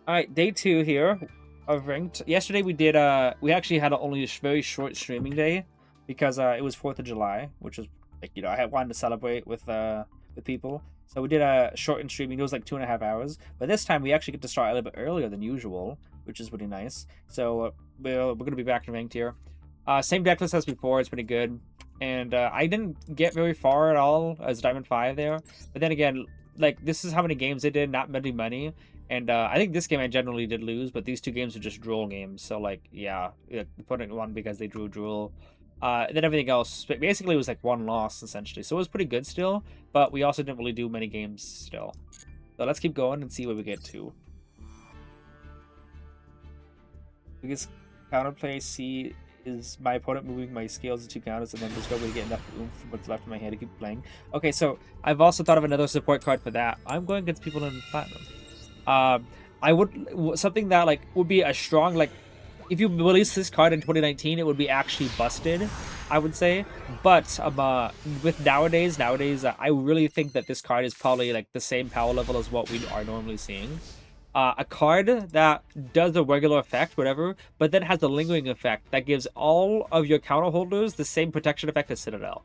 All right, day 2 here of ranked. Yesterday we actually had only a very short streaming day because it was 4th of July, which was like I had wanted to celebrate with people. So we did a shortened streaming. It was like 2.5 hours. But this time we actually get to start a little bit earlier than usual, which is really nice. So we're gonna be back in ranked here. Same deck list as before. It's pretty good. And I didn't get very far at all as Diamond 5 there. But then again, like this is how many games I did, not many money. And I think this game I generally did lose, but these two games are just Droll games. So like, yeah, putting one because they drew Droll. Then everything else basically was like one loss essentially. So it was pretty good still, but we also didn't really do many games still. So let's keep going and see what we get to. Biggest counterplay C is my opponent moving my scales to 2 counters, and then there's no way to get enough oomph from what's left in my hand to keep playing. Okay, so I've also thought of another support card for that. I'm going against people in platinum. I would something that like would be a strong like if you release this card in 2019, it would be actually busted, I would say. But with nowadays, I really think that this card is probably like the same power level as what we are normally seeing. A card that does a regular effect, whatever, but then has a lingering effect that gives all of your counter holders the same protection effect as Citadel.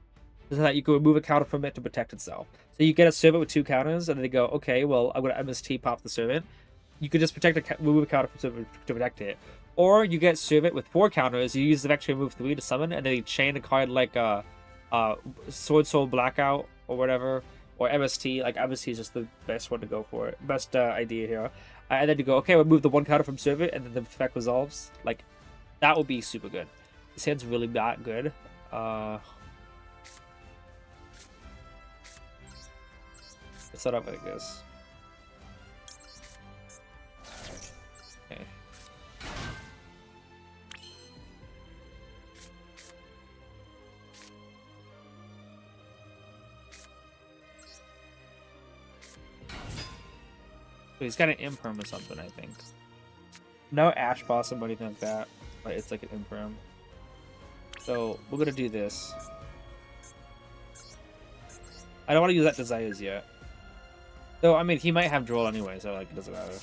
So that you can remove a counter from it to protect itself. So you get a servant with 2 counters, and then they go, okay, well, I'm going to MST pop the servant. You could just remove a counter from servant to protect it. Or you get servant with 4 counters, you use the vector remove 3 to summon, and then you chain a card like Sword Soul Blackout or whatever, or MST. Like MST is just the best one to go for it. Best idea here. And then you go, okay, remove the 1 counter from servant, and then the effect resolves. Like, that would be super good. This hand's really not good. Set up like this. Okay. So he's got an imperm or something, I think. No Ash Blossom or anything like that, but it's like an imperm. So we're gonna do this. I don't want to use that Desires yet. Though, I mean, he might have Droll anyway, so like it doesn't matter.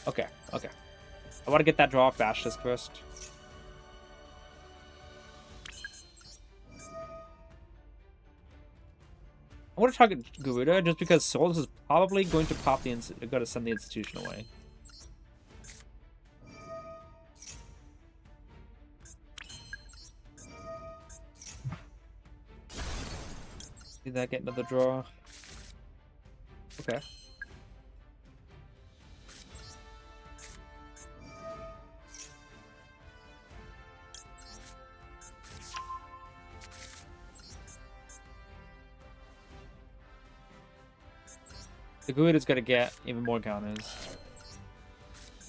Okay, okay. I want to get that draw off Bash disc first. I want to target Garuda just because Souls is probably going to pop the going to send the institution away. Did that get another draw? Okay. The Garuda's gonna get even more counters.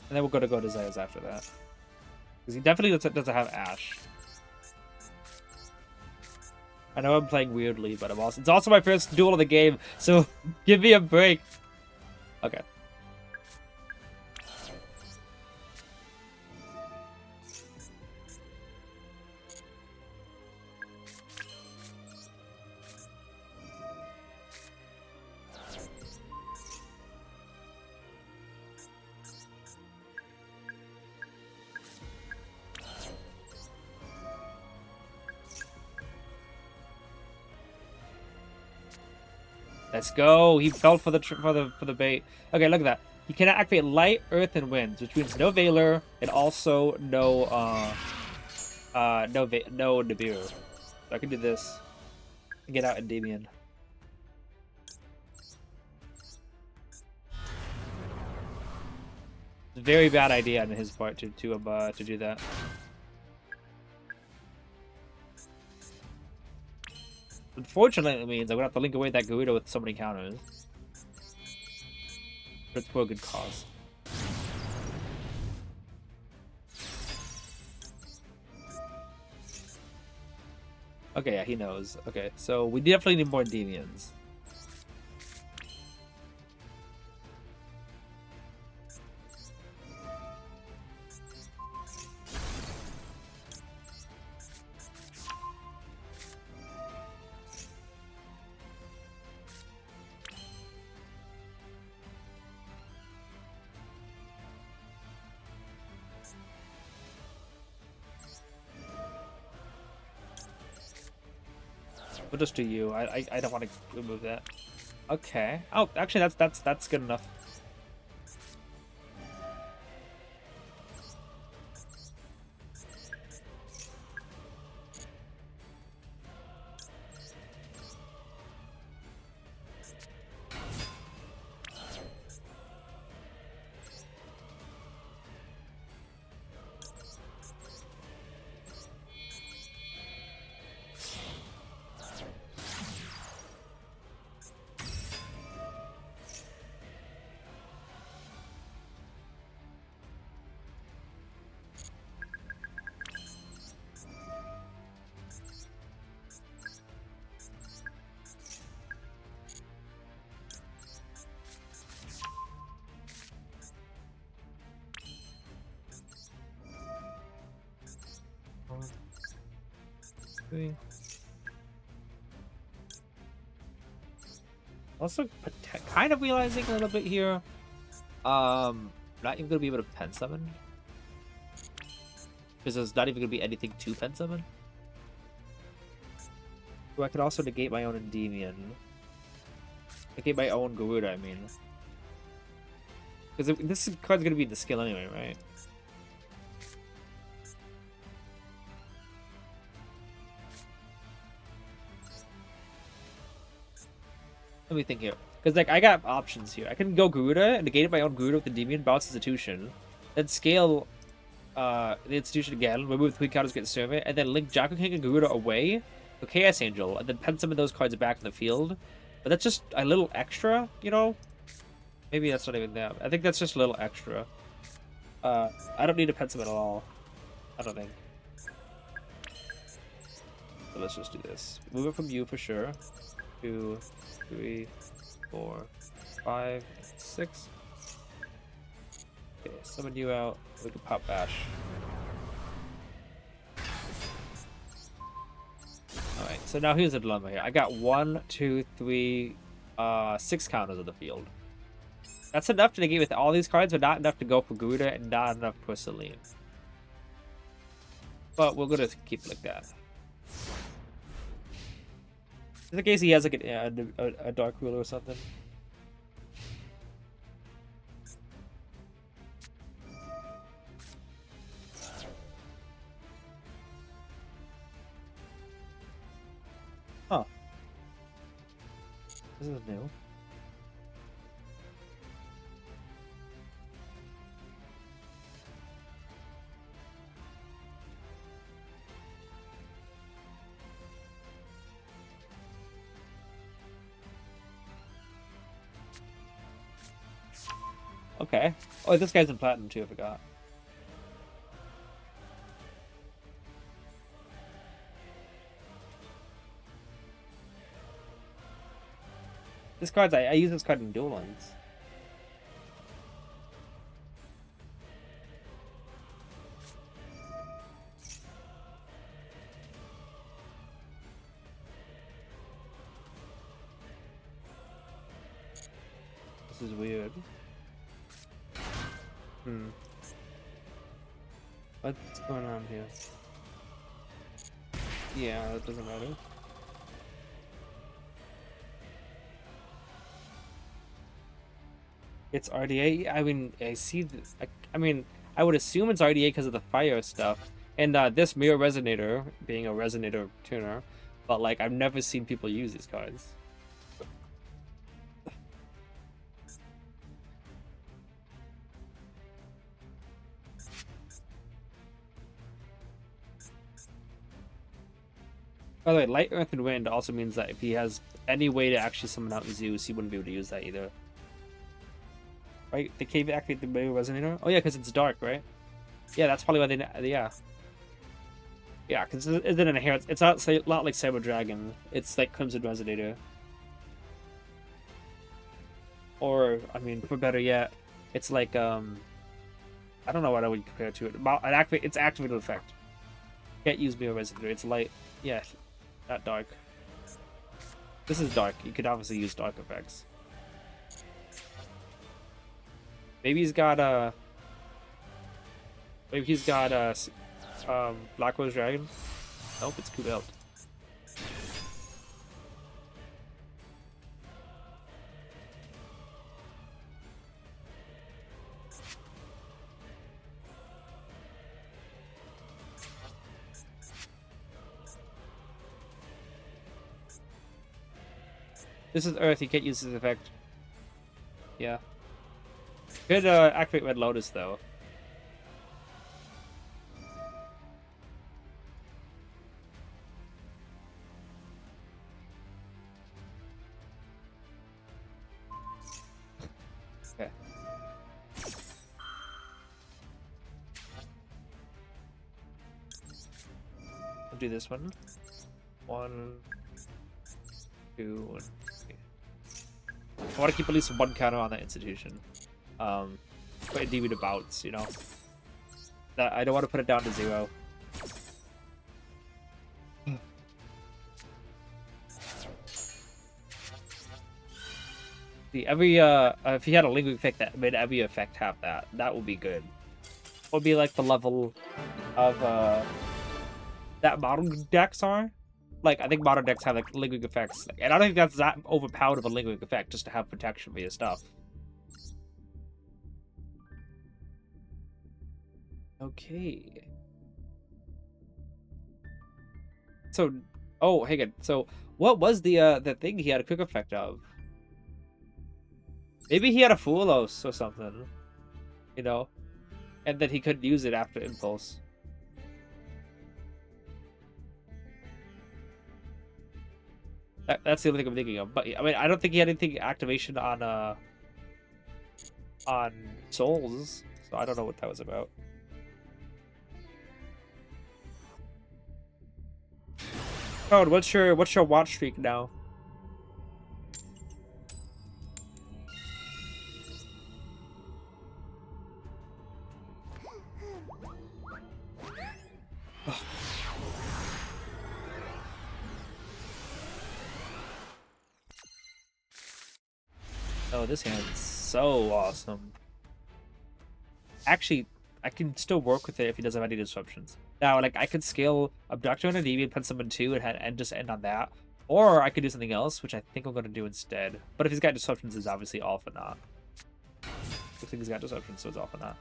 And then we're gonna go to Zayas after that. Because he definitely doesn't have Ash. I know I'm playing weirdly, but it's also my first duel of the game, so give me a break. Okay. Let's go. He fell for the bait. Okay, look at that. He cannot activate Light, Earth, and Winds, which means no Valor and also no no Nibiru. So I can do this and get out Endymion. Very bad idea on his part to do that. Unfortunately, it means I'm gonna have to link away that Garuda with so many counters. But it's for a good cause. Okay, yeah, he knows. Okay, so we definitely need more Endymions. We'll just do you. I don't want to remove that. Okay. Oh, actually, that's good enough. Also, kind of realizing a little bit here. Not even gonna be able to pen summon because there's not even gonna be anything to pen summon. So I could also negate my own Endymion. Negate my own Garuda, I mean. Because this card's gonna be the skill anyway, right? Let me think here. Because, like, I got options here. I can go Garuda and negate my own Garuda with Endymion, bounce Institution. Then scale the Institution again, remove 3 counters, get Servant, and then link Jaco King and Garuda away to Chaos Angel, and then pen some of those cards back in the field. But that's just a little extra, you know? Maybe that's not even that. I think that's just a little extra. I don't need to pen some at all. I don't think. So let's just do this. Move it from you for sure. 2, 3, 4, 5, 6. Okay, summon you out. We can pop bash. Alright, so now here's the dilemma here. I got 1, 2, 3, 6 counters on the field. That's enough to negate with all these cards, but not enough to go for Garuda and not enough for Celine. But we're gonna keep it like that. In the case he has like a Dark Ruler or something. Huh. This is new. Okay. Oh, this guy's in platinum too, I forgot. This card's I use this card in Duel ones. This is weird. What's going on here? Yeah, that doesn't matter. It's RDA. I mean, I see. I mean, I would assume it's RDA because of the fire stuff, and this Mirror Resonator being a Resonator tuner, but like I've never seen people use these cards. By the way, Light, Earth, and Wind also means that if he has any way to actually summon out Zeus, he wouldn't be able to use that either. Right? They can't activate the Mirror Resonator? Oh yeah, because it's dark, right? Yeah, that's probably why they... Yeah. Yeah, because it's an inherent... It's not like Cyber Dragon. It's like Crimson Resonator. Or, I mean, for better yet, it's like, I don't know what I would compare it to. It's activated effect. Can't use Mirror Resonator. It's light. Yeah. Not dark. This is dark. You could obviously use dark effects. Maybe he's got Black Rose Dragon. Nope, it's Kubelt. This is Earth. You can't use this effect. Yeah. Could activate Red Lotus though. Okay. I'll do this one. 1, 2, 1. I want to keep at least one counter on that institution. Put Endymion to bouts, you know. That I don't want to put it down to 0. See, every if he had a lingering effect that made every effect have that, that would be good. It would be like the level of that modern decks are. Like, I think modern decks have like lingering effects, and I don't think that's that overpowered of a lingering effect just to have protection for your stuff. Okay. So, oh, hey, good. So, what was the thing he had a quick effect of? Maybe he had a Foolos or something, you know, and then he couldn't use it after Impulse. That's the only thing I'm thinking of. But I mean, I don't think he had anything activation on Souls, so I don't know what that was about. Code, what's your watch streak now? Oh, this hand's so awesome. Actually, I can still work with it if he doesn't have any disruptions. Now, like, I could scale Abductor and Endymion, put someone 2, and just end on that. Or I could do something else, which I think I'm going to do instead. But if he's got disruptions, it's obviously all for naught. Looks like he's got disruptions, so it's all for naught.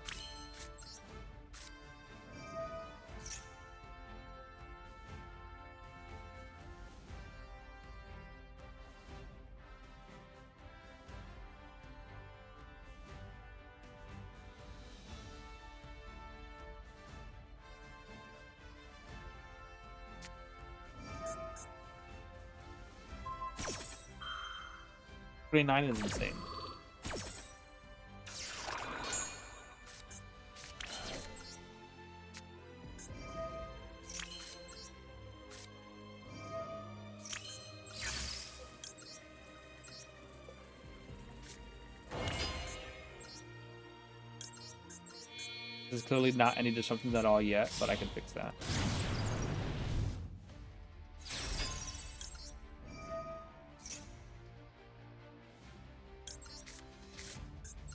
Nine is insane. There's clearly not any disruptions at all yet, but I can fix that.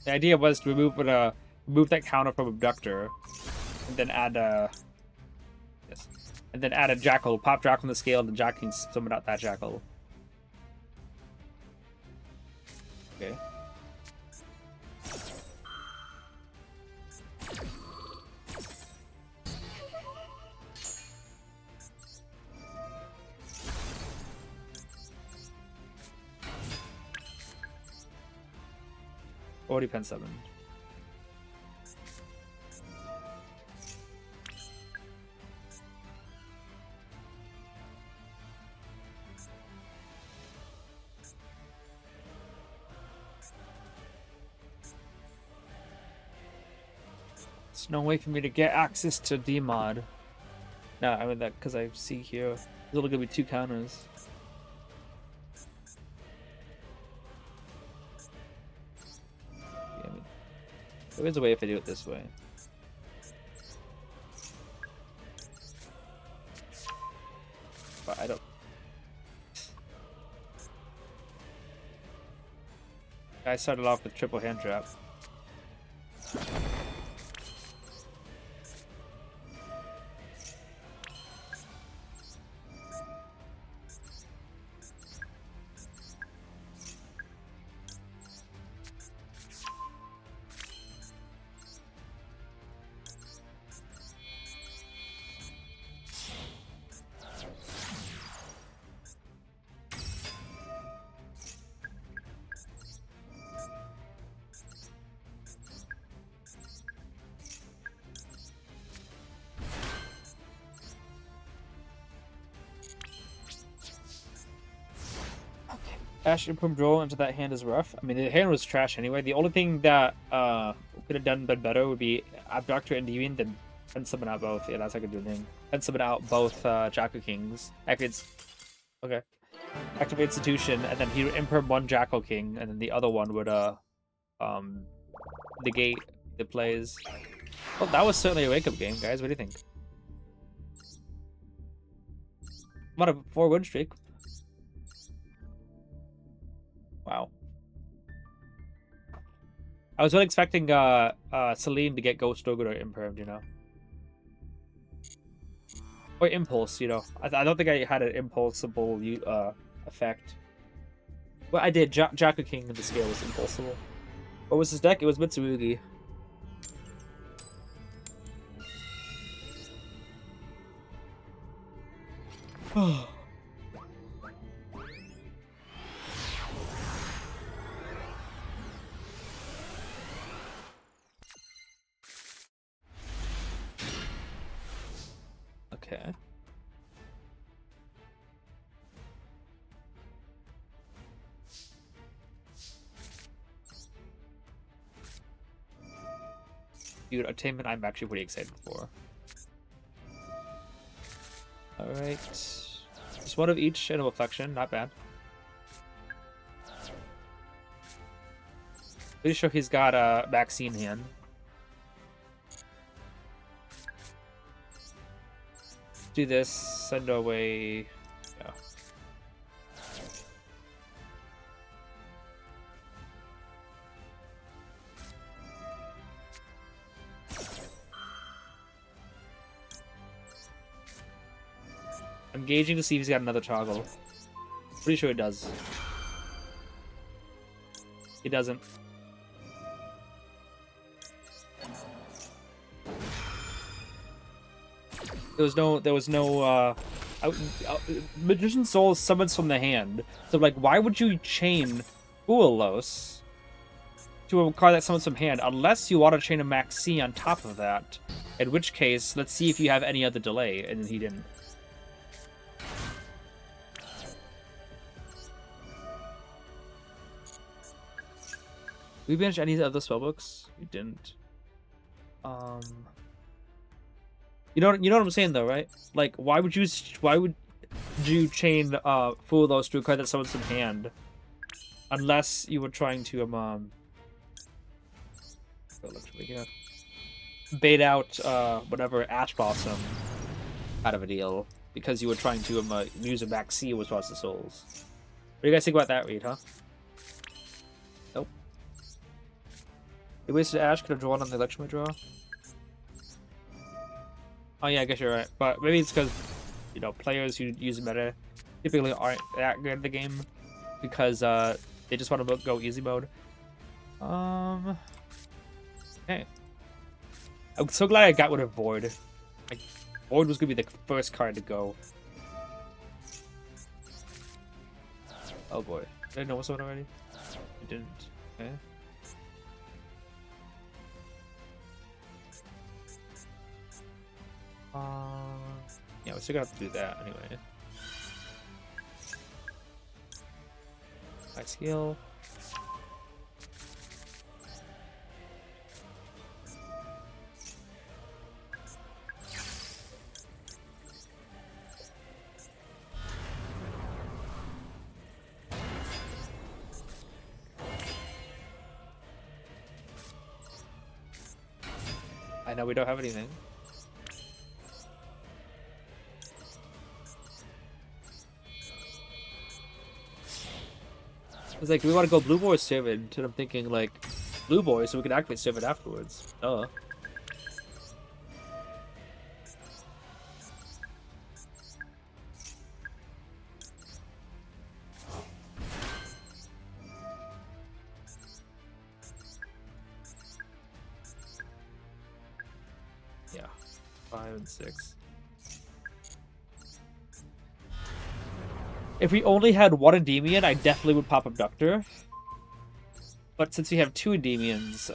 The idea was to remove that counter from Abductor, and then add and then add a Jackal, pop Jackal on the scale, and then Jack can summon out that Jackal. Okay. Already pen 7. There's no way for me to get access to D-Mod. No, I mean that because I see here there's only gonna be 2 counters. There is a way if I do it this way. But I don't... I started off with triple hand trap. Ash Imperm Droll into that hand is rough. I mean, the hand was trash anyway. The only thing that could have been better would be Abductor and Endymion, then and summon out both. Yeah, that's how I could do the thing. And summon out both Jackal Kings. Activates. Okay. Activate Institution, and then he would Imperm one Jackal King, and then the other one would negate the plays. Well, that was certainly a wake-up game, guys. What do you think? What a 4-win streak. Wow. I was really expecting Celine to get Ghost Ogre or Impermed, you know. Or Impulse, you know. I don't think I had an impulsible effect. Well, I did. Jackal King in the scale was impulsible. What was his deck? It was Mitsurugi. Okay. Dude, Attainment I'm actually pretty excited for. Alright. Just one of each and a reflection, not bad. Pretty sure he's got a vaccine hand. Do this, send away. Yeah. I'm gauging to see if he's got another toggle. Pretty sure he does. He doesn't. There was no Magician's Soul summons from the hand. So like, why would you chain Ualos to a card that summons from hand unless you want to chain a Max C on top of that? In which case, let's see if you have any other delay, and he didn't. We banished any other spellbooks? We didn't. You know what I'm saying though, right? Like, why would you chain Fool those to a card that summons from hand, unless you were trying to bait out whatever Ash Blossom out of a deal because you were trying to use a back C with Lost of Souls. What do you guys think about that read, huh? Nope. You wasted Ash, could have drawn on the election draw. Oh yeah, I guess you're right. But maybe it's because, you know, players who use meta typically aren't that good at the game because they just want to go easy mode. Okay. I'm so glad I got rid of Void. Like, Void was gonna be the first card to go. Oh boy. Did I know someone already? I didn't. Okay. Yeah, we still got to do that anyway. High skill. I know we don't have anything. It's like, do we want to go Blue Boy or Servant? And I'm thinking, like, Blue Boy, so we can activate Servant afterwards. Duh. Yeah. 5 and 6. If we only had one Endymion, I definitely would pop Abductor. But since we have two Endymions,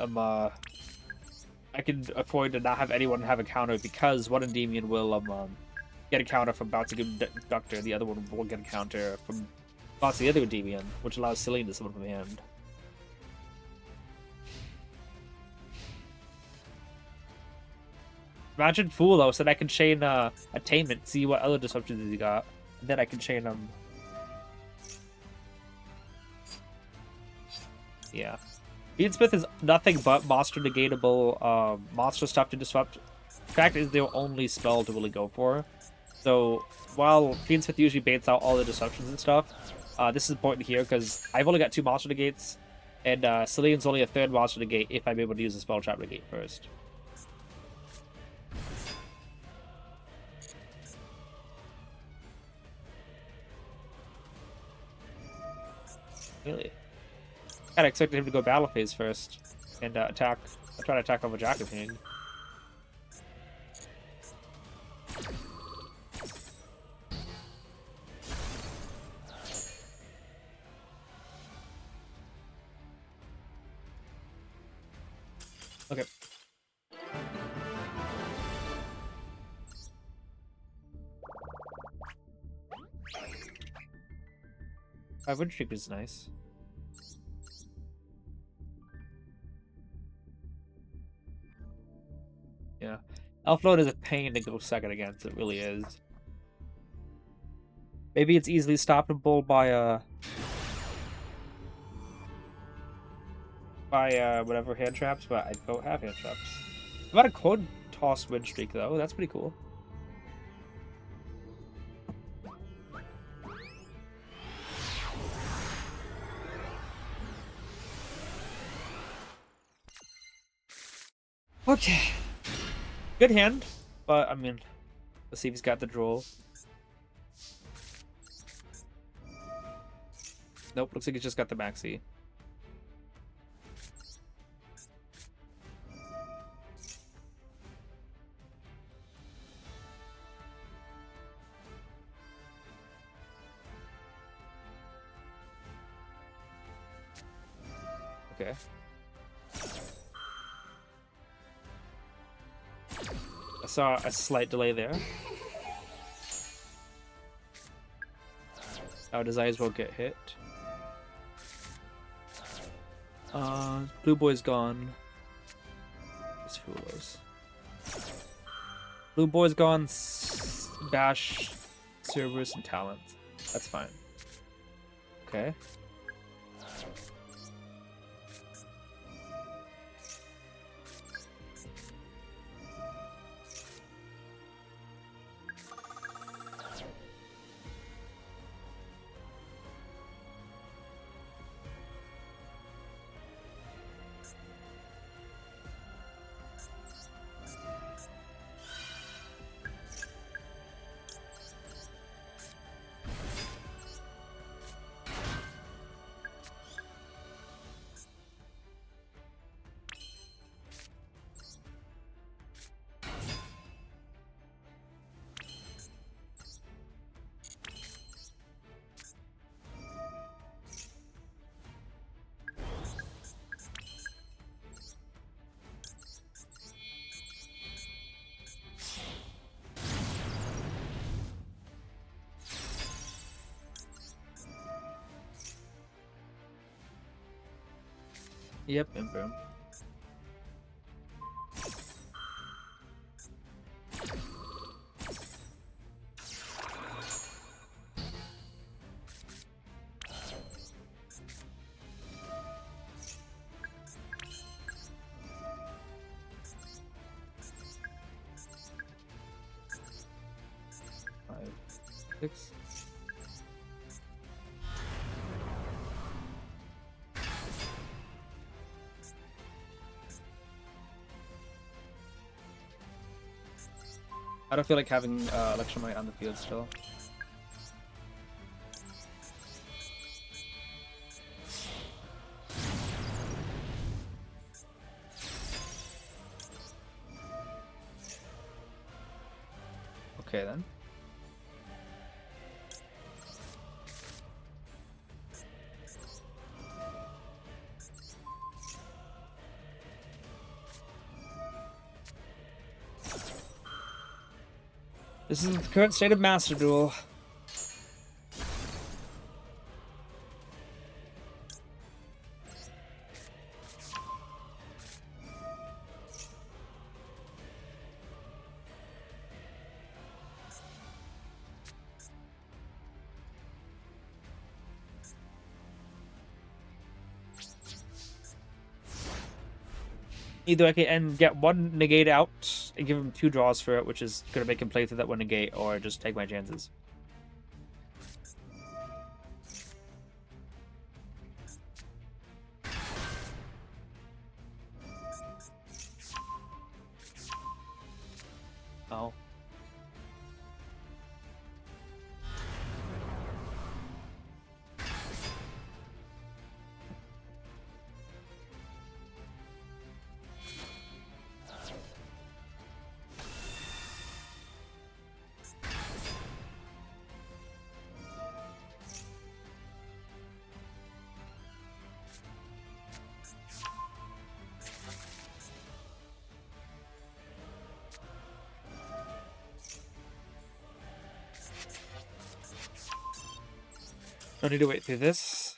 I can afford to not have anyone have a counter because one Endymion will get a counter from bouncing Abductor, the other one will get a counter from Spots the other Endymion, which allows Celine to summon from hand. Imagine Fool though, so that I can chain Attainment, see what other disruptions he got, and then I can chain them. Yeah. Beansmith is nothing but monster negatable monster stuff to disrupt. In fact, is their only spell to really go for. So while Beansmith usually baits out all the disruptions and stuff, this is important here because I've only got 2 monster negates, and Celine's only a 3rd monster negate if I'm able to use the spell trap negate first. Really? I expected him to go battle phase first and attack. Try to attack over Jacobin. Okay. Wind Streak is nice. Yeah. Elf Load is a pain to go second against, it really is. Maybe it's easily stoppable by whatever hand traps, but I don't have hand traps. I've got a Cold Toss Wind Streak though, that's pretty cool. Okay. Good hand, but I mean, let's see if he's got the Droll. Nope, looks like he's just got the Maxi. Okay. I saw a slight delay there. Our desires won't get hit. Blue Boy's gone. It's Fulos. Blue Boy's gone. Bash, Cerberus, and Talent. That's fine. Okay. Yep, Imperm. Five, 6. I don't feel like having Electromite on the field still. Okay then. This is the current state of Master Duel. Either I can get one negate out and give him 2 draws for it, which is going to make him play through that one negate, or just take my chances. Oh. I need to wait through this.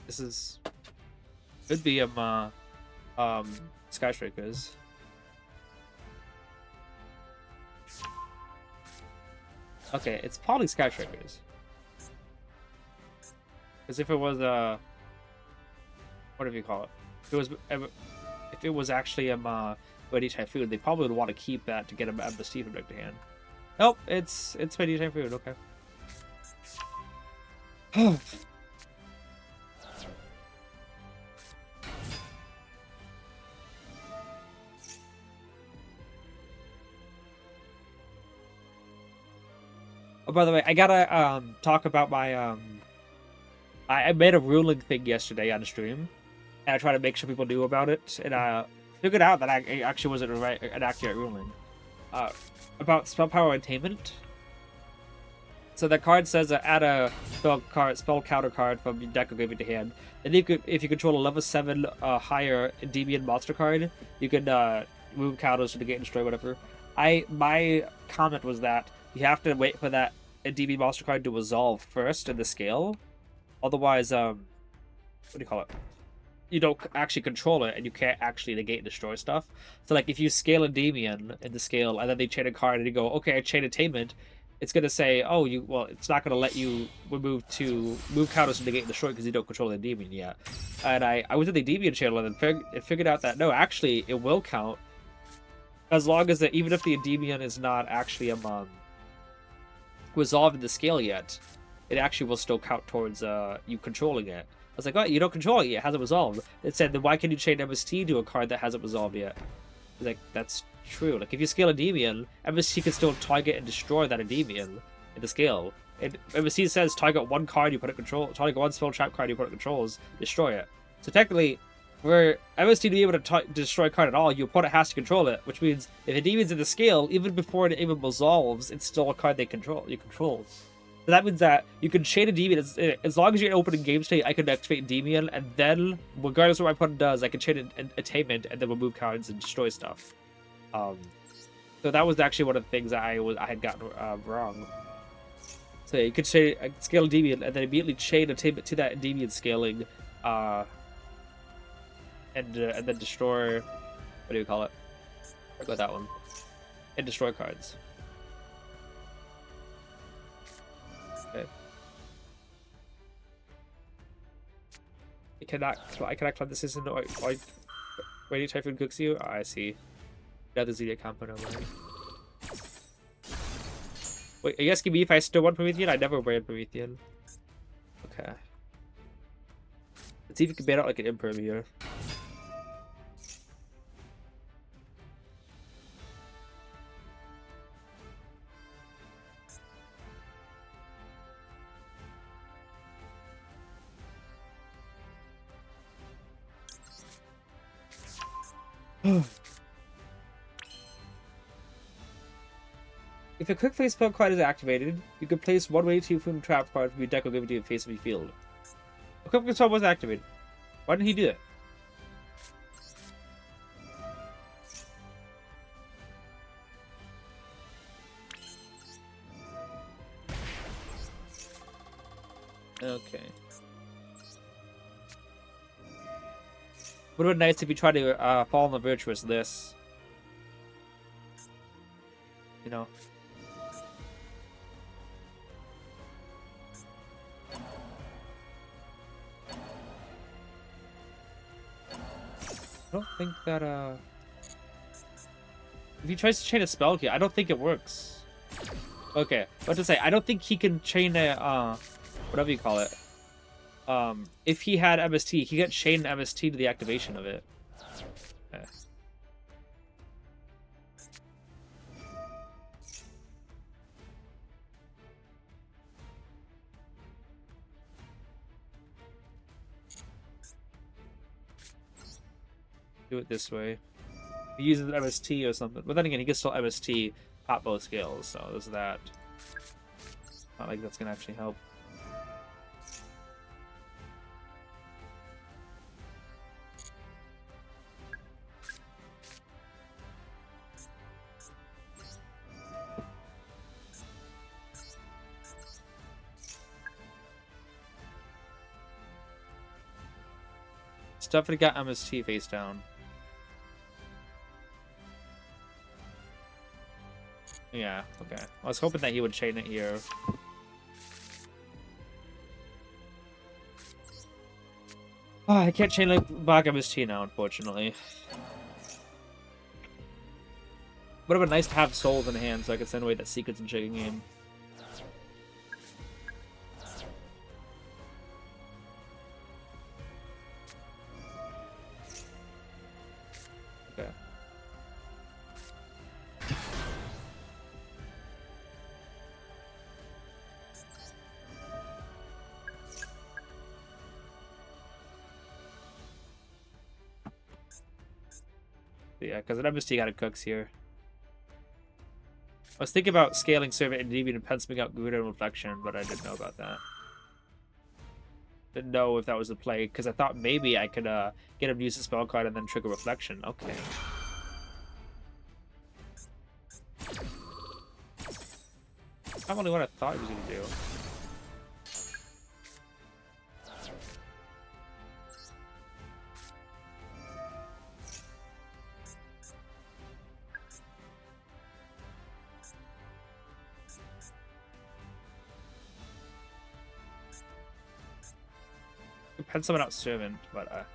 This is could be Skyscrapers. Okay, it's probably Skyscrapers. Because if it was whatever you call it, if it was actually Mighty Typhoon, they probably would want to keep that to get him out of the Steve from deck to hand. Nope, it's Mighty Typhoon. Okay. Oh, by the way, I gotta talk about my I made a ruling thing yesterday on the stream, and I tried to make sure people knew about it, and I figured out that it actually wasn't an accurate ruling. About spell power attainment. So the card says add a spell counter card from your deck or give it to hand. And if you control a level 7 higher Endymion monster card, you can move counters to negate and destroy whatever. My comment was that you have to wait for that Endymion monster card to resolve first in the scale. Otherwise, what do you call it? You don't actually control it, and you can't actually negate and destroy stuff. So, like, if you scale Endymion in the scale, and then they chain a card, and you go, okay, I chain attainment, it's gonna say, oh, it's not gonna let you move counters to negate and destroy because you don't control the Endymion yet. And I was in the Endymion channel and figured out that no, actually, it will count as long as even if the Endymion is not actually resolved in the scale yet, it actually will still count towards you controlling it. I was like, oh, you don't control it yet, it hasn't resolved. It said, then why can you chain MST to a card that hasn't resolved yet? I was like, that's true. Like, if you scale Endymion, MST can still target and destroy that Endymion in the scale. MST says target one card you put it control, target one spell trap card you put it controls, destroy it. So technically, for MST to be able to destroy a card at all, your opponent has to control it, which means if Endymion's in the scale, even before it even resolves, it's still a card you control. So that means that you can chain Endymion as long as you're open in game state. I can activate Endymion, and then regardless of what my opponent does, I can chain attainment and then remove cards and destroy stuff. So that was actually one of the things that I had gotten wrong. So you could scale Endymion and then immediately chain attainment to that Endymion scaling, and then destroy. What do you call it? I got that one. And destroy cards. Okay. I cannot claim this isn't like Mighty Typhoon cooks you. Oh, I see. Got the Zodiac component over. Wait, are you asking me if I still want Promethean? I never ran Promethean. Okay. Let's see if we can ban out like an Imperm here. If a quick face spell card is activated, you can place one way to from trap card from your deck or give it to your face of your field. A quick face spell was activated. Why didn't he do that? Okay. Would have been nice if you tried to fall on the virtuous list. You know. I don't think that if he tries to chain a spell here, I don't think it works. Okay, what to say? I don't think he can chain a whatever you call it. If he had MST, he could chain MST to the activation of it. Okay. Do it this way. He uses MST or something. But then again, he can still MST pop both skills, so there's that. Not like that's gonna actually help. Definitely got MST face down. Yeah, okay. I was hoping that he would chain it here. Oh, I can't chain like back MST now, unfortunately. Would have been nice to have souls in hand so I could send away that sequence and chicken game. Yeah, because an MST got a cooks here. I was thinking about scaling Servant and Endymion and penciling out Gouda and Reflection, but I didn't know about that. Didn't know if that was the play, because I thought maybe I could get him to use the spell card and then trigger Reflection. Okay. Not only what I thought he was going to do. Pen someone out Servant, but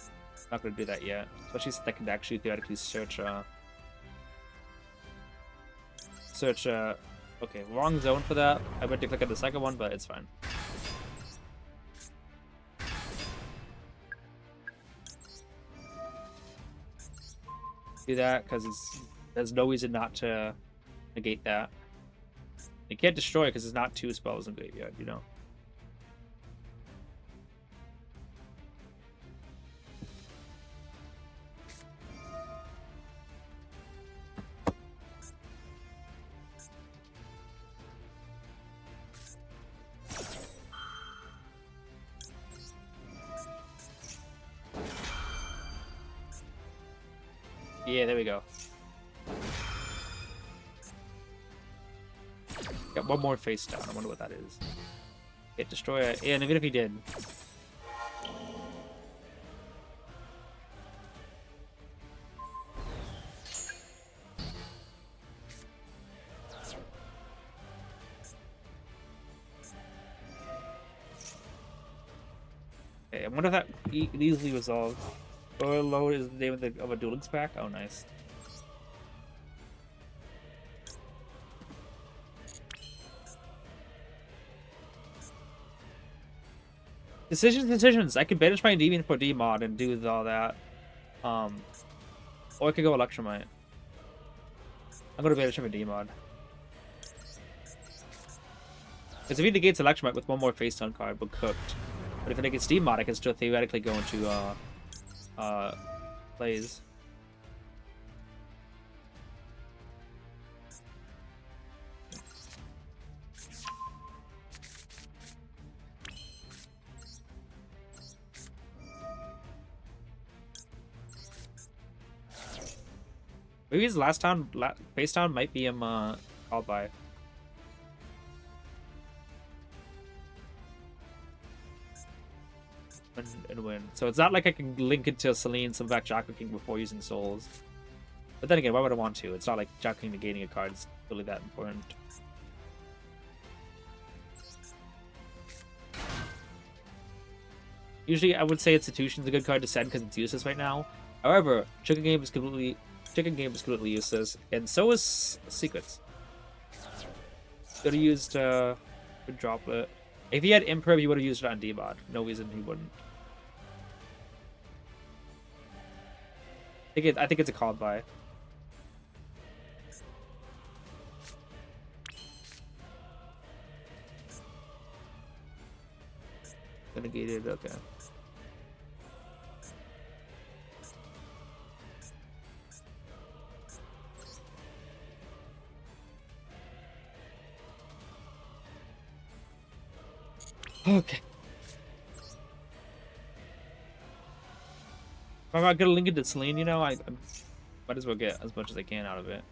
not going to do that yet. Especially since I can actually theoretically search. Okay, wrong zone for that. I went to click on the second one, but it's fine. Do that because there's no reason not to negate that. You can't destroy because there's not two spells in graveyard, you know. Yeah, there we go. Got one more face down. I wonder what that is. Hit destroyer. Yeah, and even if he did. Okay, I wonder if that could easily resolve. Overload is the name of a Duel Links pack? Oh, nice. Decisions. I could banish my Endymion for D-mod and do all that. Or I could go Electromite. I'm gonna banish him for D-mod. Because if he negates Electromite with one more face down card, we're cooked. But if it negates D-mod, I can still theoretically go into plays. Maybe his last town, base town might be him called by. And win. So it's not like I can link it to Celine some back Jocko King before using souls. But then again, why would I want to? It's not like Jocko King negating a card is really that important. Usually I would say Institution's a good card to send because it's useless right now. However, Chicken Game is completely useless, and so is Secrets. Could have used Droplet. If he had Imperv, he would have used it on D-Mod. No reason he wouldn't. I think it's a called by. Negated, okay. Okay. If I'm not gonna link it to Celine, you know, I might as well get as much as I can out of it.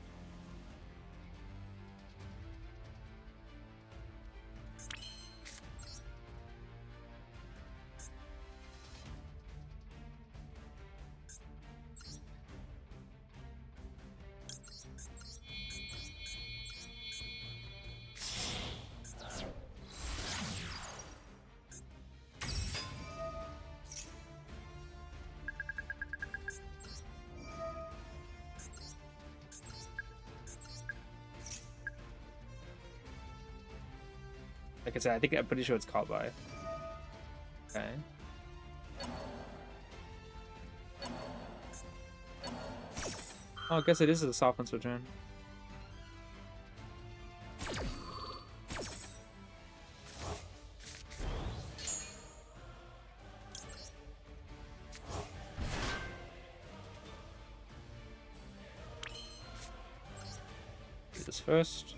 Like I said, I'm pretty sure it's called by. Okay. Oh, I guess it is a soft one's return. Do this first.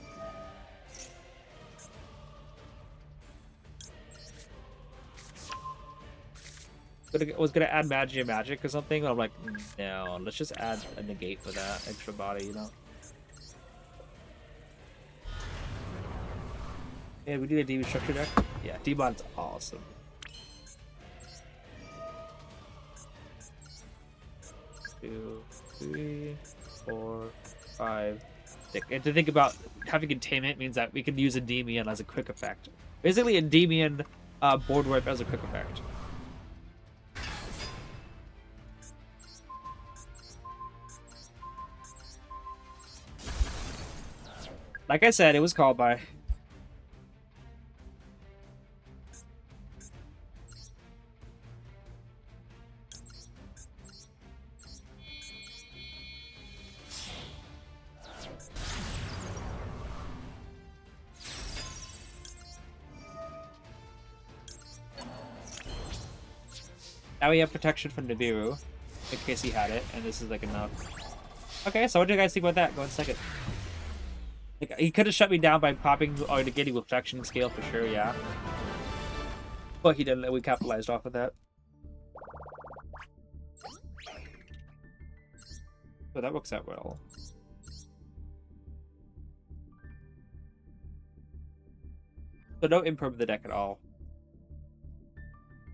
I was gonna add magic or something, but I'm like, no, let's just add a negate for that extra body, you know. Yeah, we need a DB structure deck. Yeah, D-Mod's awesome. Two, three, 4, 5, 6. And to think about having containment means that we can use Endymion as a quick effect. Basically, Endymion board wipe as a quick effect. Like I said, it was called by. Now we have protection from Nibiru, in case he had it, and this is like enough. Okay, so what do you guys think about that? Go in second. Like, he could have shut me down by popping or negating with protection scale for sure, yeah. But he didn't, we capitalized off of that. So that works out well. So no imperm the deck at all.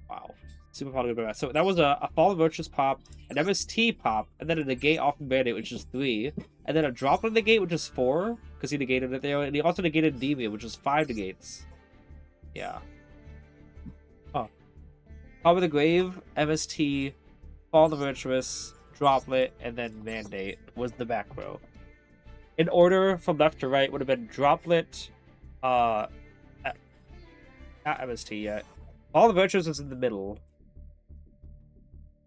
Wow. Super positive about that. So that was a Fall of Virtuous pop, an MST pop, and then a negate off of Bandit, which is 3, and then a drop on negate, which is 4, because he negated it there, and he also negated Endymion, which is 5 negates. Yeah. Oh. Top of the Grave, MST, Fall of the Virtuous, Droplet, and then Mandate was the back row. In order from left to right would have been Droplet, not MST yet. Fall of the Virtuous was in the middle.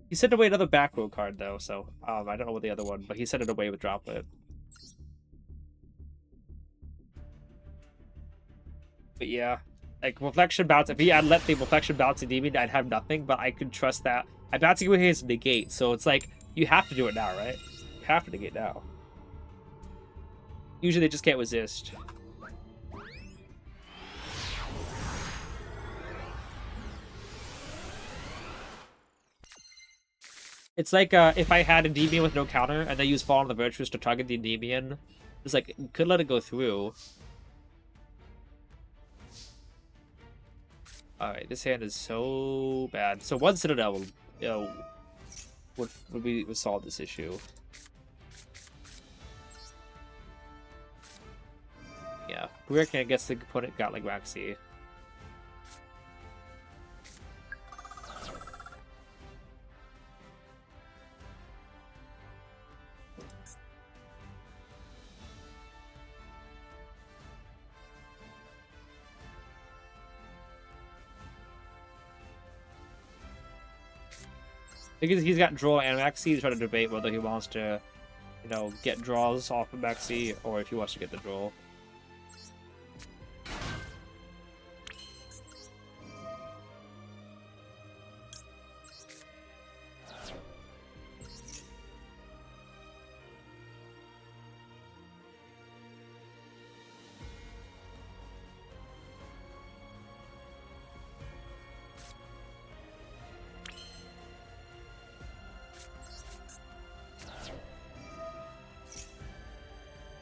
He sent away another back row card, though, so I don't know what the other one, but he sent it away with Droplet. But yeah, like, Reflection Bounce, if he had let the Reflection Bounce Endymion, I'd have nothing, but I could trust that. I'm bouncing with his negate, so it's like, you have to do it now, right? You have to negate now. Usually they just can't resist. It's like if I had Endymion with no counter and then use Fall on the Virtuous to target the Endymion, it's like could let it go through. Alright, this hand is so bad. So one Citadel will, you know, would solve this issue. Yeah, Brick, I guess the opponent got like Waxy. Because he's got Droll and Maxi, he's trying to debate whether he wants to, you know, get draws off of Maxi or if he wants to get the Droll.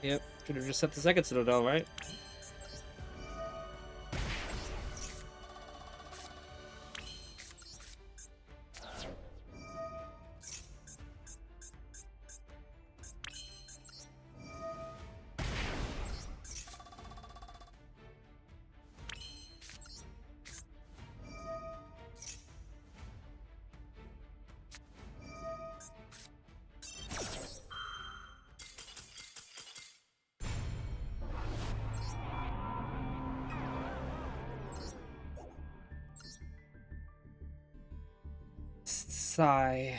Yep, should have just set the second Citadel, right? Sigh.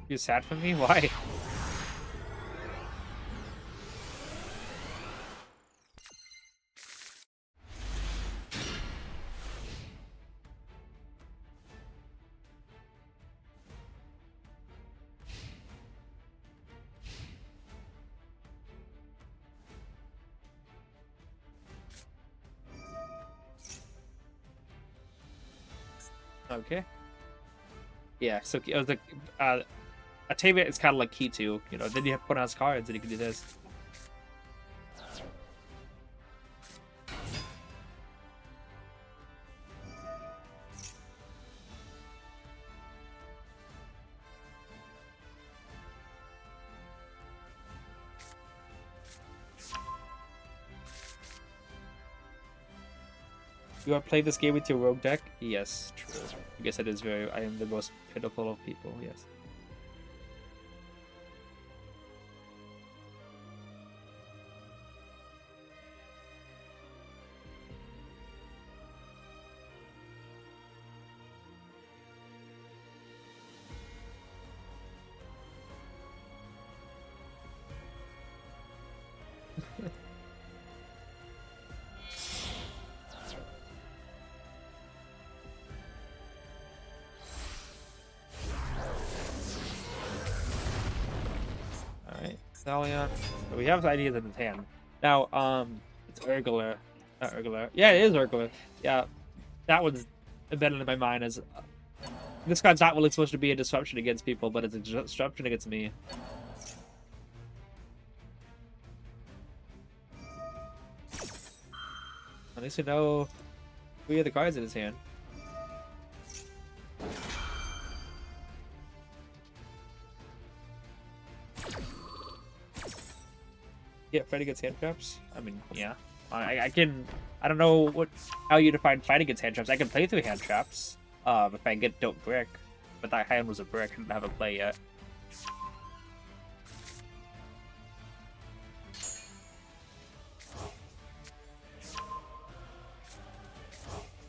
You sad for me? Why? Okay. Yeah, so it was like Atavia is kind of like key to, you know, then you have to put on his cards and you can do this. You want to play this game with your rogue deck? Yes, true. I guess it is very. I am the most pitiful of people. Yes. Stallion. We have ideas in his hand. Now, it's Urgler. Not Urgler. Yeah, it is Urgler. Yeah, that one's embedded in my mind as this card's not really supposed to be a disruption against people, but it's a disruption against me. At least we know 3 of the cards in his hand. Yeah, fight against hand traps. I mean, yeah, I can. I don't know how you define fight against hand traps. I can play through hand traps. If I don't brick, but that hand was a brick. I didn't have a play yet.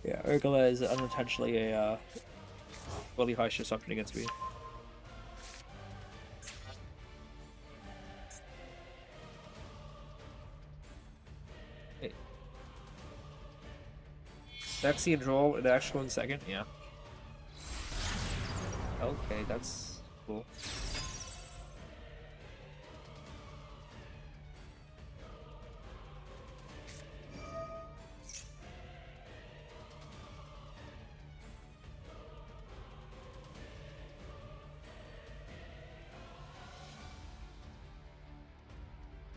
Yeah, Urgla is unintentionally a really harsh disruption against me. Lexi and Droll and actually in second, yeah. Okay, that's cool.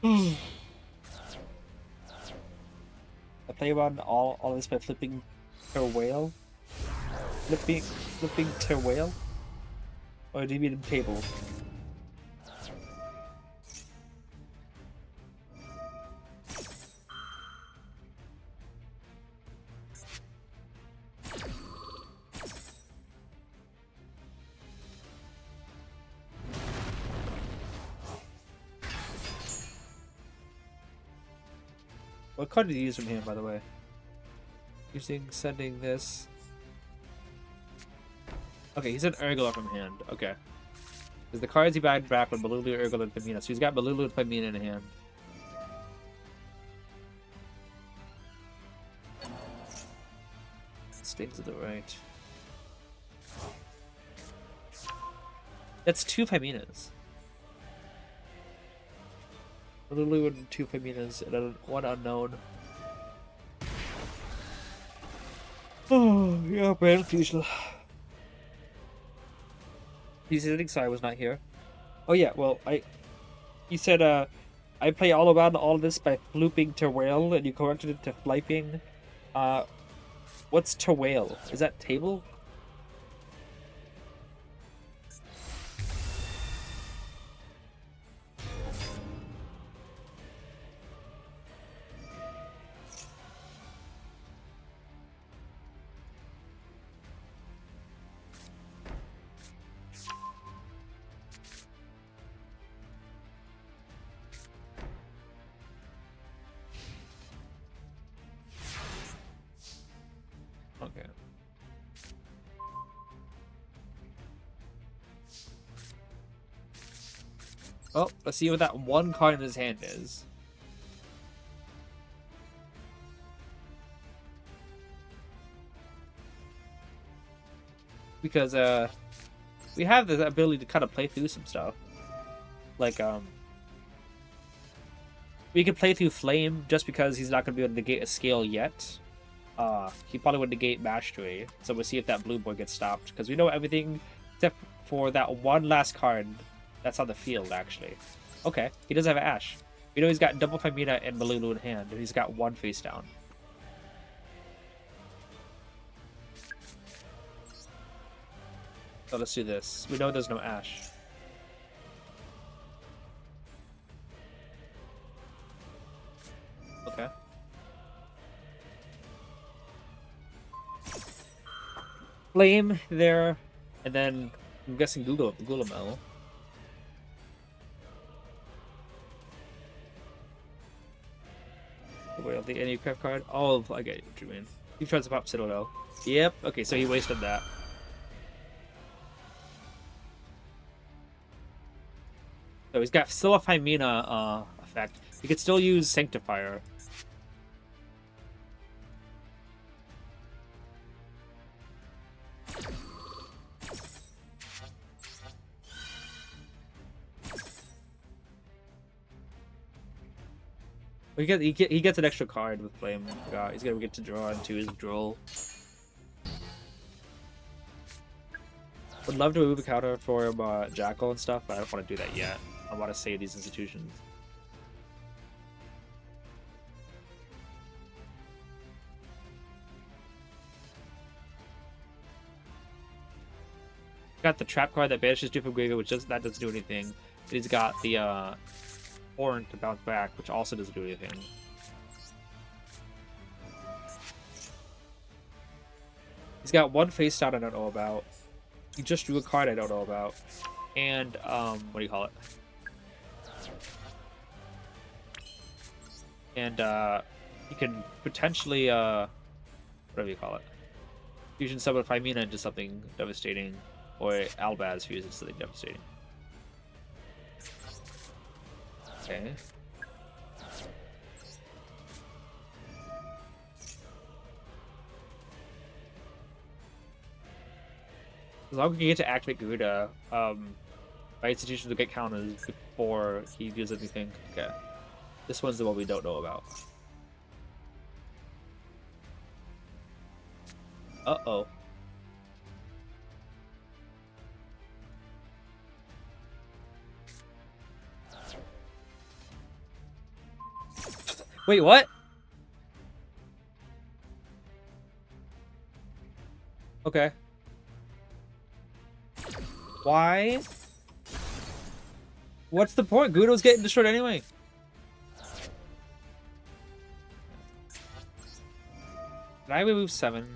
I play on all this by flipping to whale. Flipping to whale? Or do you mean table? What card did you use from him, by the way? Sending this. Okay, he's an Urgler from hand. Okay. Because the cards he bagged back with Balulu, Urgler, and Pamina. So he's got Balulu and Pamina in hand. Stings to the right. That's 2 Paminas. Balulu and 2 Paminas and 1 unknown. Oh, yeah, Brand Fusion. He's sitting, sorry, I was not here. Oh yeah, well, he said, I play all around all this by flooping to whale, and you corrected it to fliping. What's to whale? Is that table? Okay. Well, let's see what that one card in his hand is. Because, we have the ability to kind of play through some stuff. Like, we could play through Flame just because he's not going to be able to negate a scale yet. He probably would negate Mastery. So we'll see if that blue board gets stopped. Because we know everything except for that one last card that's on the field, actually. Okay, he does have Ash. We know he's got double Pamina and Balulu in hand, and he's got 1 face down. So let's do this. We know there's no Ash. Okay. Flame there, and then I'm guessing Gulamel. Wait, the any craft card? Oh, I get what you mean. He tries to pop Citadel. Yep. Okay, so he wasted that. So he's got still a Phymena effect. He could still use Sanctifier. He gets an extra card with Flame. He's gonna get to draw into his Droll. Would love to move a counter for Jackal and stuff, but I don't want to do that yet. I want to save these institutions. Got the trap card that banishes two from graveyard, which doesn't do anything. And he's got the Horn to bounce back, which also doesn't do anything. He's got 1 face down I don't know about. He just drew a card I don't know about. And what do you call it? And he can potentially whatever you call it. Fusion summon Phymena into something devastating. Or Albaz fuses something devastating. Okay. As long as we get to activate Garuda, my institutions will get counters before he does anything. Okay. This one's the one we don't know about. Uh-oh. Wait, what? Okay. Why? What's the point? Gudo's getting destroyed anyway. Can I remove 7?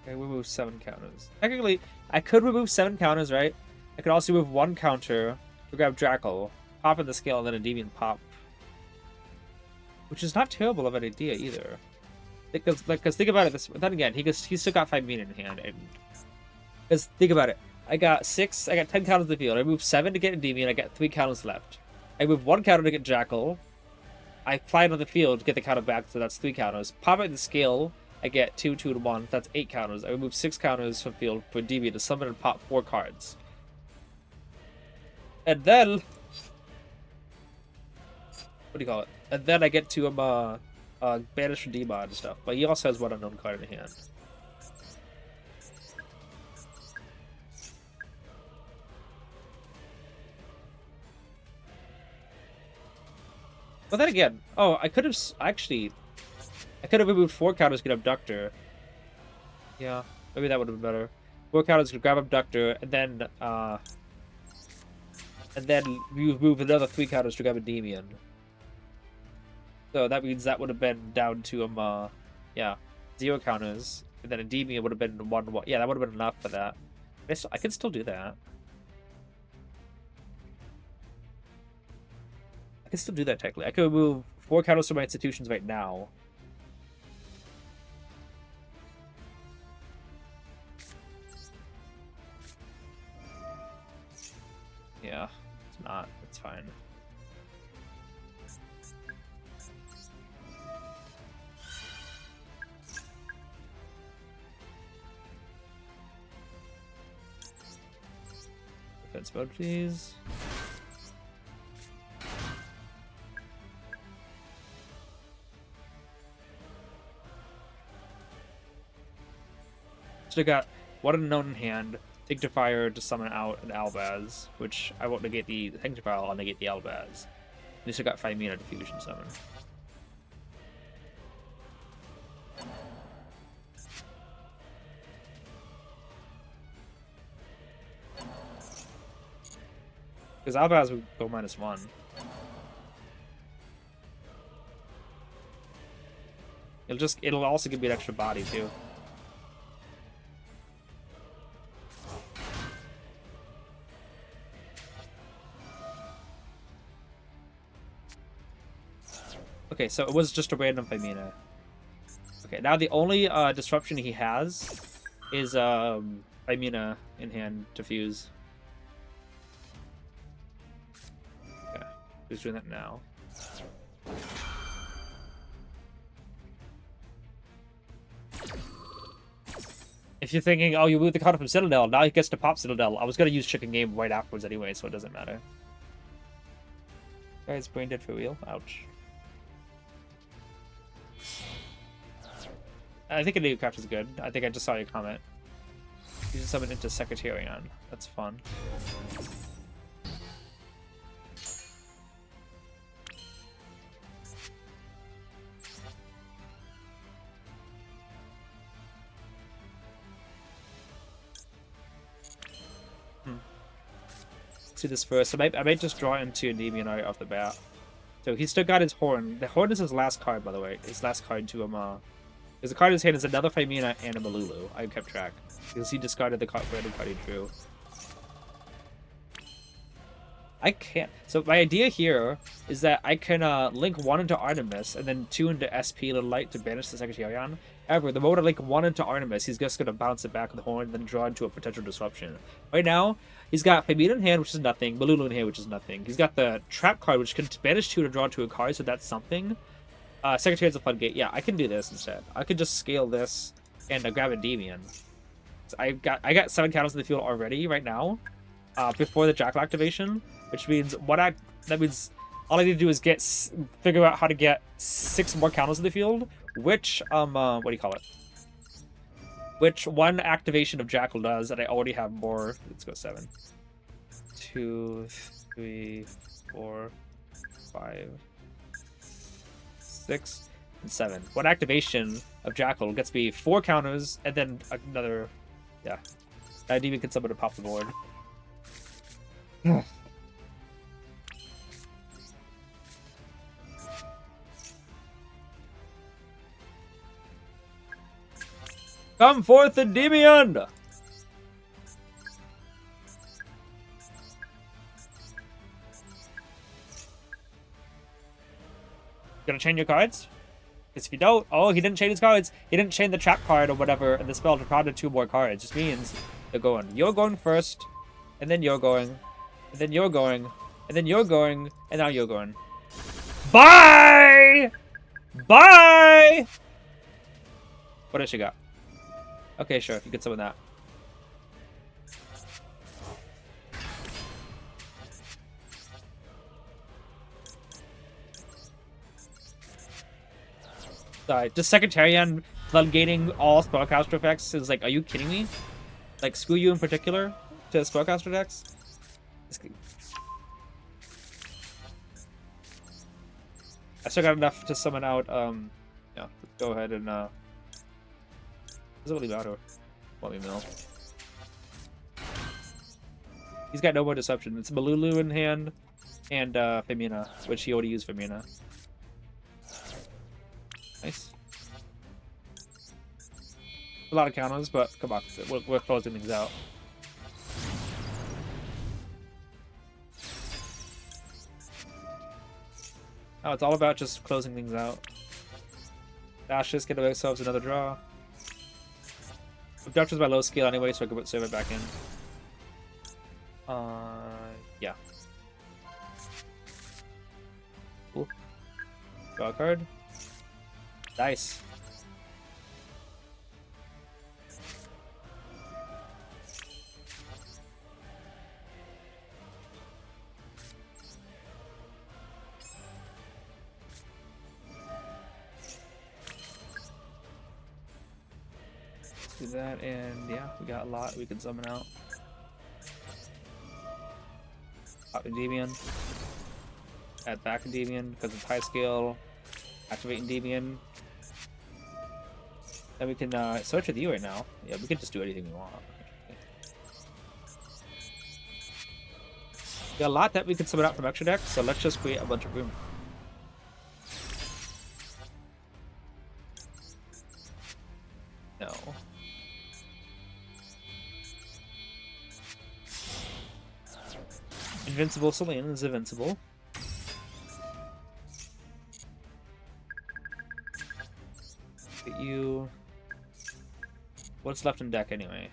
Okay, remove 7 counters. Technically, I could remove 7 counters, right? I could also remove 1 counter to grab Draco, pop in the scale, and then Endymion pop. Which is not terrible of an idea either. Because think about it. Then again, he's still got 5 mean in hand, and because think about it, I got 10 counters in the field. I moved 7 to get Endymion. I got 3 counters left. I moved 1 counter to get Jackal. I fly it on the field to get the counter back, so that's 3 counters. Pop it in the scale. I get 2, 2, and 1. That's 8 counters. I remove 6 counters from field for Endymion to summon and pop 4 cards. And then, what do you call it? And then I get to banish from D-Mod and stuff. But he also has 1 unknown card in hand. But then again, oh, I could have removed 4 counters to get Abductor. Yeah, maybe that would have been better. 4 counters to grab Abductor, and then you move another 3 counters to grab Endymion. So that means that would have been down to 0 counters, and then Endymion would have been 1. Yeah, that would have been enough for that. I can still do that. I can still do that technically. I could remove 4 counters from my institutions right now. Yeah, it's not. It's fine. Defense mode, please. So I got 1 unknown in hand, Sanctifier to summon out an Albaz, which I won't negate the Sanctifier, I'll negate the Albaz. At least I got 5 mana Diffusion Summon. Because Albaz would go -1. It'll also give me an extra body too. Okay, so it was just a random 5 mana. Okay, now the only disruption he has is 5 mana in hand to fuse. Okay, who's doing that now? If you're thinking, oh, you moved the card from Citadel, now he gets to pop Citadel. I was gonna use Chicken Game right afterwards anyway, so it doesn't matter. Guys, brain dead for real? Ouch. I think a new craft is good. I think I just saw your comment. You just summon into Secretarian. That's fun. Let's do this first. I might just draw into Endymion right off the bat. So he's still got his Horn. The Horn is his last card, by the way. His last card to him. Because the card in his hand is another 5 mana and a Malulu. I kept track. Because he discarded the random card he drew. I can't. So my idea here is that I can link 1 into Artemis and then 2 into SP Little Light to banish the Secretarian. However, the moment I link 1 into Artemis, he's just going to bounce it back with the Horn and then draw into a potential disruption. Right now, he's got Famina in hand, which is nothing. Malulu in hand, which is nothing. He's got the Trap card, which can banish 2 to draw into a card, so that's something. Secretarian's a Floodgate. Yeah, I can do this instead. I could just scale this and grab Endymion. I got 7 counters in the field already right now, before the Jackal activation, which means that means all I need to do is figure out how to get 6 more counters in the field, which what do you call it? Which one activation of Jackal does, and I already have more. Let's go 7. 2, 3, 4, 5, 6, and 7. One activation of Jackal gets me 4 counters, and then another. Yeah, I didn't even get someone to pop the board. Come forth, Endymion! Gonna chain your cards? Because if you don't... Oh, he didn't chain his cards. He didn't chain the trap card or whatever, and the spell deposited 2 more cards. Just means they're going. You're going first, and then you're going, and then you're going, and then you're going, and now you're going. Bye! Bye! What else you got? Okay, sure. You get some of that. Sorry, just Secretarian floodgating all spellcaster effects is like, are you kidding me? Like, screw you in particular to spellcaster decks? I still got enough to summon out, yeah, let's go ahead and, does it really matter? Let me mill. He's got no more Deception. It's Malulu in hand, and, Femina, which he already used Femina. Nice. A lot of counters, but come on, we're closing things out. Oh, it's all about just closing things out. Dashes, get ourselves another draw. Abduction's by low skill anyway, so I can put Servant back in. Yeah. Cool. Draw a card. Nice. Let's do that, and yeah, we got a lot we can summon out. Pop Endymion. Add back Endymion because it's high skill. Activate Endymion. And we can search with you right now. Yeah, we can just do anything we want. We got a lot that we can summon out from extra decks, so let's just create a bunch of room. No. Invincible Selene is invincible. Get you. What's left in deck anyway?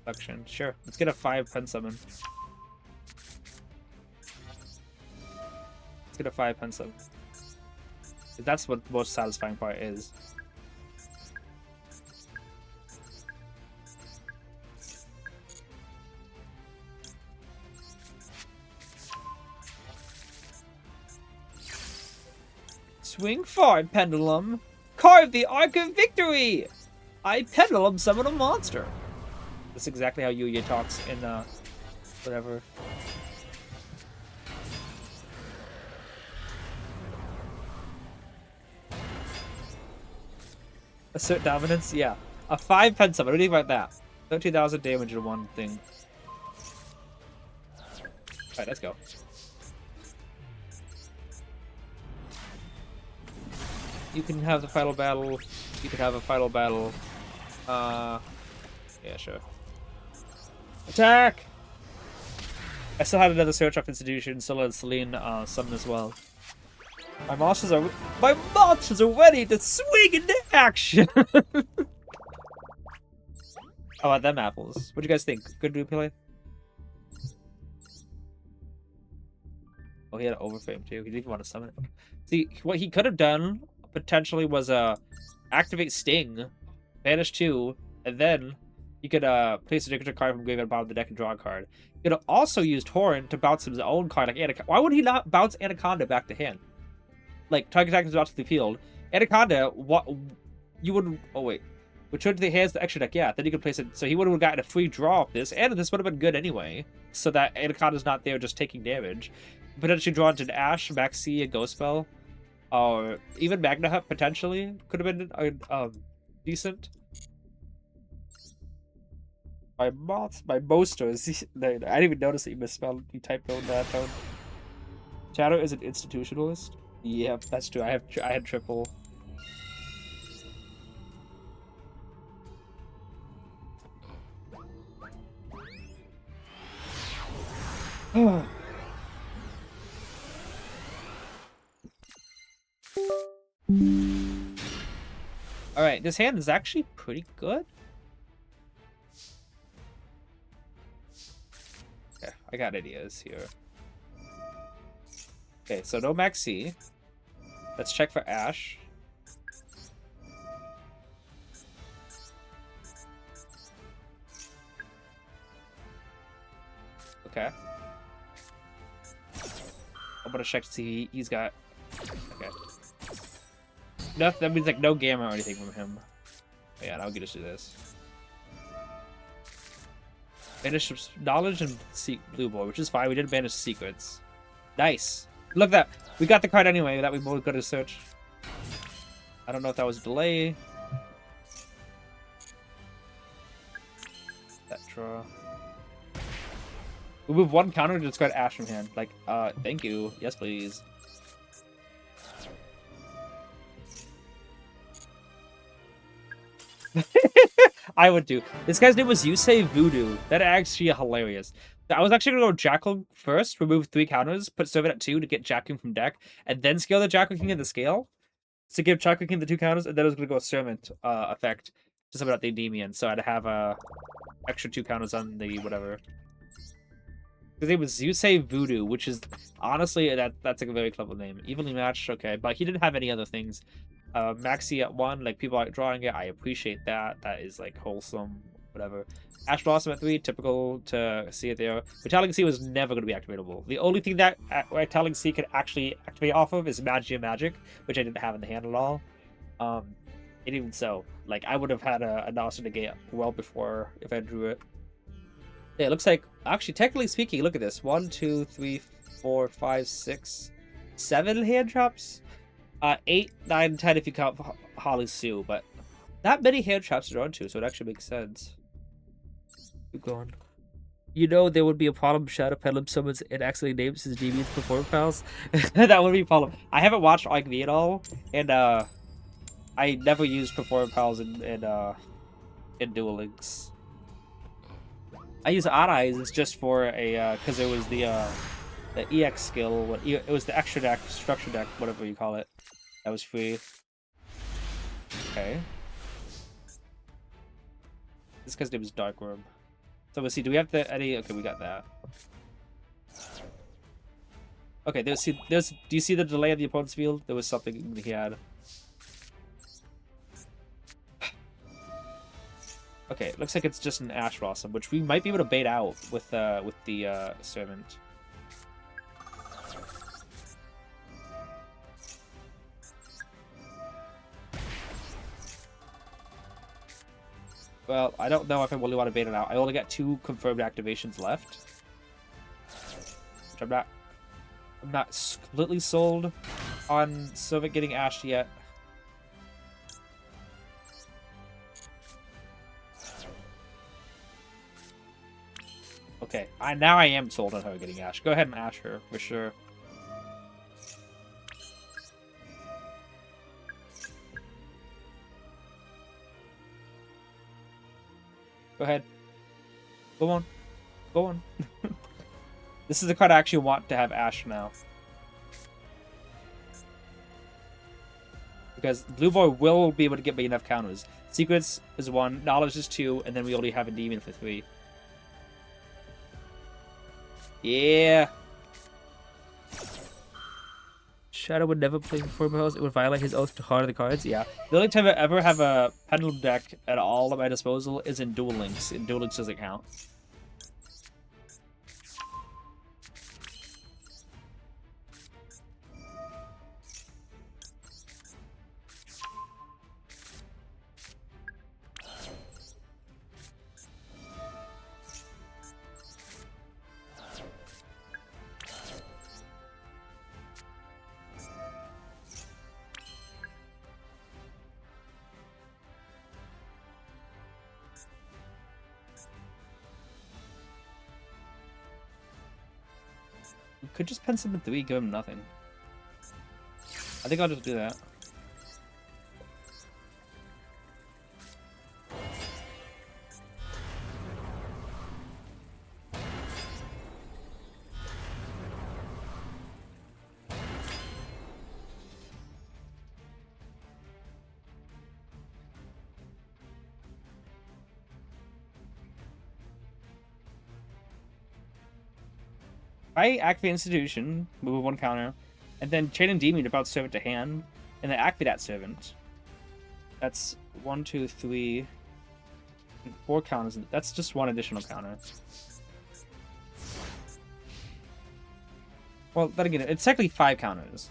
Collection. Sure. Let's get a 5 pen summon. Let's get a 5 pen summon. That's what the most satisfying part is. Swing 5, Pendulum. Carve the Arc of Victory! I Pendulum summon a monster. That's exactly how Yugioh talks in, whatever. Assert Dominance? Yeah. A 5 pen summon. What do you think about that? 13,000 damage in one thing. Alright, let's go. You can have the final battle. You can have a final battle. Yeah, sure. Attack! I still had another search off institution, still had Selene summon as well. My monsters are ready to swing into action! How about them apples? What do you guys think? Good replay? Oh, he had an overframe too. He didn't even want to summon it. See, what he could have done potentially was activate Sting, banish 2, and then You could place a signature card from graveyard bottom of the deck and draw a card. You could also use Torrent to bounce his own card like Anaconda. Why would he not bounce Anaconda back to hand? Like, target attack is out to the field. Anaconda, what you would... Oh, wait. Return to the hands the extra deck. Yeah, then you could place it. So he would have gotten a free draw of this, and this would have been good anyway. So that Anaconda's not there just taking damage. Potentially drawn to an Ash, Maxi, a Ghost Spell. Or even Magna Hut, potentially. Could have been decent. My Mosters. I didn't even notice that you misspelled. You typed out that tone. Shadow is an institutionalist. Yep, that's true. I had triple. All right, this hand is actually pretty good. Okay, I got ideas here. Okay, so no Maxi. Let's check for Ash. Okay. I'm gonna check to see he's got... Okay. No, that means like no Gamma or anything from him. Oh, yeah, I'll get us to this. Banish Knowledge and Seek Blue Boy, which is fine. We didn't banish Secrets. Nice. Look at that. We got the card anyway that we both got to search. I don't know if that was a delay. That draw. We move one counter to discard Ash from hand. Like, thank you. Yes, please. I would do. This guy's name was Yusei Voodoo. That actually hilarious. I was actually gonna go Jackal first, remove 3 counters, put Servant at 2 to get Jack King from deck, and then scale the Jackal King in the scale to give Jackal King the 2 counters, and then I was gonna go Servant effect to summon out the Endymion, so I'd have extra 2 counters on the whatever. His name was Yusei Voodoo, which is honestly that's like a very clever name. Evenly matched, okay, but he didn't have any other things. Maxi at 1, like people like drawing it. I appreciate that. That is like wholesome, whatever. Ash Blossom at 3, typical to see it there. Metallic Sea was never going to be activatable. The only thing that Metallic Sea could actually activate off of is Magia Magic, which I didn't have in the hand at all. And even so, like I would have had a Noster negate well before if I drew it. Yeah, it looks like actually, technically speaking, look at this: 1, 2, 3, 4, 5, 6, 7 hand traps. 8, 9, 10 if you count Holly Sue, but not many hand traps to drawn to, so it actually makes sense. Keep going. You know there would be a problem if Shadow Peddler summons and accidentally names his DBs Perform Pals. That would be a problem. I haven't watched Like Me at all, and I never used Perform Pals in Duel Links. I use Odd Eyes. It's just for a because it was the EX skill. It was the extra deck, structure deck, whatever you call it. That was free. Okay. This guy's name is Darkworm. So let's see. Do we have any? Okay, we got that. Okay. Do you see the delay of the opponent's field? There was something he had. Okay, looks like it's just an Ash Blossom, which we might be able to bait out with the Servant. Well, I don't know if I really want to bait it out. I only got 2 confirmed activations left, which I'm not completely sold on Servant getting Ashed yet. Okay, now I am sold on her getting Ash. Go ahead and Ash her for sure. Go ahead. Go on. Go on. This is the card I actually want to have Ash now. Because Blue Boy will be able to get me enough counters. Secrets is 1, Knowledge is 2, and then we only have a Demon for 3. Yeah. Shadow would never play before Mills. It would violate his oath to harder the cards. Yeah. The only time I ever have a Pendulum deck at all at my disposal is in Duel Links. And Duel Links doesn't count. We could just pen him in 3, give him nothing. I think I'll just do that. I activate Institution, move 1 counter, and then Chain Endymion about Servant to hand, and then activate that Servant. That's 1, 2, 3, and 4 counters. That's just 1 additional counter. Well, then again, it's technically 5 counters.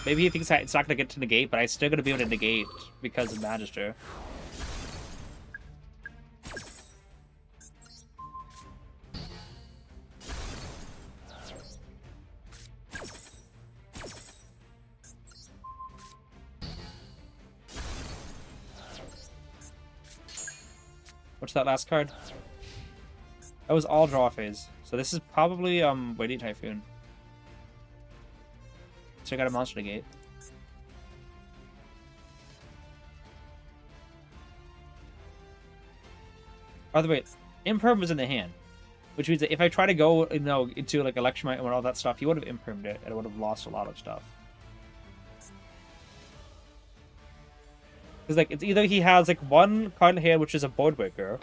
Maybe he thinks it's not going to get to negate, but I'm still going to be able to negate because of Magister. What's that last card? That was all draw phase. So this is probably Waiting Typhoon. So I got a monster negate. By the way, Imperm was in the hand. Which means that if I try to go, you know, into like Electromite and all that stuff, he would have Impermed it and I would have lost a lot of stuff. Because like it's either he has like 1 card in hand which is a board breaker,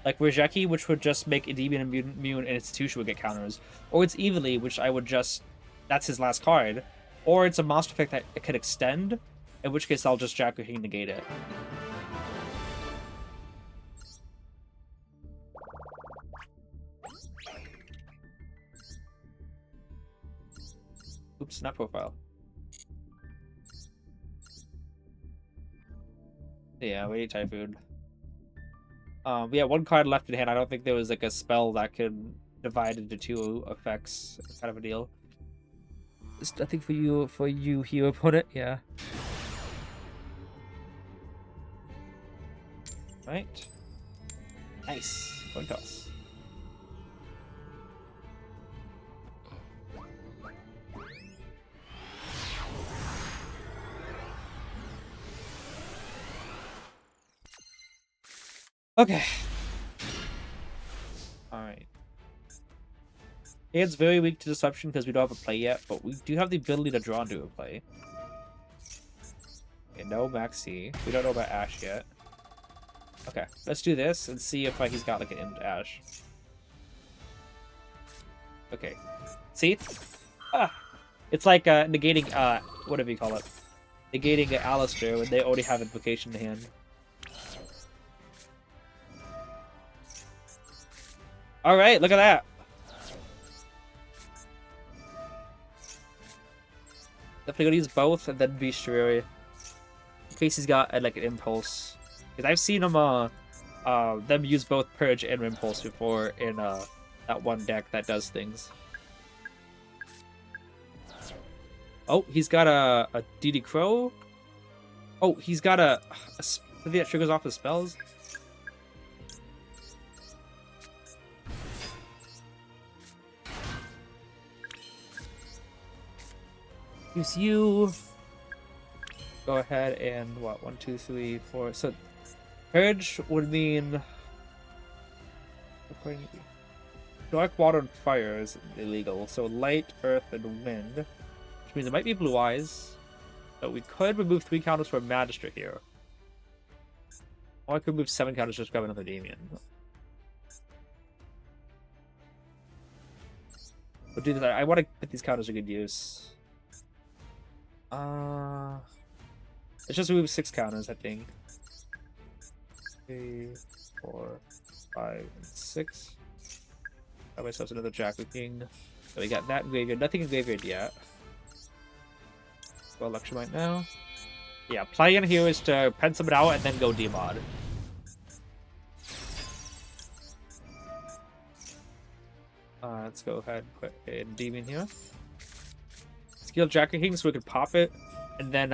like Rijeki, which would just make Endymion immune and Institution would get counters, or it's Evilly, which I would just, that's his last card. Or it's a monster effect that it could extend, in which case I'll just Jack King negate it. Oops, snap profile. Yeah, we need Typhoon. Yeah, 1 card left in hand. I don't think there was like a spell that could divide into 2 effects, kind of a deal. I think for you, hero opponent, yeah. Right. Nice. Coin toss. Okay. Alright. It's very weak to Deception because we don't have a play yet, but we do have the ability to draw into a play. Okay, no Maxi. We don't know about Ash yet. Okay, let's do this and see if he's got like an Imp Ash. Okay. See? Ah! It's like negating, whatever you call it. Negating Alistair when they already have Invocation in hand. Alright, look at that! Definitely gonna use both and then be sure in case he's got like an impulse. Because I've seen him them use both Purge and Impulse before in that one deck that does things. Oh, he's got a DD Crow. Oh, he's got a something that triggers off his spells. Use you. Go ahead and what? 1, 2, 3, 4. So Purge would mean dark, water, and fire is illegal. So light, earth, and wind, which means it might be blue eyes. But we could remove 3 counters for a Magistrate here. Or I could move 7 counters just grab another Endymion. But do this. I want to put these counters to good use. Let's just remove 6 counters, I think. 3, 4, 5, and 6. Got myself another Jackal King. So we got that in graveyard. Nothing in graveyard yet. Go Electromite now. Yeah, plan here is to pencil it out and then go Demod. Let's go ahead and put a Endymion here. Skill Jackal King so we could pop it and then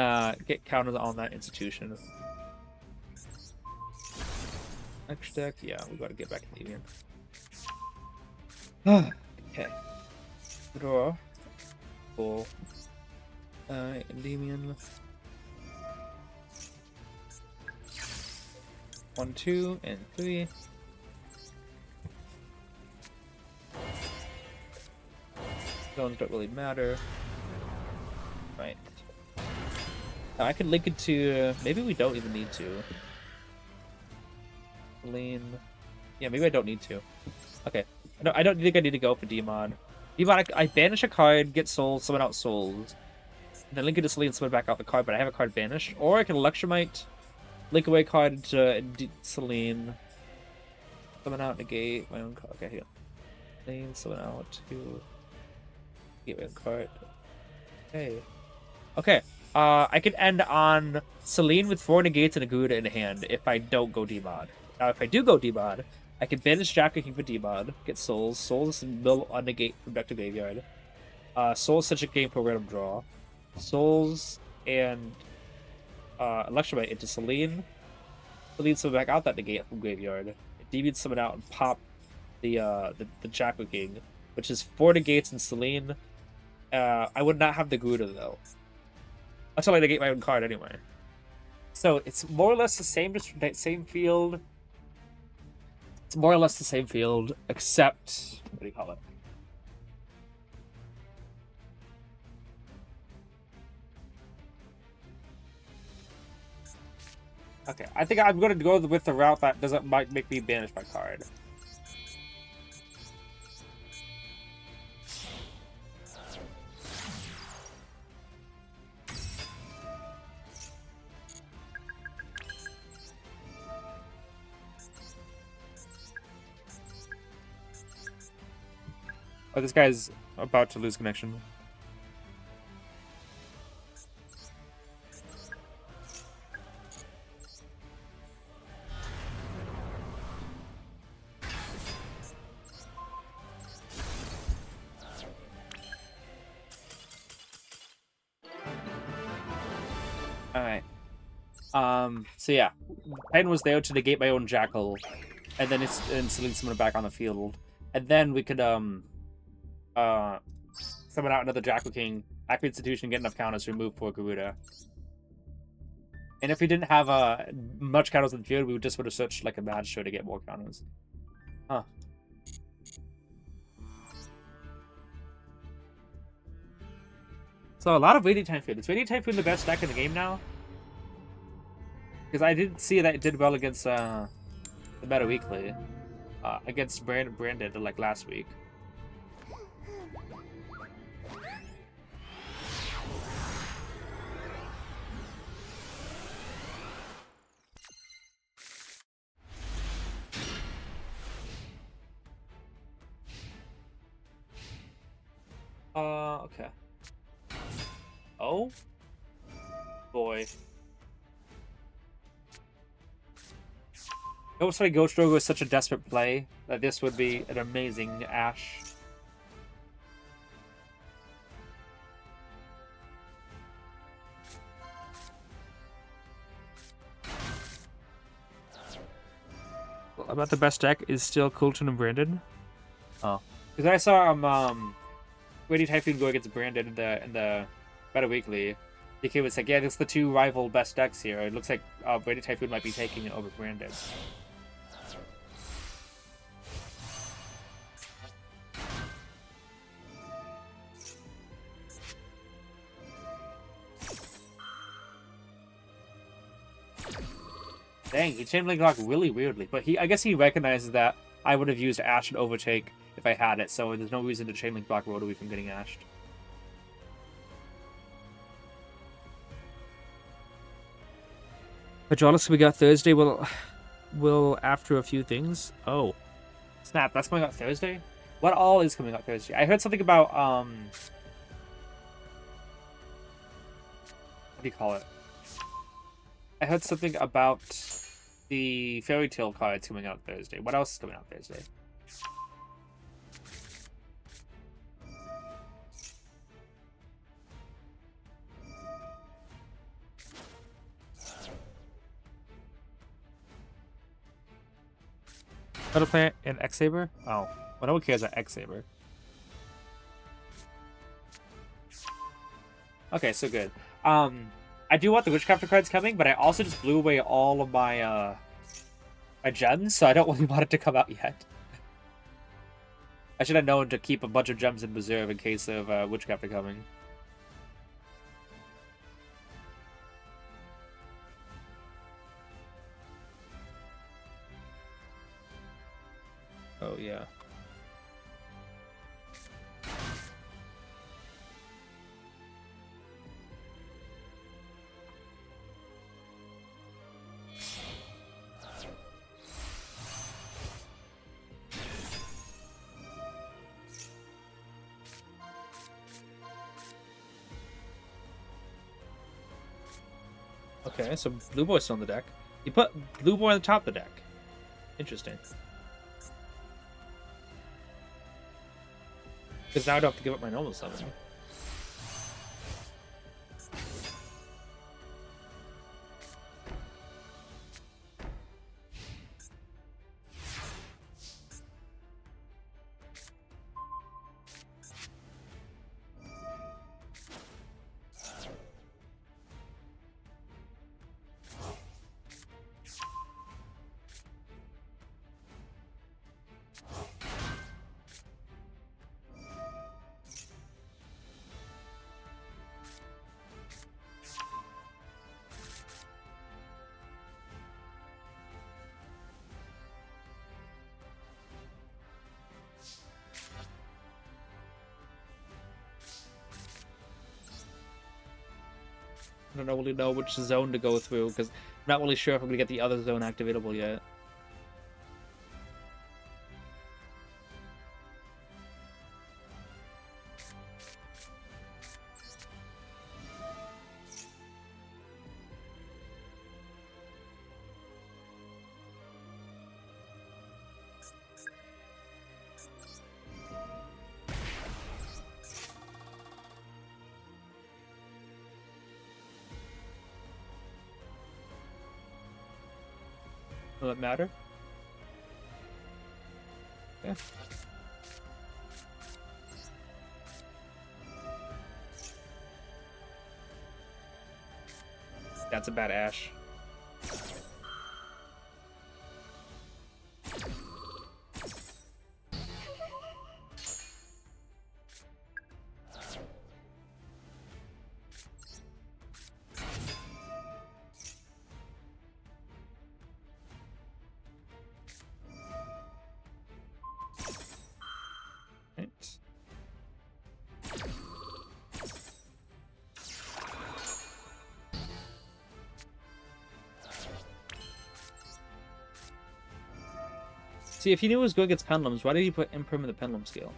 get counters on that institution. Next deck, yeah, we gotta get back to Endymion. Okay. Draw. Cool. Endymion. 1, 2, and 3. Zones don't really matter. Right. Now I can link it to. Maybe we don't even need to. Lean. Yeah, maybe I don't need to. Okay. No, I don't think I need to go for Demon. Demon, I banish a card, get souls, summon out souls. And then link it to Celine, summon back out the card, but I have a card banished. Or I can Electromite, link away card into Celine, summon out, negate my own card. Okay, here. Celine, summon out to negate my own card. Okay. Okay. I can end on Celine with 4 negates and a Garuda in hand if I don't go Demon. Now, if I do go Demon, I can banish Jackal King for Demon, get Souls. Souls mill on negate from deck to graveyard. Souls such a game for random draw. Souls and Electromite into Celine. Celine summon back out that negate from graveyard. Endymion summon out and pop the Jackal King, which is 4 negates and Celine. I would not have the Garuda though. Until I negate my own card anyway. So it's more or less the same field. It's more or less the same field, except what do you call it? Okay, I think I'm going to go with the route that doesn't make me banish my card. Oh, this guy's about to lose connection. Alright. So yeah. Pen was there to negate my own Jackal, and then Celine summoned back on the field. And then we could summon out another Jackal King, activate Institution, get enough counters to remove 4 Garuda. And if we didn't have much counters in the field, we would have searched like a Magistrate to get more counters. Huh. So a lot of Waiting Time Field. Is Waiting Time Field the best deck in the game now? Because I didn't see that it did well against the Meta Weekly. Against Branded like last week. Okay. Oh boy. It looks like Ghost Drogo is such a desperate play that this would be an amazing Ash. Well, about the best deck is still Coulton and Brandon. Oh, because I saw Lady Typhoon go against Brandon in the Better Weekly. DK was like, yeah, that's the two rival best decks here. It looks like Lady Typhoon might be taking it over Brandon. Dang, he chain link locked really weirdly, but I guess he recognizes that I would have used Ash and Overtake if I had it, so there's no reason to chain link block Rotary from getting Ashed. Hydraulics we got Thursday. Will after a few things. Oh, snap! That's coming out Thursday. What all is coming out Thursday? I heard something about what do you call it? I heard something about the Fairy Tale cards coming out Thursday. What else is coming out Thursday? Battle Plant and X-Saber? Oh, well, no one cares about X-Saber. Okay, so good. I do want the Witchcrafter cards coming, but I also just blew away all of my my gems, so I don't really want it to come out yet. I should have known to keep a bunch of gems in reserve in case of Witchcrafter coming. Oh, yeah. Okay, so Blue Boy's still on the deck. You put Blue Boy on the top of the deck. Interesting. Because now I don't have to give up my normal summon. I don't really know which zone to go through, because I'm not really sure if I'm going to get the other zone activatable yet. Will it matter? Yeah. That's a bad Ash. See, if he knew it was good against pendulums, why did he put Imprim in the pendulum scale?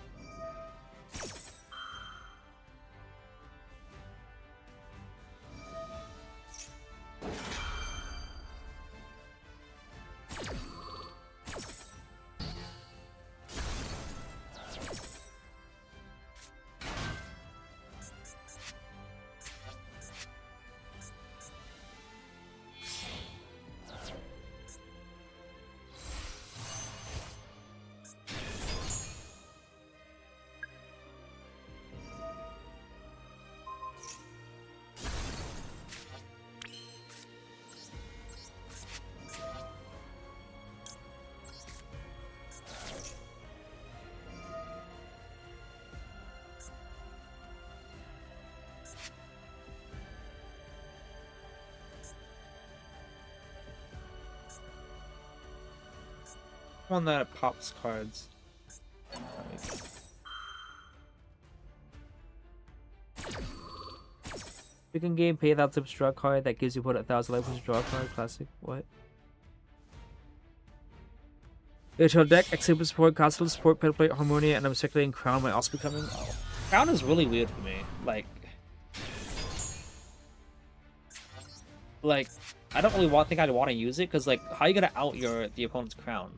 One that pops cards. You can game pay without draw a card that gives you put 1,000 life to draw a card. Classic. What? Your deck, Super Support, Constant Support, Pet Plate, Harmonia, and I'm circulating Crown might also be coming. Oh. Crown is really weird for me. Like, I don't really think I'd want to use it because, like, how are you gonna out the opponent's Crown?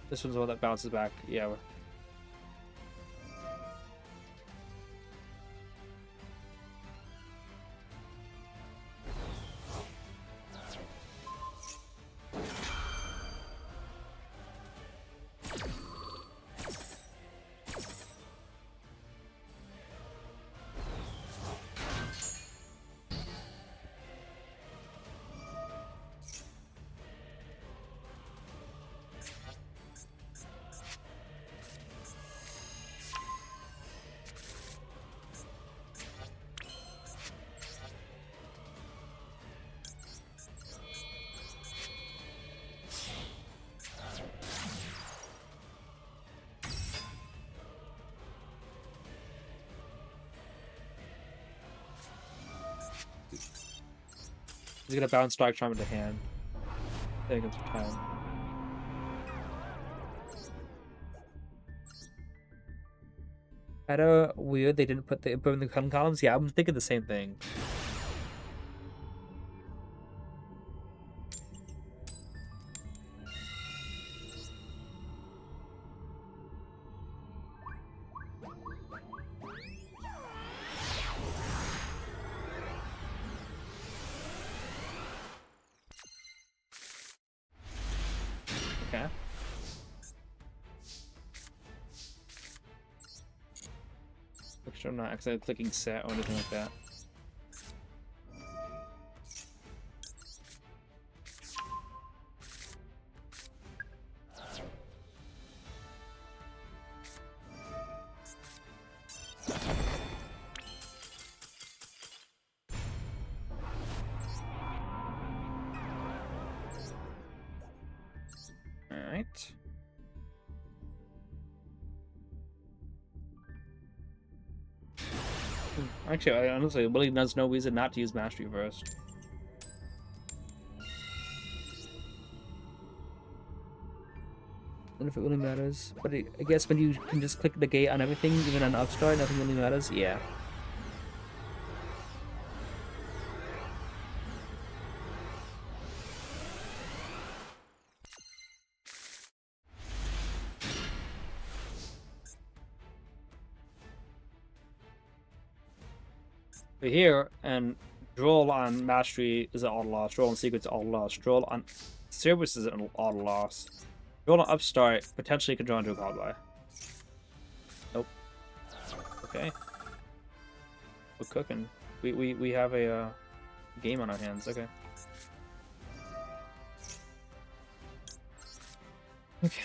This one's the one that bounces back. Yeah. He's gonna bounce Dark Charm into hand. Take him some time. Kinda weird they didn't put the input in the columns. Yeah, I'm thinking the same thing. Okay. Make sure I'm not accidentally clicking set or anything like that. Alright. Actually, I honestly really there's no reason not to use Mastery first. And if it really matters. But I guess when you can just click the gate on everything, even on Upstart, nothing really matters. Yeah. But here, and Droll on Mastery is an auto loss. Droll on Secret's auto loss. Droll on Service is an auto loss. Droll on Upstart potentially could draw into a card by. Nope. Okay. We're cooking. We have a game on our hands. Okay. Okay.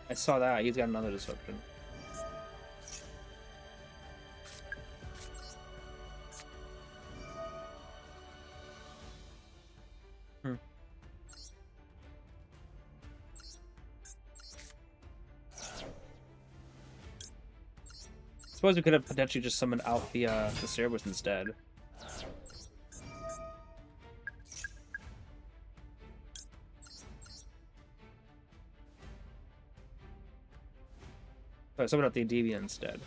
I saw that. He's got another disruption. suppose we could have potentially just summoned out the Cerberus instead. Sorry, summon out the Endymion instead.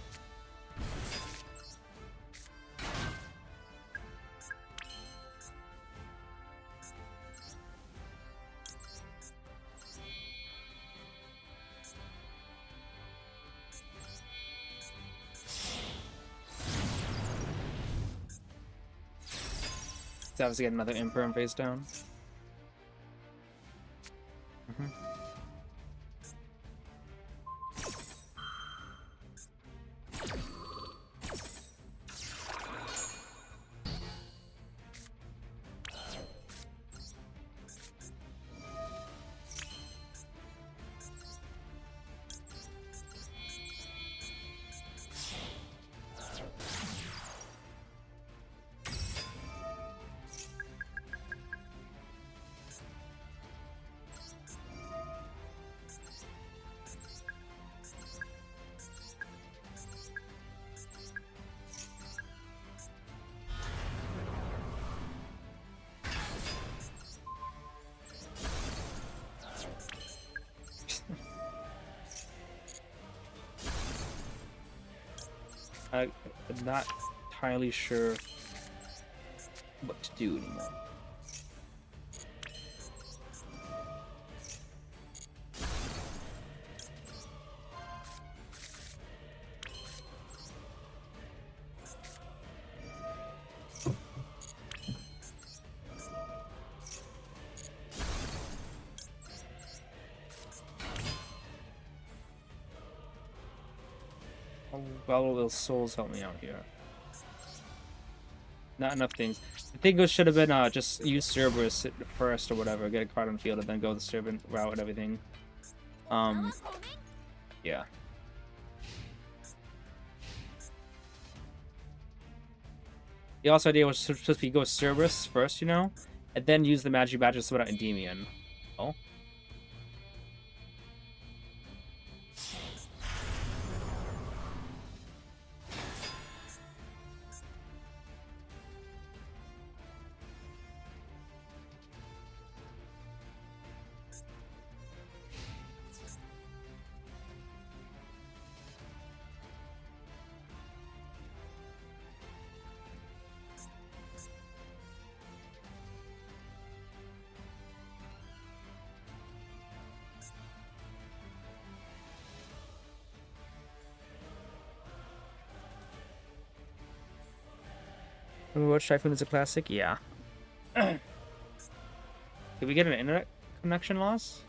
So obviously get another Imperm face down. I'm not entirely sure what to do anymore. Well, will souls help me out here? Not enough things. I think it should have been just use Cerberus first or whatever, get a card on field, and then go the Servant route and everything. Yeah. The also idea was supposed to be go Cerberus first, you know, and then use the Magic Badge to summon out Endymion. Oh. Watch Typhoon is a classic? Yeah. Did we get an internet connection loss?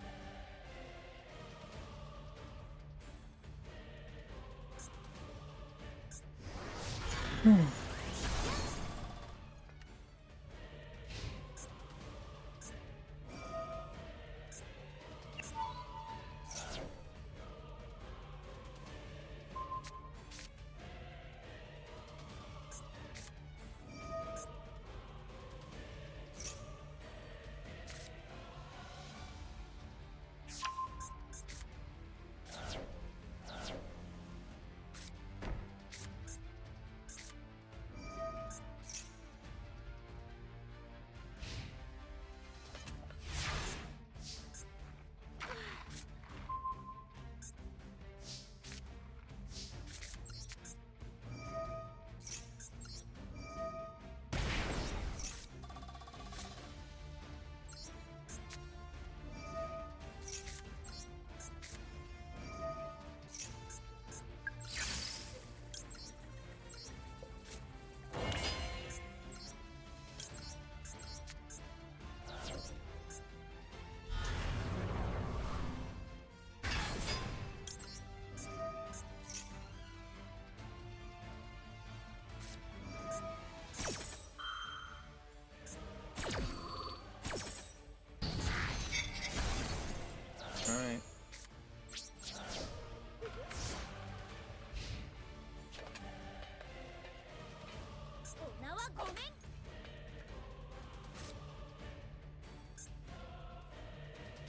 Alright.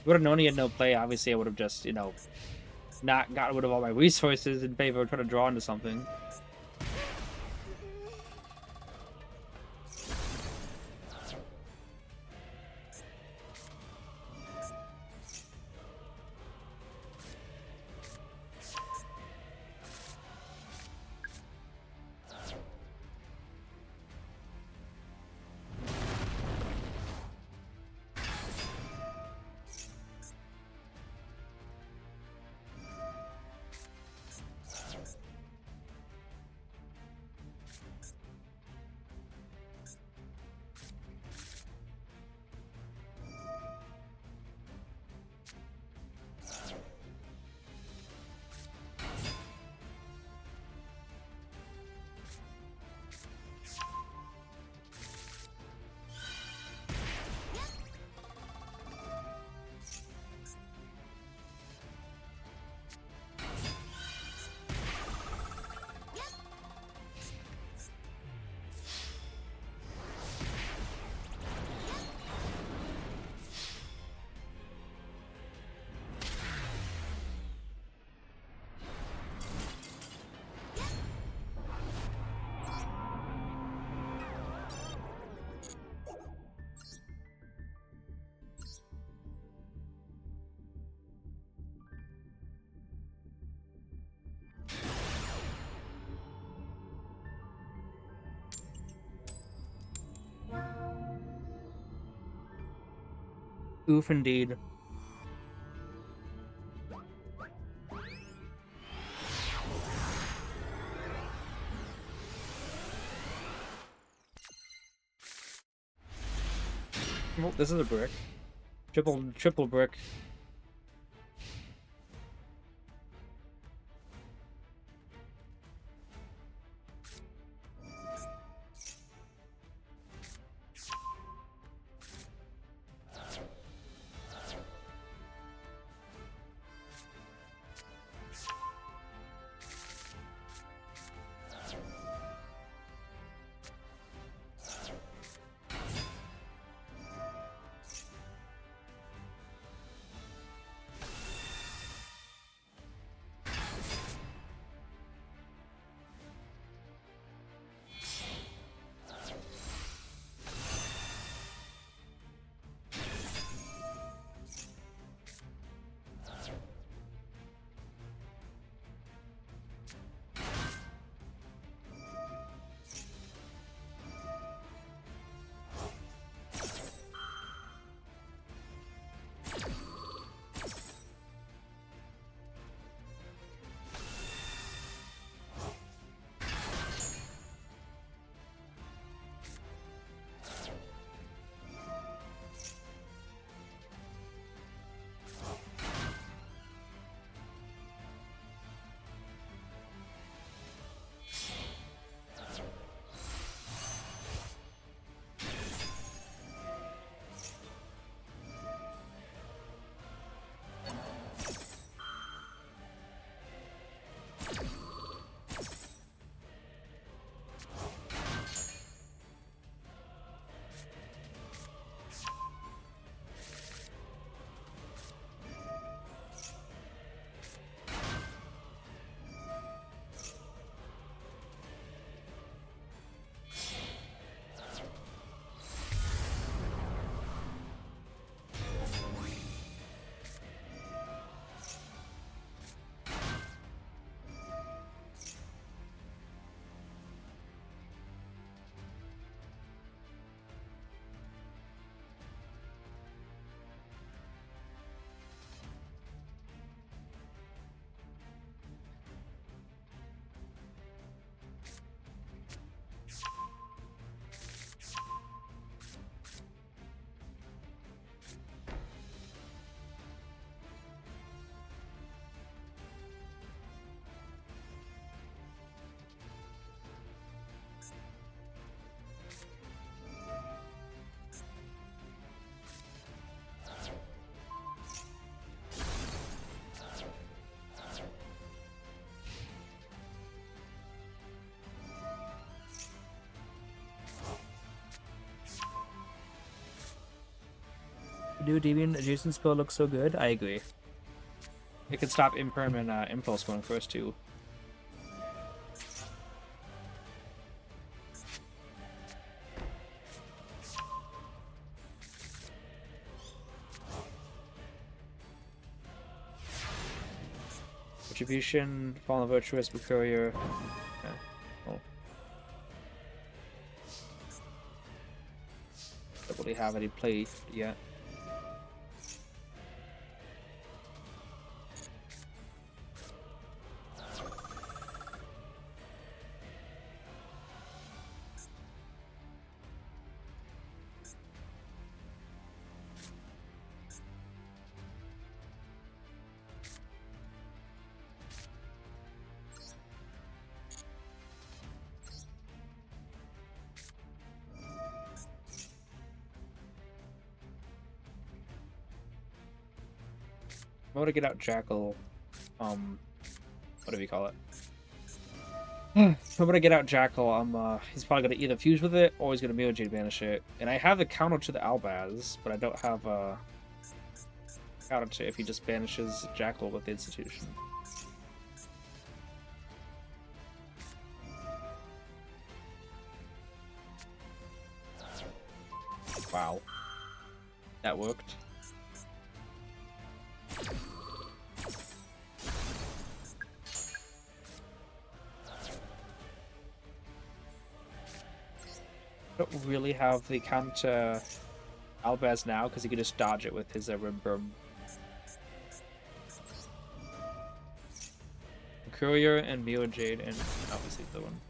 Would have known he had no play. Obviously, I would have just, you know, not gotten rid of all my resources in favor of trying to draw into something. Oof, indeed. Oh, this is a brick. Triple brick. New Deviant adjacent spell looks so good. I agree. It can stop Imperm and Impulse going first too. Retribution, Fallen Virtuous, Courier. Okay. Oh. Don't really have any play yet. I'm gonna get out Jackal. What do we call it? I'm gonna get out Jackal. He's probably gonna either fuse with it or he's gonna Mirror Jade banish it. And I have the counter to the Albaz, but I don't have a counter to if he just banishes Jackal with the Institution. Wow. That worked. I don't really have the counter Albaz now because he could just dodge it with his Rimburm. Courier and Mio Jade and obviously the one.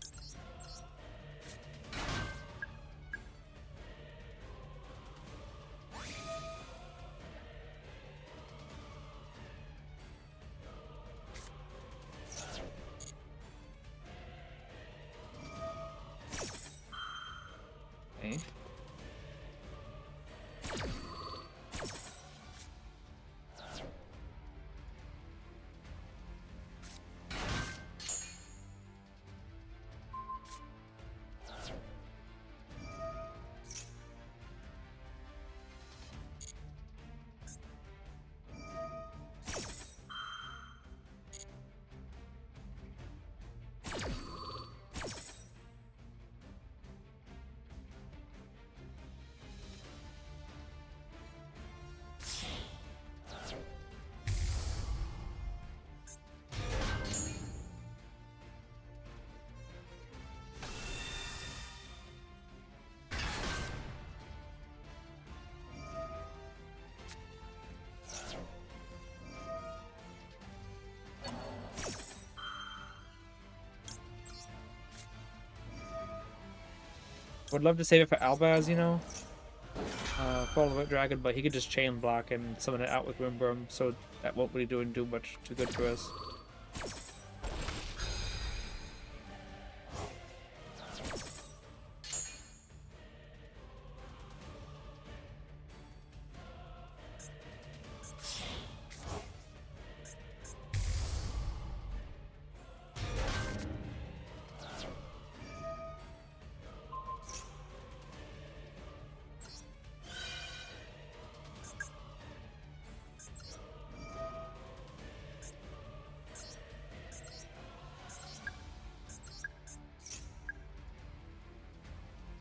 Okay. Would love to save it for Albaz, you know? Fall of Dragon, but he could just chain block and summon it out with Rimburm, so that won't really do much too good for us.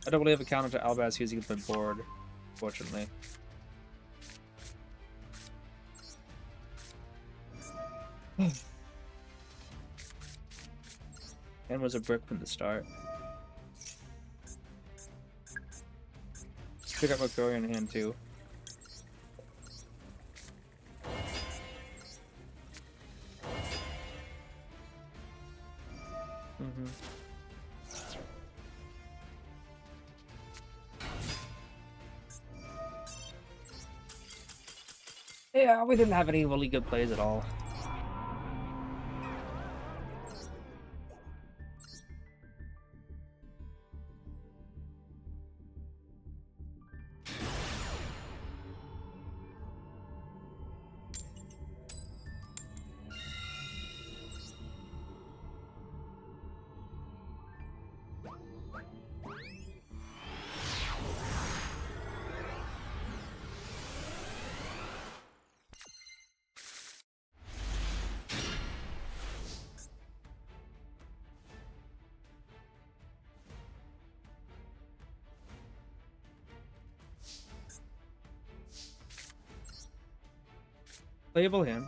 I don't really have a counter to Albaz using my board, fortunately. And was a brick from the start. Let's pick up Aquarian in hand too. Yeah, we didn't have any really good plays at all. Playable hand.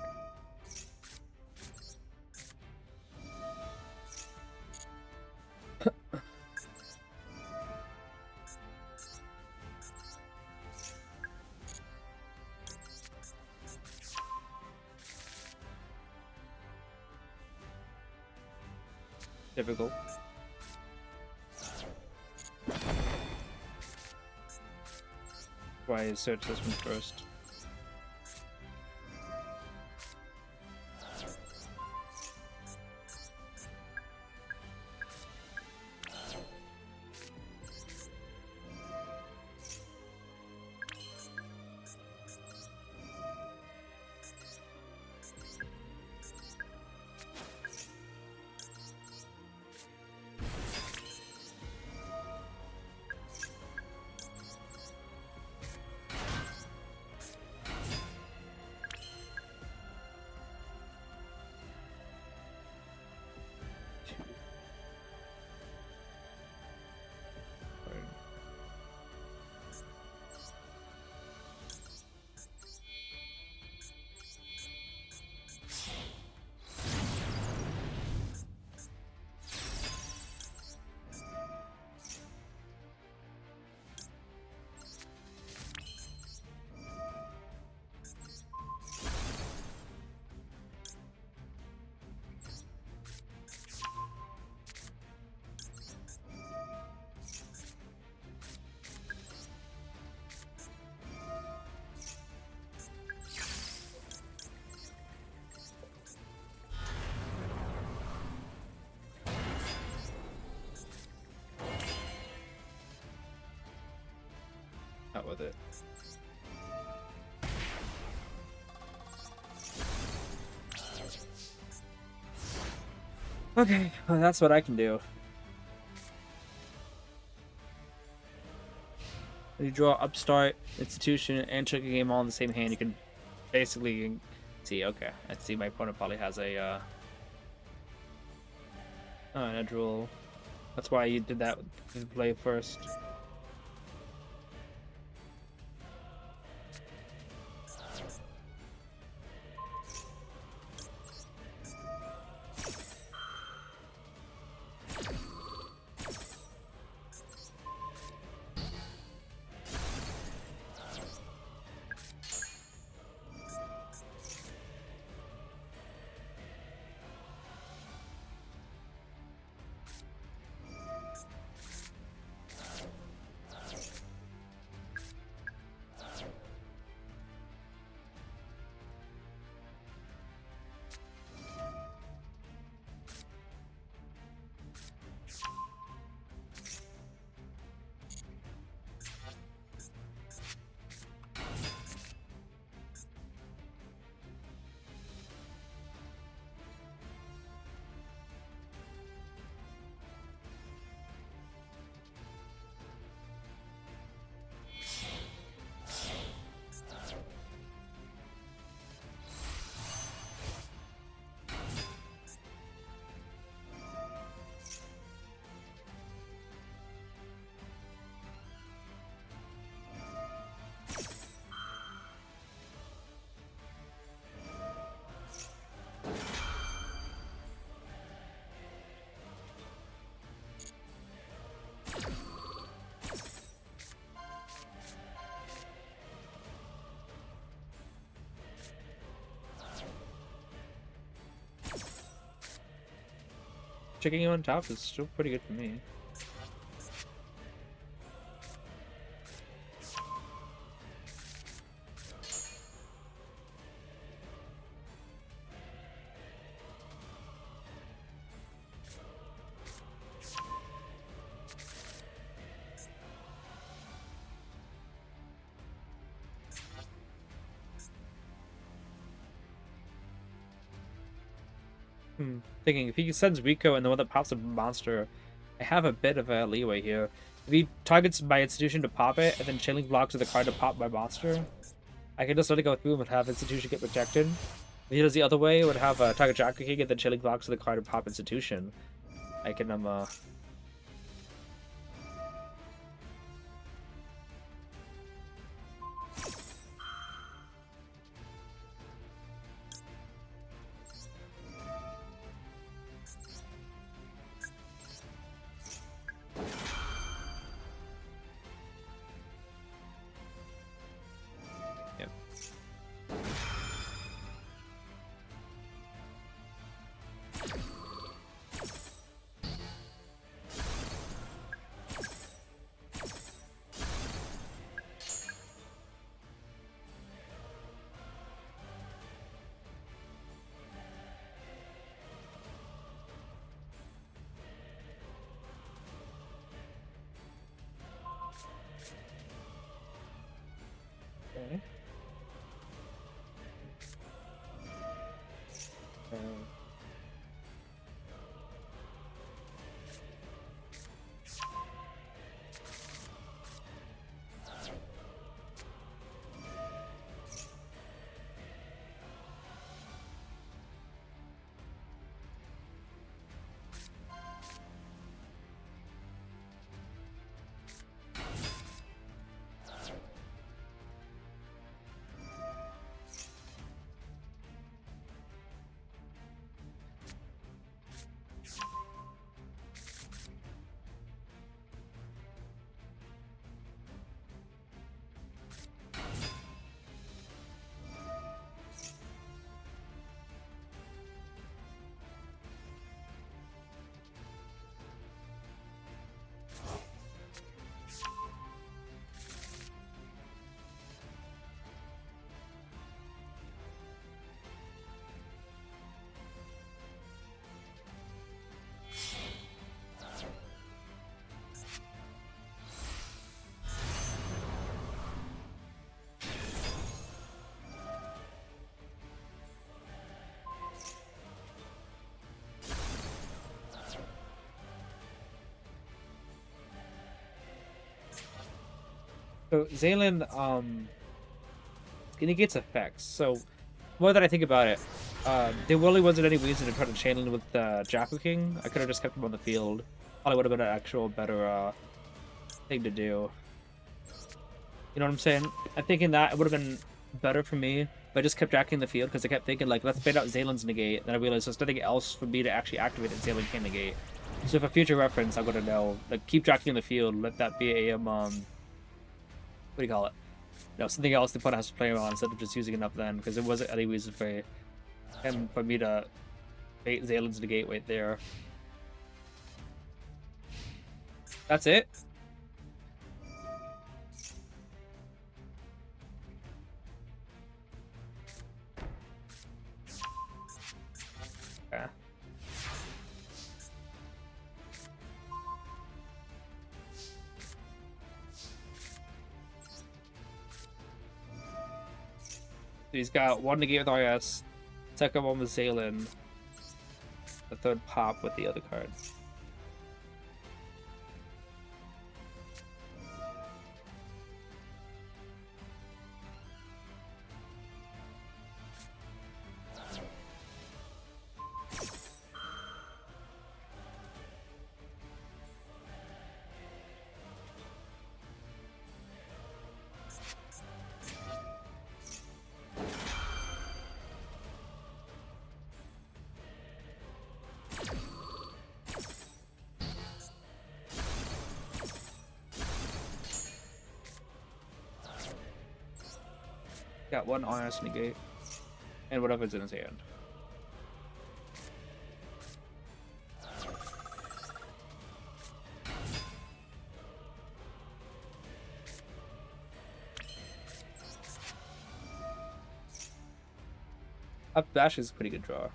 Difficult. Why search this one first? with it. Okay, well, that's what I can do. You draw Upstart, Institution, and Trick a Game all in the same hand. You can basically see. Okay, I see. My opponent probably has a a Droll. That's why you did that play first. Checking you on top is still pretty good for me. Thinking if he sends Rico and the one that pops a monster, I have a bit of a leeway here. If he targets my institution to pop it, and then chilling blocks with the card to pop my monster, I can just let it go through and have institution get protected. If he does the other way, it would have target Jocker King and then chilling blocks with the card to pop institution. I can Yep. Okay. So Zaylin, it negates effects. So more that I think about it, there really wasn't any reason to try to chain in with Jakku King. I could have just kept him on the field. Probably would have been an actual better thing to do. You know what I'm saying? I'm thinking that it would have been better for me if I just kept jacking the field, because I kept thinking, like, let's bait out Zaylin's negate. Then I realized there's nothing else for me to actually activate that Zaylin can negate. So for future reference, I'm gonna know, like, keep jacking in the field. Let that be a what do you call it? No, something else the opponent has to play on instead of just using it up then, because there wasn't any reason for him for me to bait Zaylin's negate right there. That's it. Okay. So he's got one negate with RS, second one with Zaylin, the third pop with the other card. Got one RS negate, and whatever's in his hand. Up Bash is a pretty good draw.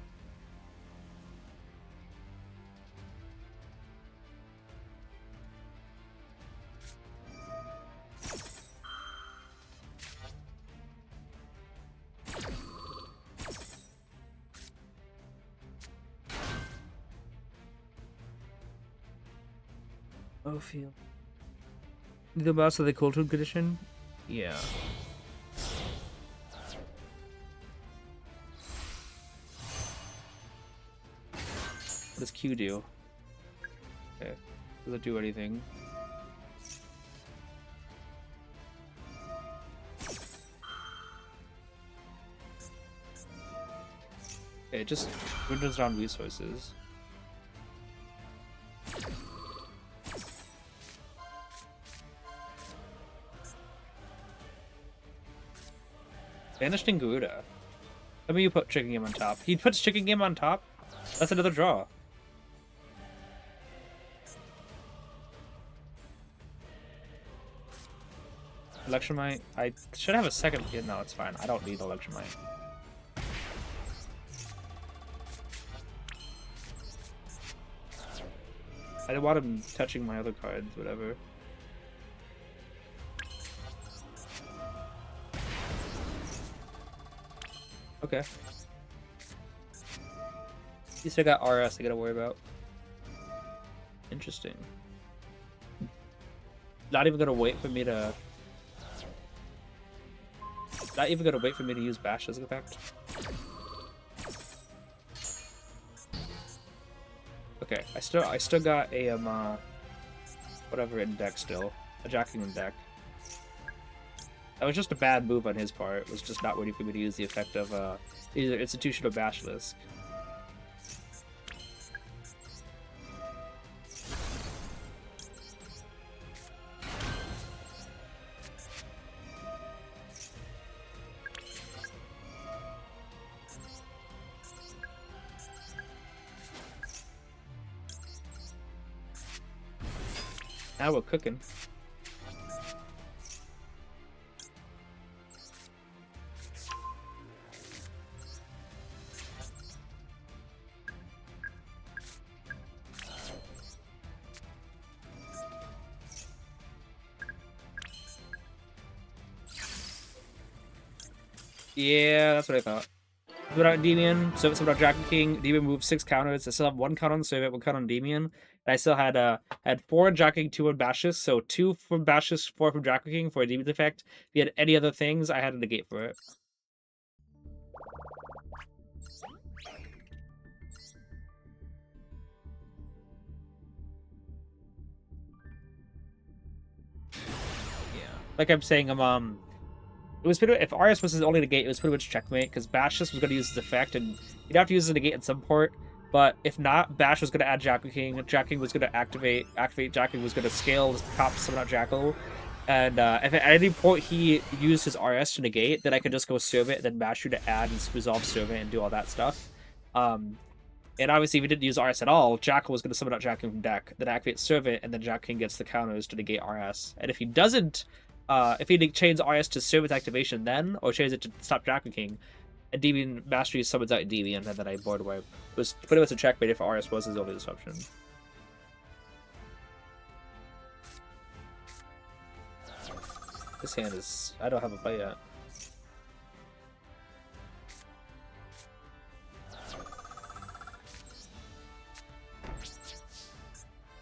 Oh, feel. The boss of the Cultural Condition? Yeah. What does Q do? Okay. Does it do anything? Okay, it just windows down resources. Banished Garuda. I mean, you put Chicken Game on top. He puts Chicken Game on top? That's another draw. Electromite. I should have a second. Yeah, no, it's fine. I don't need Electromite. I didn't want him touching my other cards, whatever. Okay. You still got RS I gotta worry about. Interesting. Not even gonna wait for me to... Not even gonna wait for me to use Bash as an effect. Okay, I still got a whatever in deck still. A Jacking in deck. That was just a bad move on his part. It was just not waiting for me to use the effect of either Institution or Basilisk. Now we're cooking. Yeah, that's what I thought. Without Endymion, so without Dragon King, Endymion moved 6 counters. I still have 1 count on Servant, 1 count on Endymion. And I still had 4 on Dragon King, 2 on Bashes, so 2 from Bashes, 4 from Dragon King for a Demon's effect. If he had any other things, I had a negate for it. Like I'm saying, it was pretty. If RS was his only negate, it was pretty much checkmate because Bash was going to use his effect, and he'd have to use the negate at some port. But if not, Bash was going to add Jackal King. Jackal King was going to activate. Jackal King was going to scale his top summon out Jackal. And if at any point he used his RS to negate, then I could just go Servant and then Bash you to add and resolve Servant and do all that stuff. And obviously, if he didn't use RS at all, Jackal was going to summon out Jackal King from deck, then activate Servant, and then Jackal King gets the counters to negate RS. And if he doesn't, if he chains RS to Servant activation then, or chains it to stop Jackal King, Endymion Mastery summons out Endymion, and then I board wipe. It was pretty much a checkmate if RS was his only disruption. This hand is... I don't have a play yet.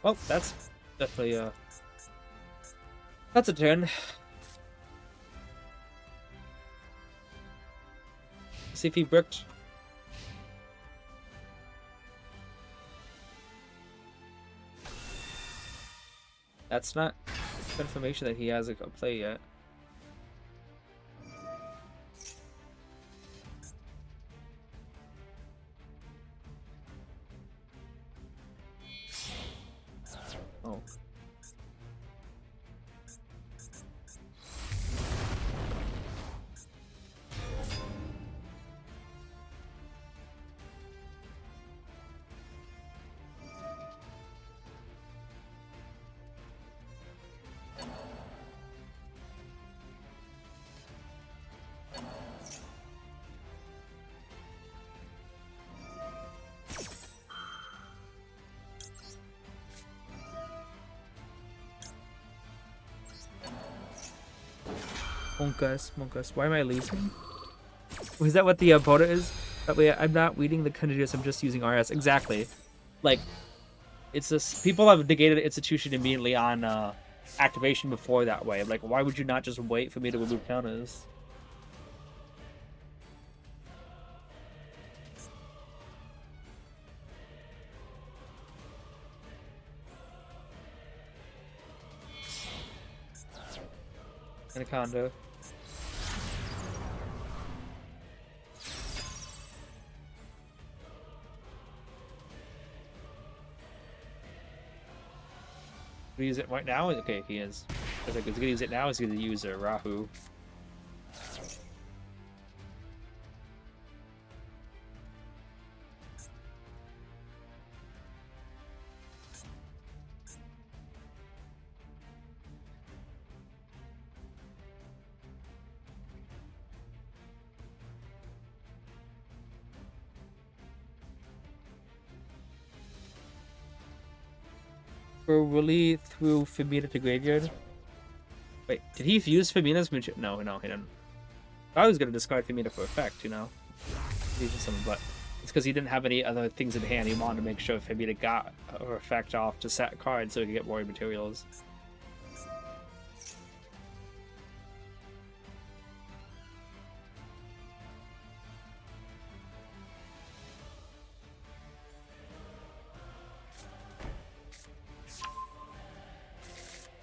Well, that's definitely that's a turn. See if he bricked. That's not confirmation that he has a play yet. Oh. Monkus. Why am I losing? Was that what the opponent is? That way, I'm not weeding the continuous, I'm just using RS. Exactly. Like, it's just, people have negated institution immediately on activation before that way. Like, why would you not just wait for me to remove counters? Anaconda. We use it right now? Okay, he is. I think he's gonna use it now. He's gonna use a Rahu. We're really through Femina to graveyard. Wait, did he use Femina's Mucho? No, he didn't. I was gonna discard Femina for effect, you know. But it's because he didn't have any other things in hand. He wanted to make sure Femina got her effect off to set cards so he could get more materials.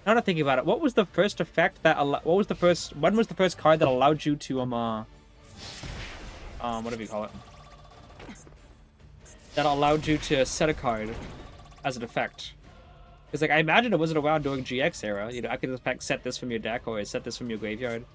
Now that I'm thinking about it, what was the first effect that when was the first card that allowed you to whatever you call it? That allowed you to set a card as an effect. Because like I imagine it wasn't around during GX era. You know, I could in fact set this from your deck or set this from your graveyard.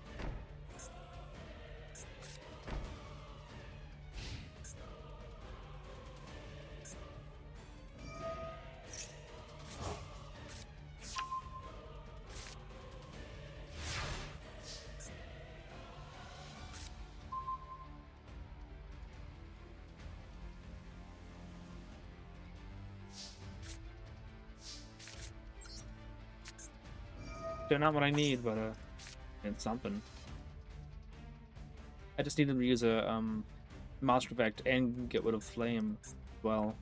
They're not what I need, but it's something. I just need them to use a monster effect and get rid of flame as well.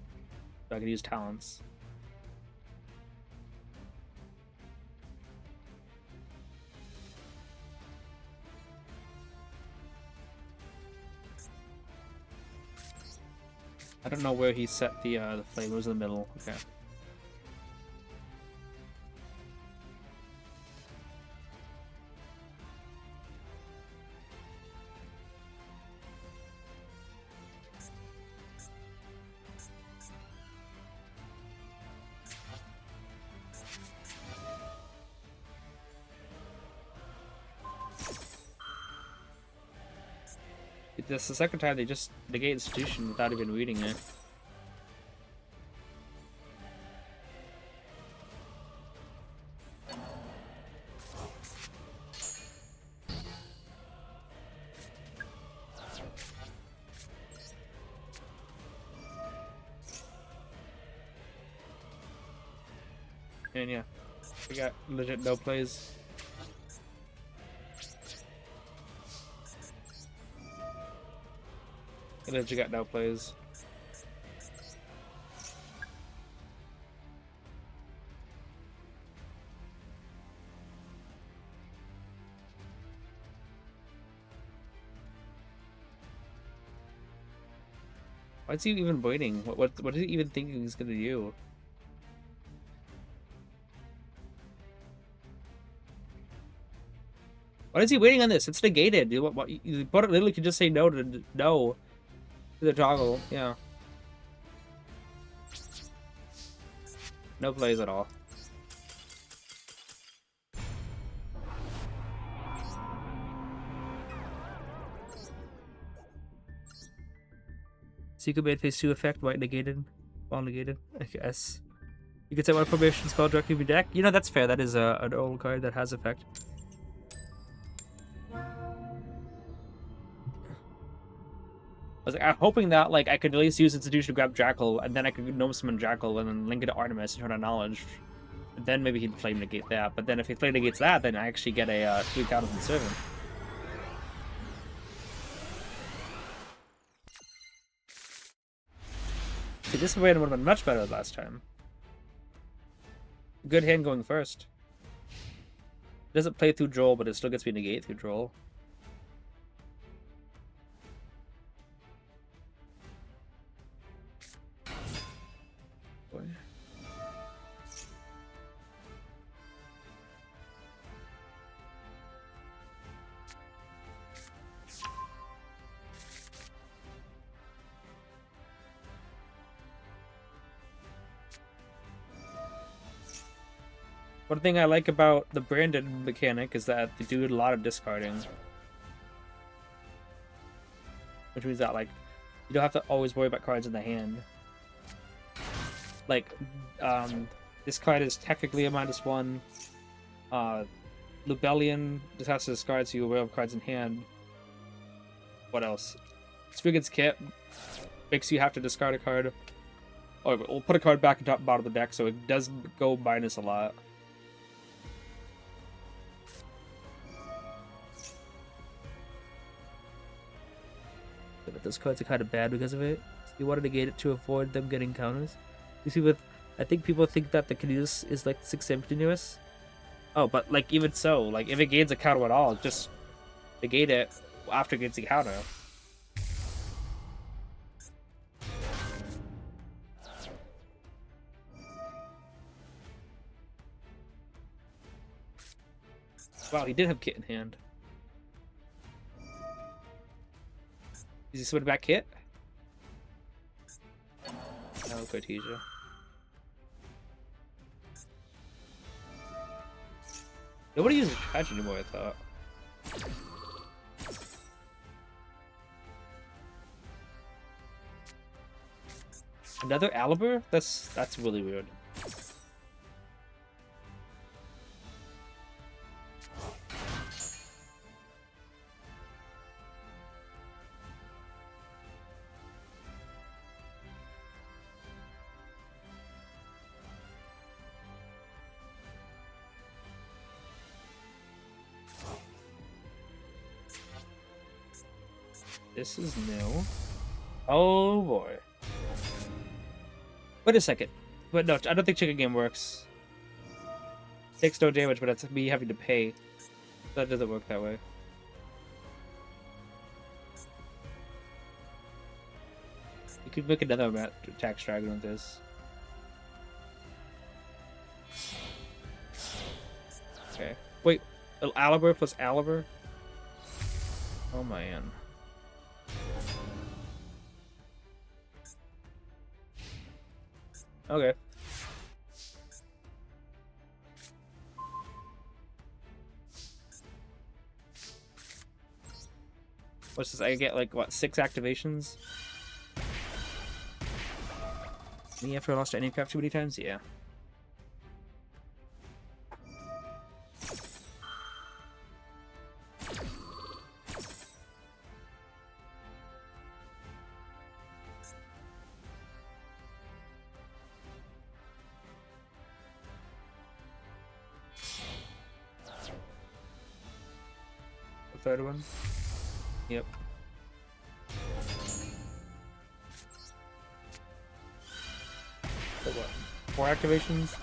So I can use talents. I don't know where he set the flame. It was in the middle. Okay. This is the second time they just negate institution without even reading it. And yeah, we got legit no plays. And then you got no plays. Why is he even waiting? What is he even thinking he's gonna do? Why is he waiting on this? It's negated. You literally could just say no to no to the toggle. Yeah. No plays at all. Secret Bait phase 2 effect, white negated, ball negated, I guess. You can set one formation spell directly from your deck. You know, that's fair. That is an old card that has effect. I'm hoping that like I could at least use Institution to grab Jackal, and then I could Gnome Summon Jackal, and then link it to Artemis and turn on Knowledge. And then maybe he'd Flame negate that. But then if he Flame negates that, then I actually get a 3 counters and Servant. See, this way would have been much better last time. Good hand going first. It doesn't play through Droll, but it still gets me negate through Droll. Boy. One thing I like about the branded mechanic is that they do a lot of discarding. Which means that, like, you don't have to always worry about cards in the hand. Like, this card is technically a -1. Lubellion just has to discard so you're aware of cards in hand. What else? Spriggan's Kit makes you have to discard a card. Oh, we'll put a card back in top and bottom of the deck, so it does go minus a lot. But those cards are kind of bad because of it. So you want to negate it to avoid them getting counters. You see, I think people think that the Caduceus is like 6 continuous. Oh, but like even so, like if it gains a counter at all, just negate it after it gets a counter. Wow, he did have Kit in hand. Is he switching back Kit? No, Cartesia. Nobody uses trash anymore, I thought. Another Aliber? That's really weird. This is new. Oh boy. Wait a second. But no, I don't think chicken game works. Takes no damage, but that's me having to pay. That doesn't work that way. You could make another attack dragon with this. Okay. Wait, Aliber plus Aliber? Oh man. Okay. What's this? I get like what, 6 activations? Me after I lost to any craft too many times? Yeah. The third one? Yep. So what? 4 activations?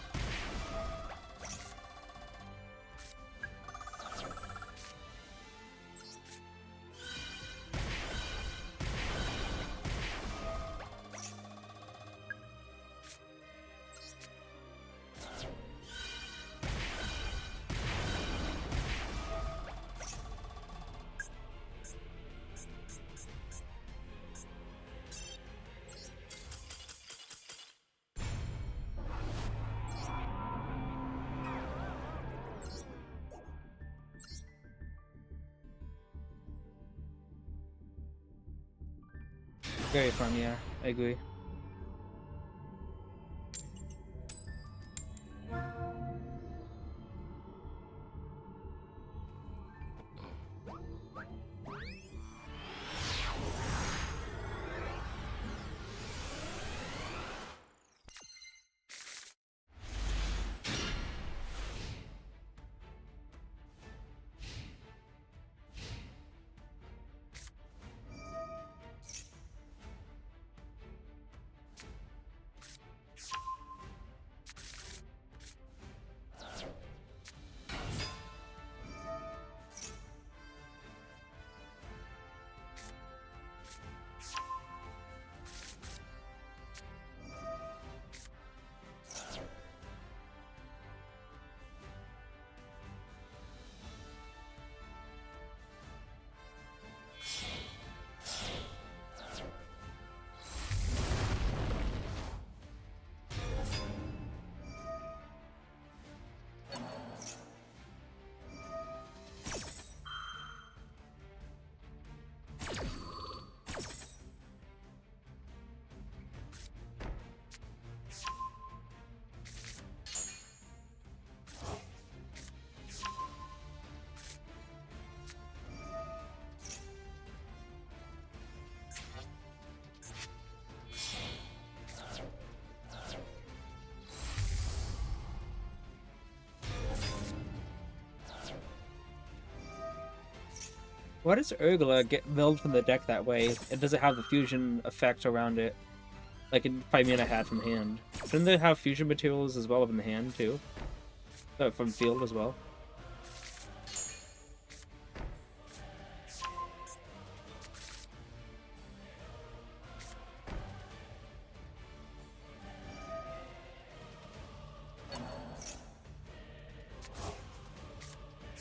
Very fun, yeah. I agree. Why does Urgla get milled from the deck that way? It doesn't have the fusion effect around it, like in Pymena had from hand. Shouldn't they have fusion materials as well in the hand too? From field as well.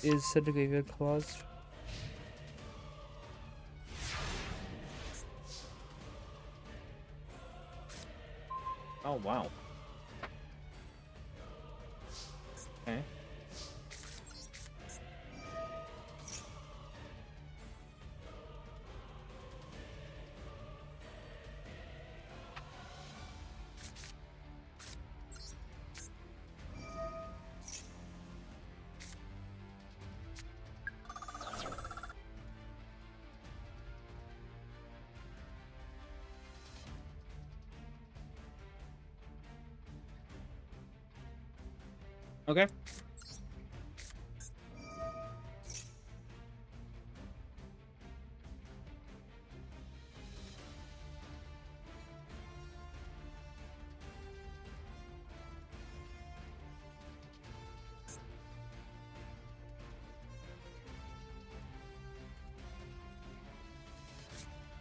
Is Send a Graveyard Clause? Oh, wow. Okay. Okay.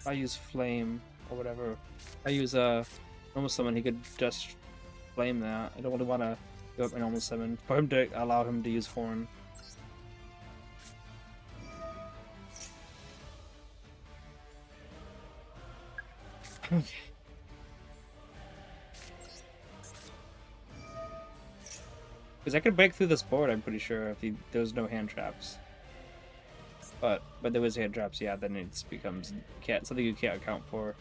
I use flame or whatever. I use normal summon. He could just flame that. I don't really want to go up my normal summon for him to allow him to use horn. Okay. Because I could break through this board, I'm pretty sure, if there's no hand traps. But there was hand traps, yeah, then it becomes something you can't account for.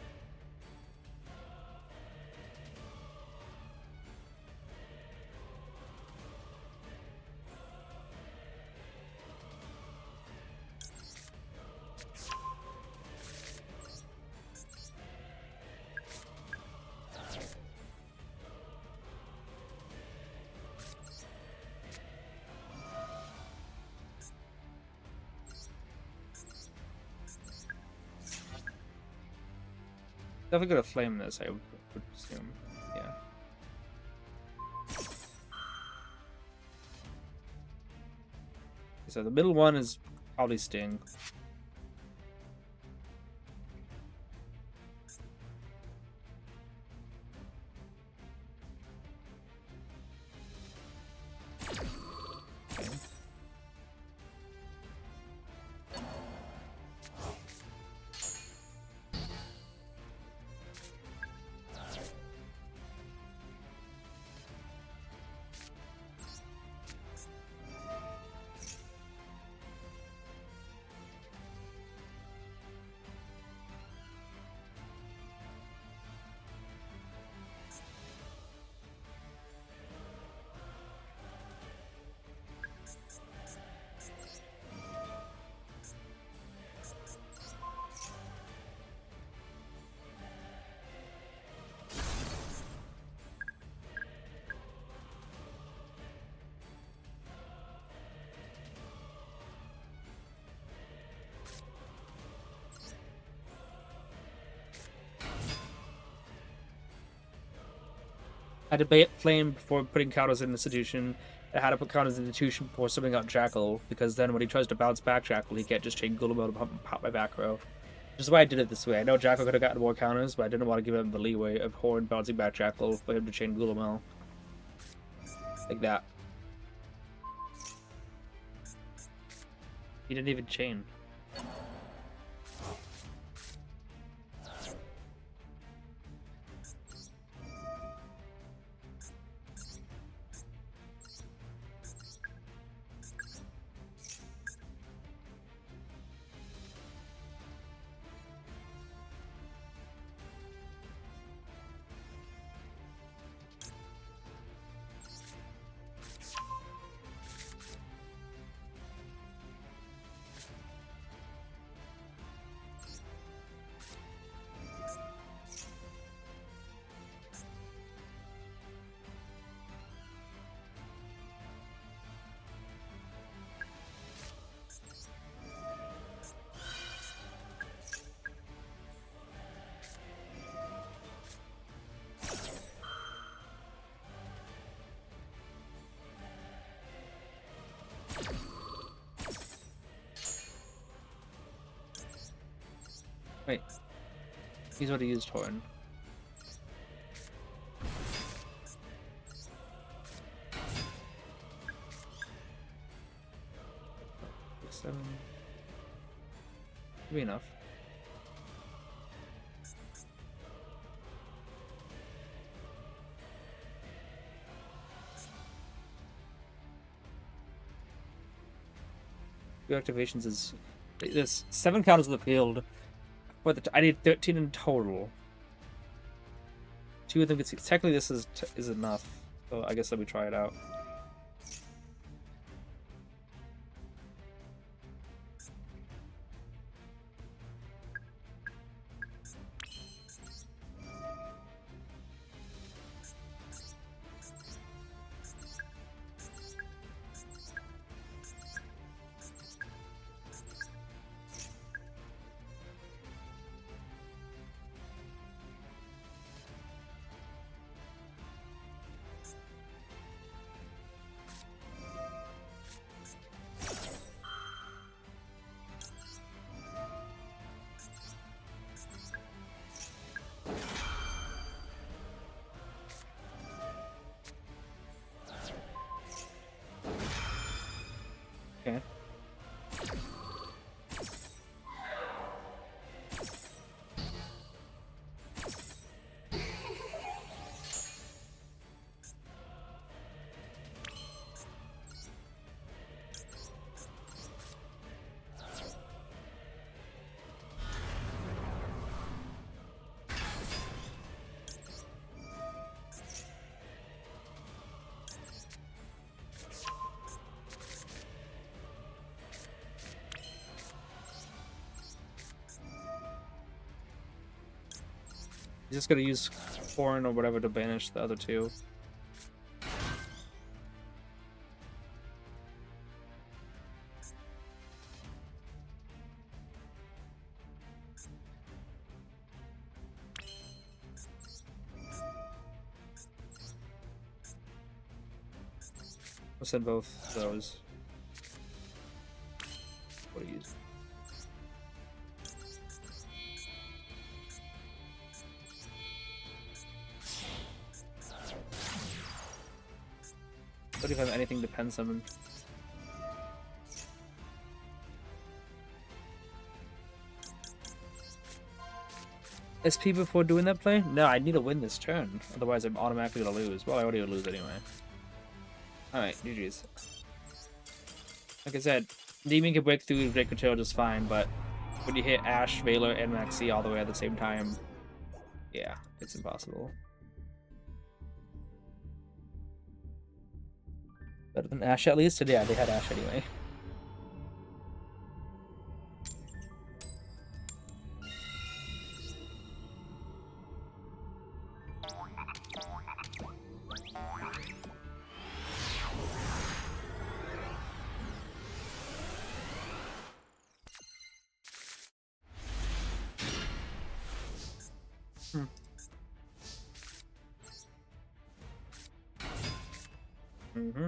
Definitely gonna flame this, I would assume. Yeah. So the middle one is probably Sting. I debate flame before putting counters in Institution. I had to put counters in Institution before summing out Jackal, because then when he tries to bounce back Jackal, he can't just chain Guillemot and pop my back row. Which is why I did it this way. I know Jackal could have gotten more counters, but I didn't want to give him the leeway of Horn bouncing back Jackal for him to chain Guillemot. Like that. He didn't even chain. Wait. He's already used Horn. Seven. Should be enough. Two activations is there's 7 counters in the field. But I need 13 in total. 2 of them technically this is enough. So I guess let me try it out. He's just gonna use Horn or whatever to banish the other two. I'll send both those. What do you use? What if I have anything to pen summon? SP before doing that play? No, I need to win this turn. Otherwise, I'm automatically gonna lose. Well, I already would lose anyway. Alright, GG's. Like I said, Endymion can break through Great Control just fine, but when you hit Ash, Valor, and Maxi all the way at the same time, yeah, it's impossible. Better than Ash at least? And yeah, they had Ash anyway. Mm-hmm.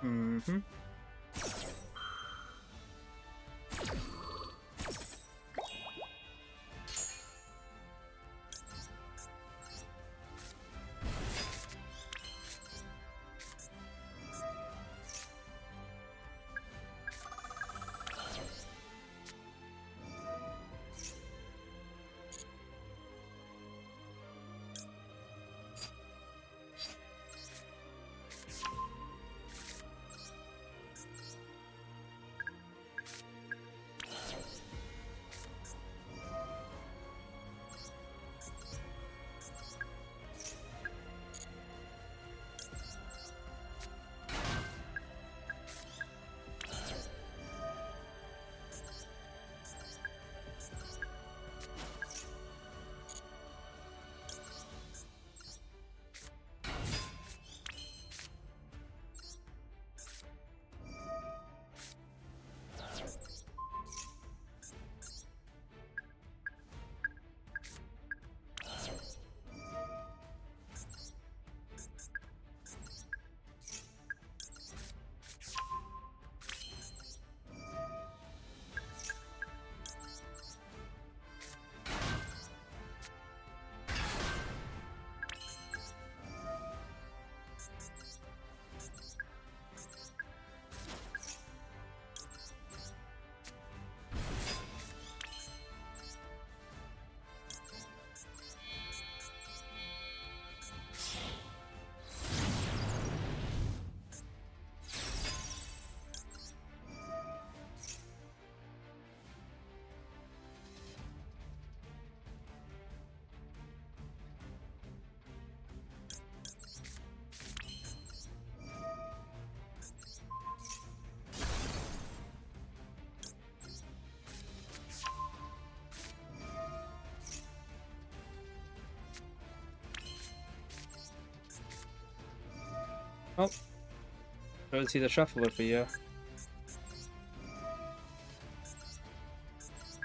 Mm-hmm. Oh, I would see the shuffler for you.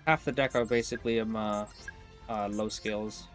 Half the deck are basically low skills.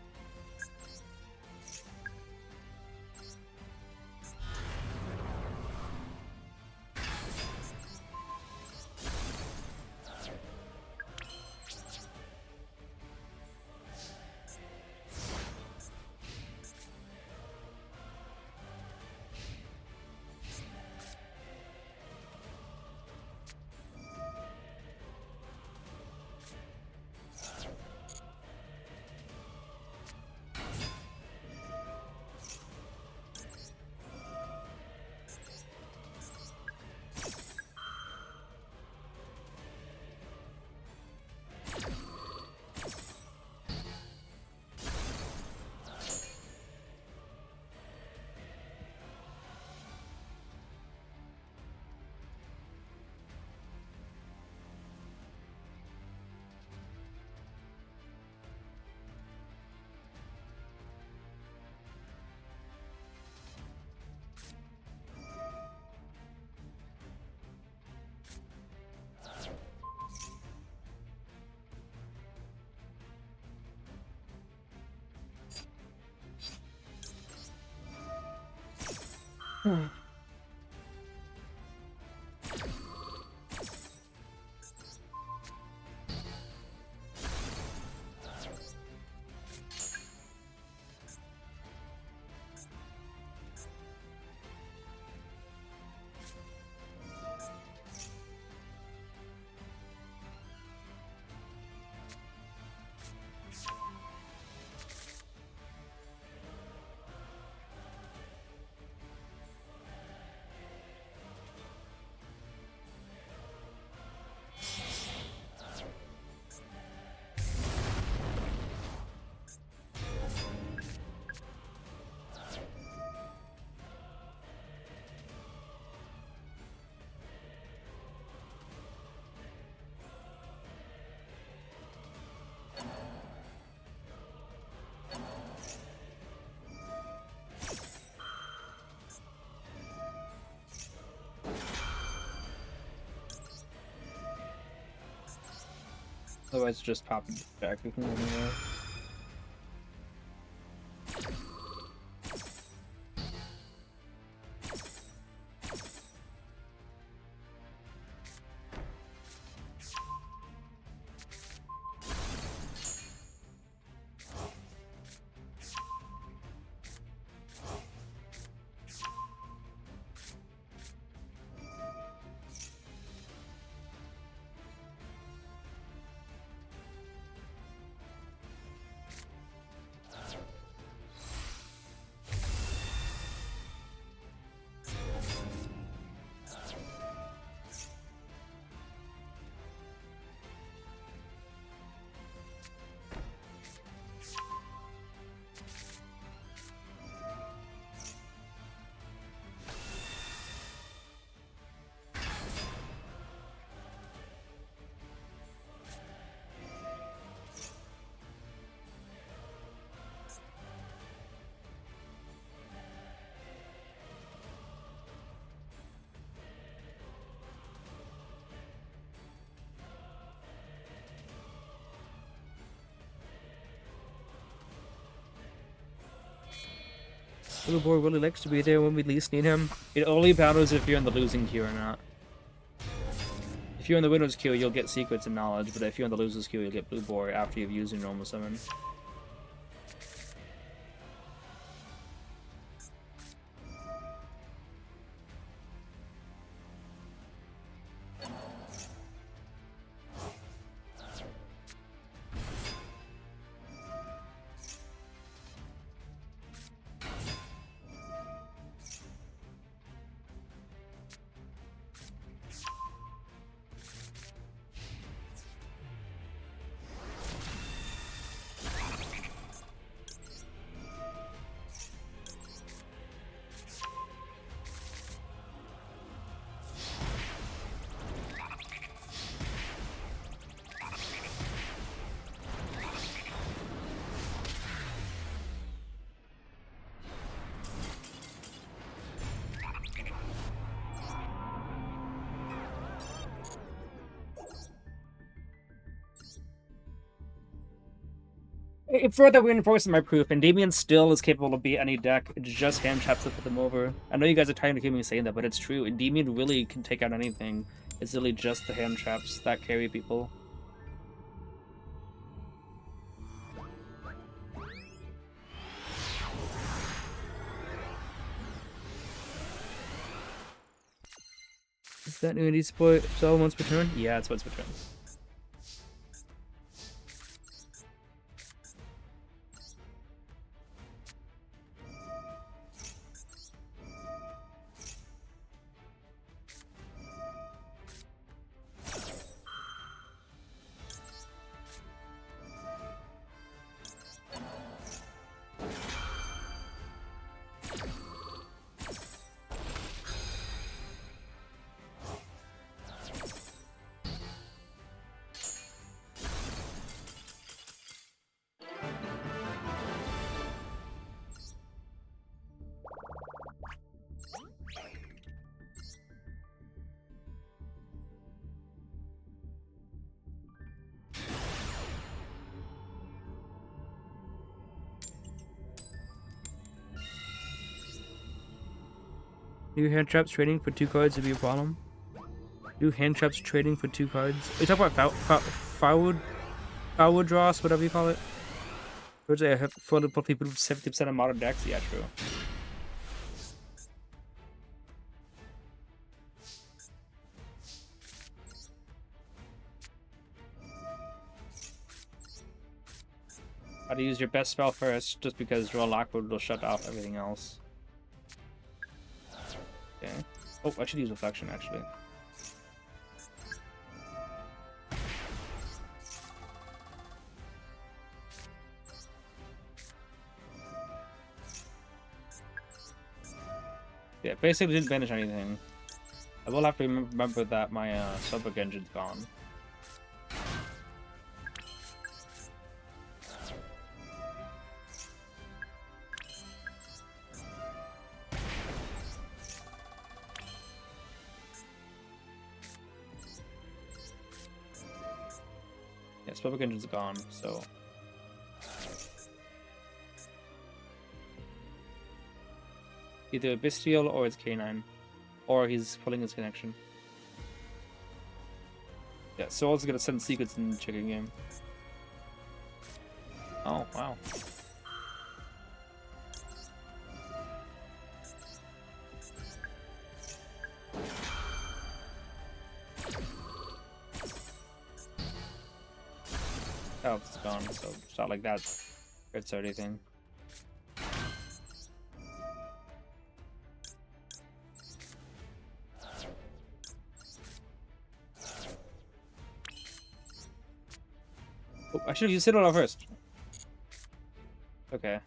Otherwise, just pop it back anywhere. Blue board really likes to be there when we least need him. It only matters if you're in the losing queue or not. If you're in the winner's queue, you'll get secrets and knowledge, but if you're in the loser's queue, you'll get blue board after you've used your normal summon. It further reinforces my proof, Endymion still is capable of beating any deck. It's just hand traps that put them over. I know you guys are tired of hearing me saying that, but it's true. Endymion really can take out anything. It's really just the hand traps that carry people. Is that new Unedited support sell once per turn? Yeah, it's once per turn. New hand traps trading for 2 cards would be a problem. New hand traps trading for 2 cards. Are you talking about forward draws, whatever you call it? Which I have full people 70% of modern decks. Yeah, true. How to use your best spell first, just because Droll Lockwood will shut off everything else. Okay. Oh, I should use Reflection, actually. Yeah, basically didn't banish anything. I will have to remember that my Spellbook Engine's gone. Yeah, Spellbook Engine's gone, so... Either Bestial or it's K9. Or he's pulling his connection. Yeah, Soul's gonna send secrets in the chicken game. Oh, wow. Oh, it's gone, so it's not like that hurts or anything. Oh, I should have used Citadel first. Okay.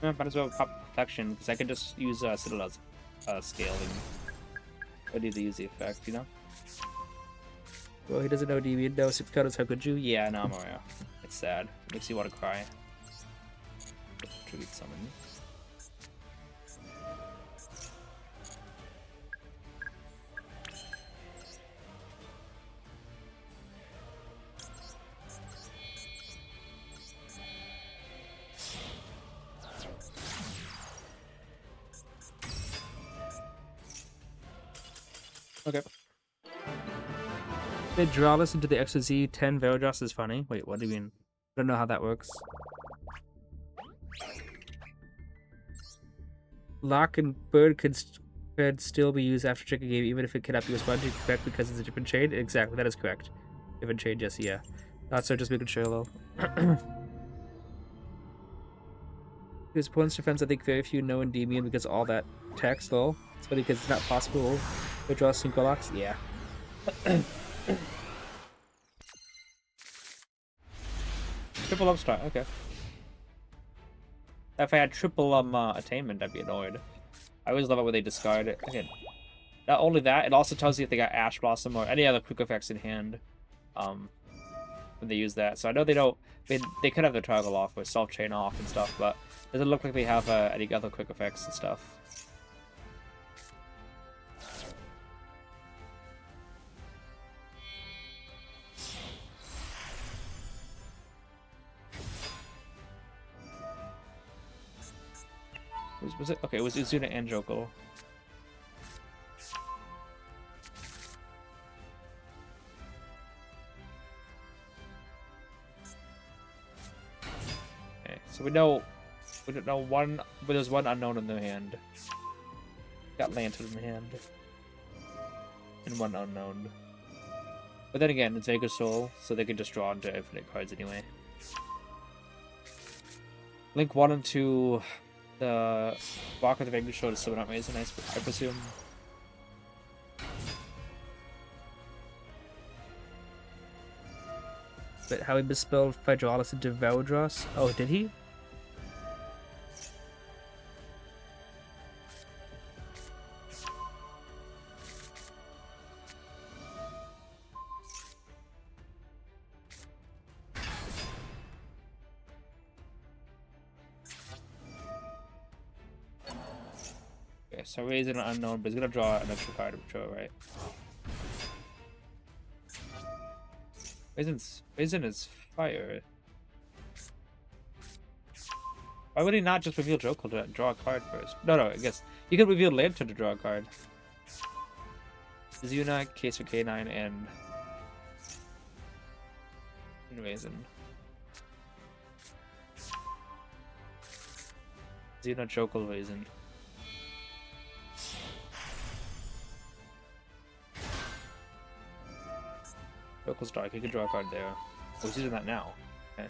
Might as well pop Protection, because I could just use Citadel's scale and do the easy effect, you know? Well, he doesn't know Endymion. No, 6 counters, how could you? Yeah, no, Mario. It's sad. Makes you want to cry. Tribute summon. Okay. They draw this into the XZ 10 Verodros is funny. Wait, what do you mean? I don't know how that works. Lock and Bird could still be used after check a game, even if it cannot be responded to correct because it's a different trade. Exactly, that is correct. Different trade, yes, yeah. Not so, just making sure, though. His opponent's defense, I think very few know Endymion because all that text, though. It's funny because it's not possible to draw synchro locks. Yeah. Triple upstart, okay. If I had triple attainment, I'd be annoyed. I always love it when they discard it. Again, not only that, it also tells you if they got Ash Blossom or any other quick effects in hand. When they use that. So I know they don't. They could have their toggle off or self chain off and stuff, but it doesn't look like they have any other quick effects and stuff. Was it? Okay, it was Uzuna and Joko. Okay, so we don't know one, but there's one unknown in the hand. Got Lantern in the hand. And one unknown. But then again, it's Vega Soul, so they can just draw into infinite cards anyway. Link 1 and 2 The Walk of the Vanquish Sword is still not amazing, I presume. But how he bespelled Phydraulis into Vaudros? Oh, did he? Okay, so Ray's an unknown, but he's gonna draw an extra card to draw, right? Raisin is fire. Why would he not just reveal Droll to draw a card first? No, I guess you could reveal Lantern to draw a card. Zuna, Case for K9, and Raisin. Zuna, Droll, Raisin. Droll's dark, he could draw a card there. Oh, he's using that now. Okay.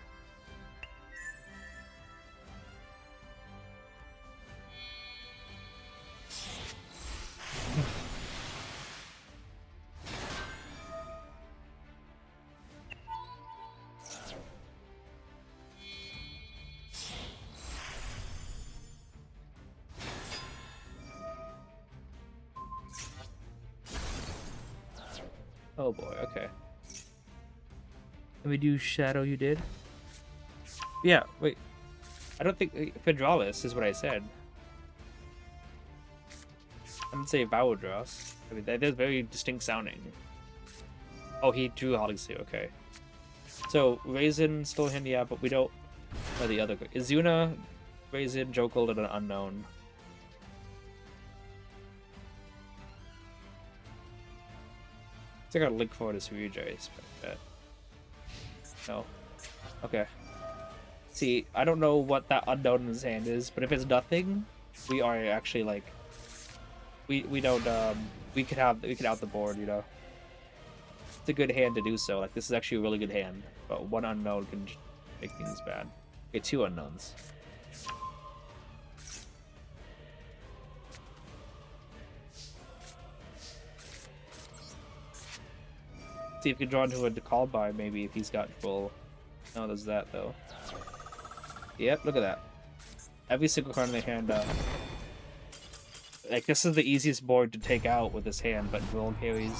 Oh boy, okay. Let me do Shadow you did? Yeah, wait. I don't think Phydraulis is what I said. I didn't say Vaudros. I mean, they're very distinct sounding. Oh, he drew Hollingsy, okay. So, Raisin still handy, yeah, but we don't know the other. Izuna, Raisin, Droll, and an unknown. I think I gotta link forward to Yugioh, I expect that. No. Okay. See, I don't know what that unknown in his hand is, but if it's nothing, we are actually like we don't we could out the board, you know. It's a good hand to do so. Like this is actually a really good hand, but one unknown can make things bad. Okay, two unknowns. See if you can draw into a call bar, maybe if he's got full. No, there's that though. Yep, look at that. Every single card in the hand. Like this is the easiest board to take out with this hand, but Droll carries.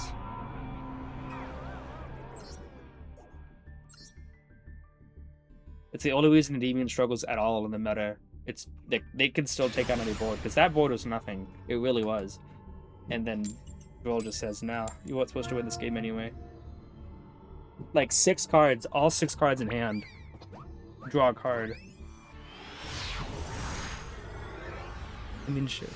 It's the only reason Endymion struggles at all in the meta. It's they can still take out any board because that board was nothing. It really was. And then Droll just says, "Nah, you weren't supposed to win this game anyway." Like 6 cards, all 6 cards in hand. Draw a card. I mean, sure.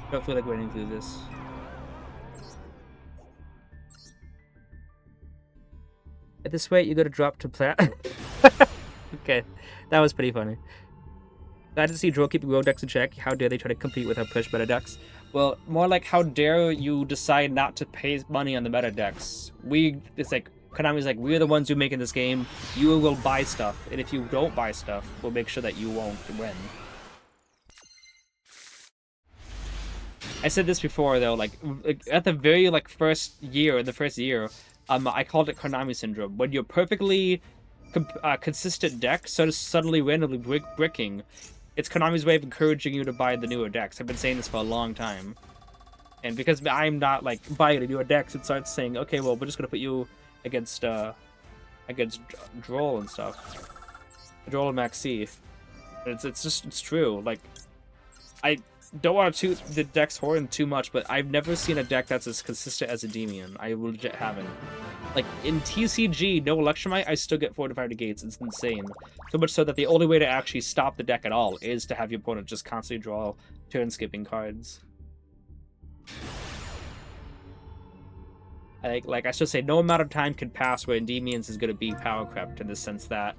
I don't feel like winning through this. At this rate, you gotta drop to plat. Okay, that was pretty funny. Glad to see Droll keeping rogue decks in check. How dare they try to compete with our push meta decks? Well, more like how dare you decide not to pay money on the meta decks. It's like, Konami's like, we're the ones who making this game. You will buy stuff, and if you don't buy stuff, we'll make sure that you won't win. I said this before though, like at the very first year, I called it Konami syndrome. When you're perfectly consistent deck suddenly randomly bricking, it's Konami's way of encouraging you to buy the newer decks. I've been saying this for a long time, and because I'm not like buying the newer decks, it starts saying, okay, well, we're just gonna put you against Droll and stuff, Droll and Maxi. It's true. Like I don't want to toot the deck's horn too much, but I've never seen a deck that's as consistent as Endymion. I legit haven't. Like, in TCG, no Electromite, I still get 4 to 5 negates. It's insane. So much so that the only way to actually stop the deck at all is to have your opponent just constantly draw turn-skipping cards. I should say, no amount of time could pass where Endymions is going to be power crept, in the sense that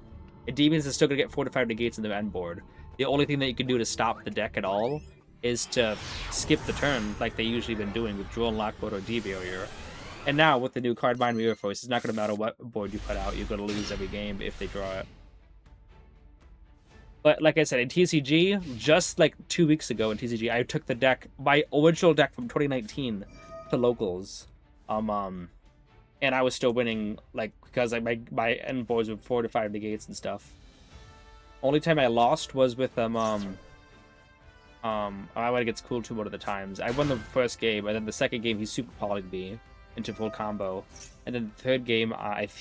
Endymions is still going to get 4 to 5 negates in the end board. The only thing that you can do to stop the deck at all is to skip the turn, like they usually been doing with Droll, Lockboard, or D-Barrier. And now, with the new card Mind Mirror Force, it's not going to matter what board you put out, you're going to lose every game if they draw it. But like I said, in TCG, just like 2 weeks ago in TCG, I took the deck, my original deck from 2019, to locals. And I was still winning, like, because my end boards were 4 to 5 negates and stuff. Only time I lost was with I went against Cool Two one of the times. I won the first game, and then the second game he super polyed me into full combo, and then the third game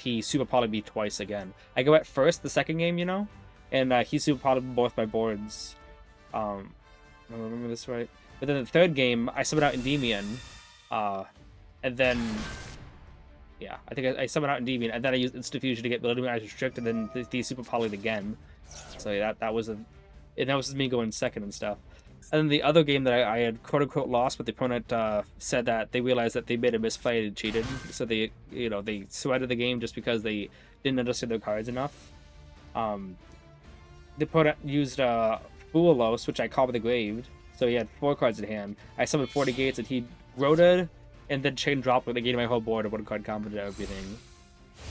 he super polyed me twice again. I go at first the second game, you know, and he super polyed both my boards. I remember this right. But then the third game I summoned out Endymion, and then yeah, I think I summoned out Endymion, and then I used Instant Fusion to get Endymion Restrict, and then the super polyed again. So yeah, that was me going second and stuff. And then the other game that I had quote-unquote lost, but the opponent said that they realized that they made a misplay and cheated. So they sweated the game just because they didn't understand their cards enough. The opponent used Foolos, which I called the Graved. So he had 4 cards in hand. I summoned 40 gates, and he rotated, and then chain dropped with the game my whole board, and 1 card combo to everything.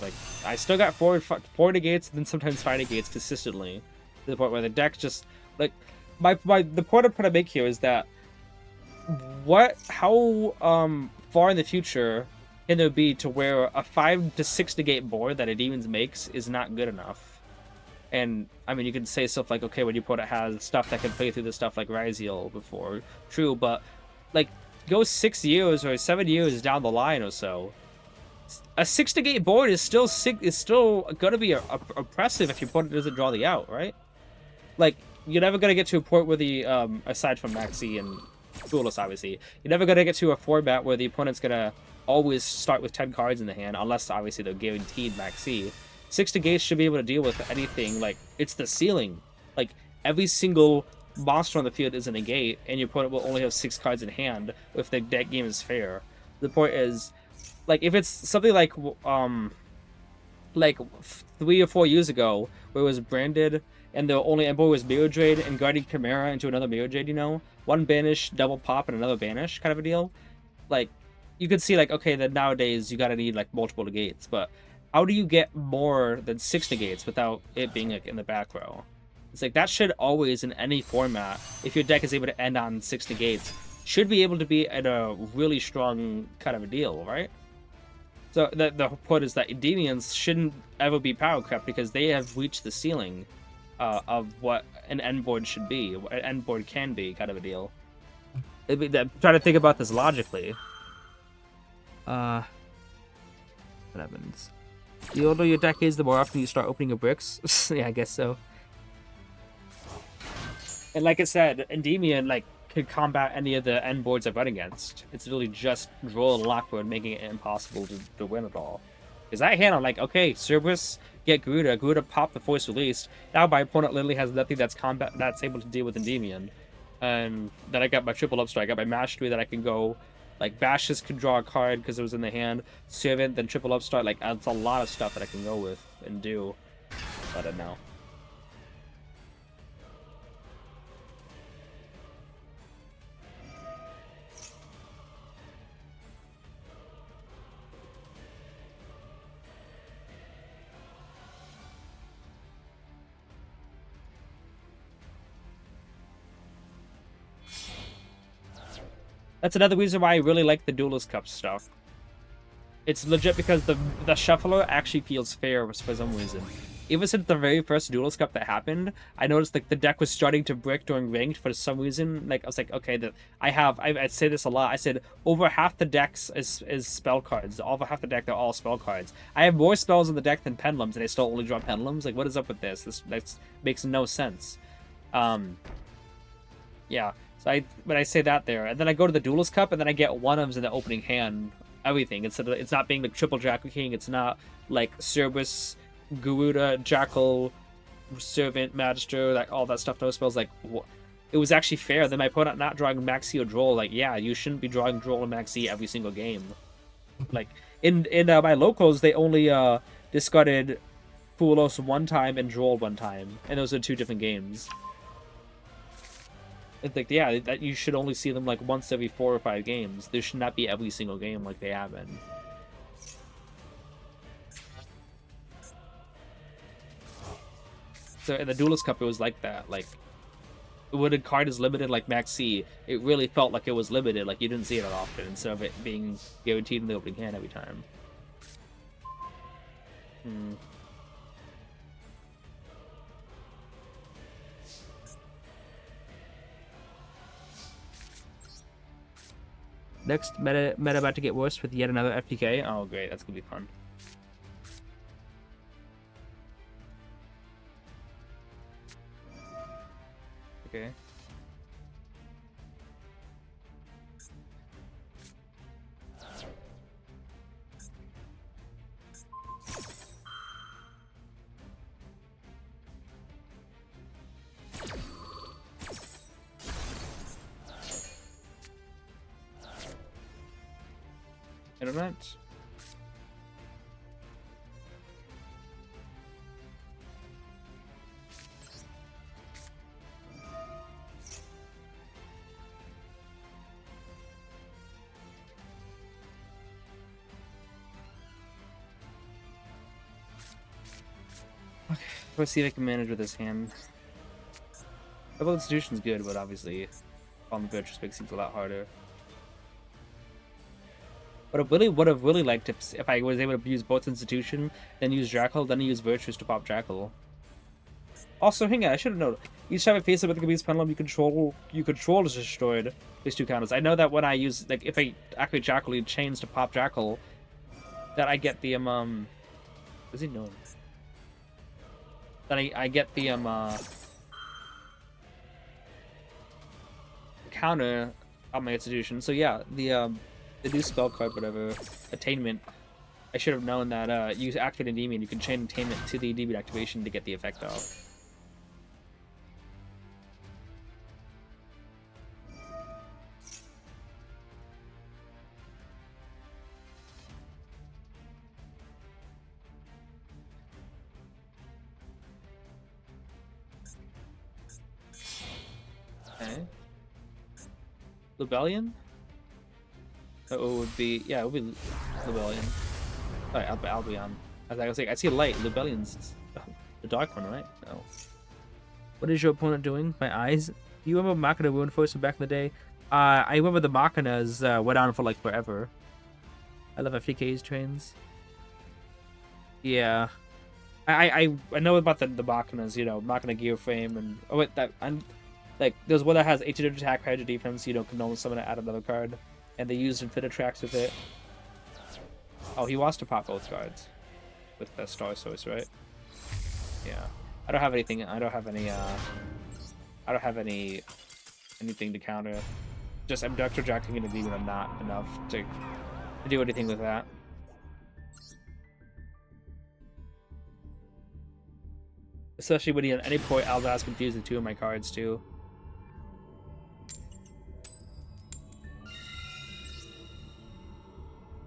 Like, I still got 4 negates, and then sometimes 5 negates consistently. To the point where the deck just, like, the point I'm trying to make here is that how far in the future can there be to where a 5 to 6 negate board that a Demons makes is not good enough? And I mean, you can say stuff like, okay, when your opponent has stuff that can play through the stuff like Ryziel before, true, but like go 6 years or 7 years down the line or so, a 6 negate board is still gonna be oppressive if your opponent doesn't draw the out, right? Like, you're never going to get to a point where the, aside from Maxi and Duelist, obviously, you're never going to get to a format where the opponent's going to always start with 10 cards in the hand, unless, obviously, they're guaranteed Maxi. 6 negates should be able to deal with anything. Like, it's the ceiling. Like, every single monster on the field is a negate, and your opponent will only have 6 cards in hand if the deck game is fair. The point is, like, if it's something like 3 or 4 years ago, where it was branded, and the only endboard was Mirror Jade and guarding Chimera into another Mirror Jade, you know? One banish, double pop, and another banish kind of a deal. Like, you could see, like, okay, that nowadays you gotta need, like, multiple negates, but how do you get more than 6 negates without it being, like, in the back row? It's like, that should always, in any format, if your deck is able to end on 6 negates, should be able to be at a really strong kind of a deal, right? So, the point is that Endymions shouldn't ever be power crept because they have reached the ceiling of what an end board should be, what an end board can be, kind of a deal. I'm trying to think about this logically. What happens? The older your deck is, the more often you start opening your bricks. Yeah, I guess so. And like I said, Endymion, like, could combat any of the end boards I've run against. It's really just Droll and Lockboard making it impossible to win at all. Because I handle, like, okay, Cerberus, get Garuda pop the Force Released. Now my opponent literally has nothing that's able to deal with Endymion. And then I got my triple upstart. I got my Mastery that I can go, like, Bashes could draw a card because it was in the hand. Servant, then triple upstart. Like, that's a lot of stuff that I can go with and do. But I don't know. That's another reason why I really like the Duelist Cup stuff. It's legit because the shuffler actually feels fair for some reason. Even since the very first Duelist Cup that happened, I noticed like the deck was starting to brick during ranked for some reason. Like I was like, okay, I say this a lot. I said over half the decks is spell cards. Over half the deck they're all spell cards. I have more spells in the deck than pendulums, and I still only draw pendulums. Like, what is up with this? This makes no sense. Yeah. So when I say that there, and then I go to the Duelist Cup, and then I get one-ofs in the opening hand, everything. Instead of, it's not being like triple Jackal King, it's not like Cerberus, Garuda, Jackal, Servant, Magister, like all that stuff. Those spells, like, it was actually fair. Then my opponent not drawing Maxi or Droll, like, yeah, you shouldn't be drawing Droll and Maxi every single game. Like, In my locals, they only discarded Fulos one time and Droll one time, and those are two different games. It's like, yeah, that you should only see them like once every 4 or 5 games. There should not be every single game like they have been. So in the Duelist Cup, it was like that. Like, when a card is limited like Max C, it really felt like it was limited. Like, you didn't see it that often, instead of it being guaranteed in the opening hand every time. Next meta about to get worse with yet another FPK. Oh, great. That's going to be fun. Okay. Internet. Okay, let's see if I can manage with this hand. Double Institution's good, but obviously on the Virtuous makes things a lot harder. But I really would have really liked if I was able to use both Institution, then use Jackal, then use Virtuous to pop Jackal. Also, hang on, I should have known. Each time I face it with the Beast Pendulum, you control is destroyed. These 2 counters. I know that when I use, like, if I activate Jackal, you chains to pop Jackal, that I get the what does he know? Then I get the counter on my Institution. So yeah, the new spell card, whatever, Attainment. I should have known that you activate Endymion, you can chain Attainment to the Endymion activation to get the effect off. Okay. Rebellion? Oh, it would be, yeah, it would be Rebellion. Sorry, Albion. I was like, I see light. Rebellion's the dark one, right? No. What is your opponent doing? My eyes? Do you remember Machina Ruin Force from back in the day? I remember the Machinas went on for like forever. I love FTK's trains. Yeah. I know about the Machinas, you know, Machina Gear Frame, and oh wait, that and like there's one that has 800 attack, 500 defense. You know, can only summon it, add another card, and they used Infinite Tracks with it. Oh, he wants to pop both cards with the Star Source, right? Yeah. I don't have anything. I don't have any. I don't have anything to counter. Just Abductor Jacking and Endymion are not enough to do anything with that. Especially when at any point Albaz confused the 2 of my cards too.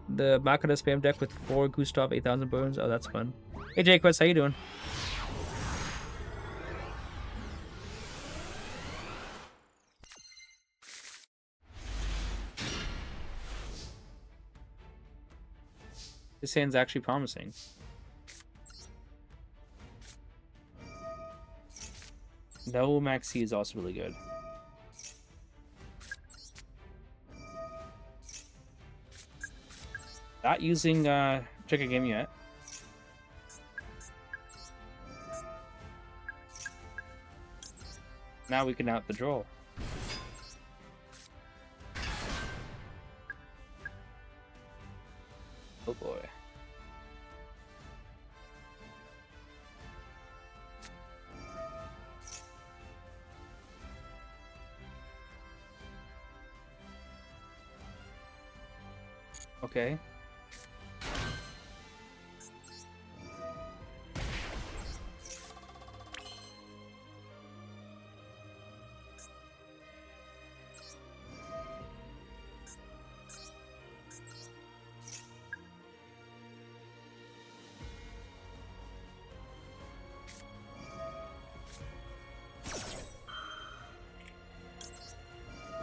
The Machina spam deck with 4 Gustav 8000 burns. Oh, that's fun. Hey, Jayquest, how you doing? This hand's actually promising. No, Maxi is also really good. Not using check a game yet. Now we can out the Droll. Oh boy. Okay.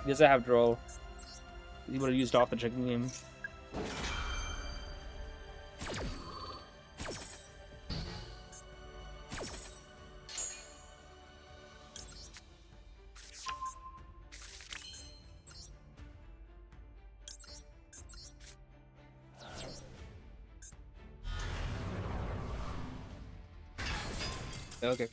He doesn't have Droll. He would have used off the chicken game. Okay.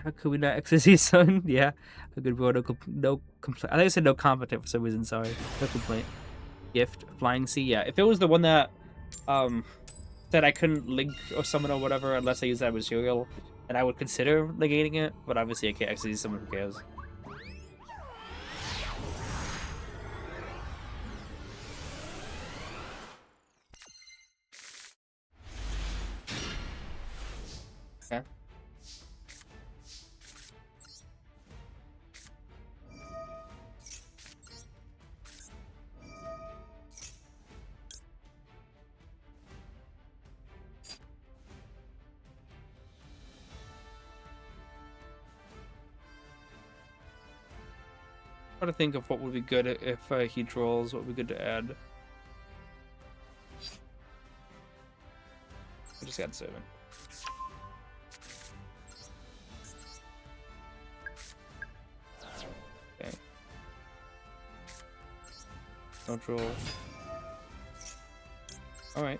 How could we not access his son? Yeah, a good bro. No complaint. I think I said no competent for some reason. Sorry, no complaint. Gift, Flying Sea. Yeah, if it was the one that said I couldn't link or summon or whatever unless I use that material, then I would consider negating it. But obviously, I can't access someone who cares. Okay. Try to think of what would be good if he Drolls. What would be good to add? I just got 7. Okay. No Droll. All right.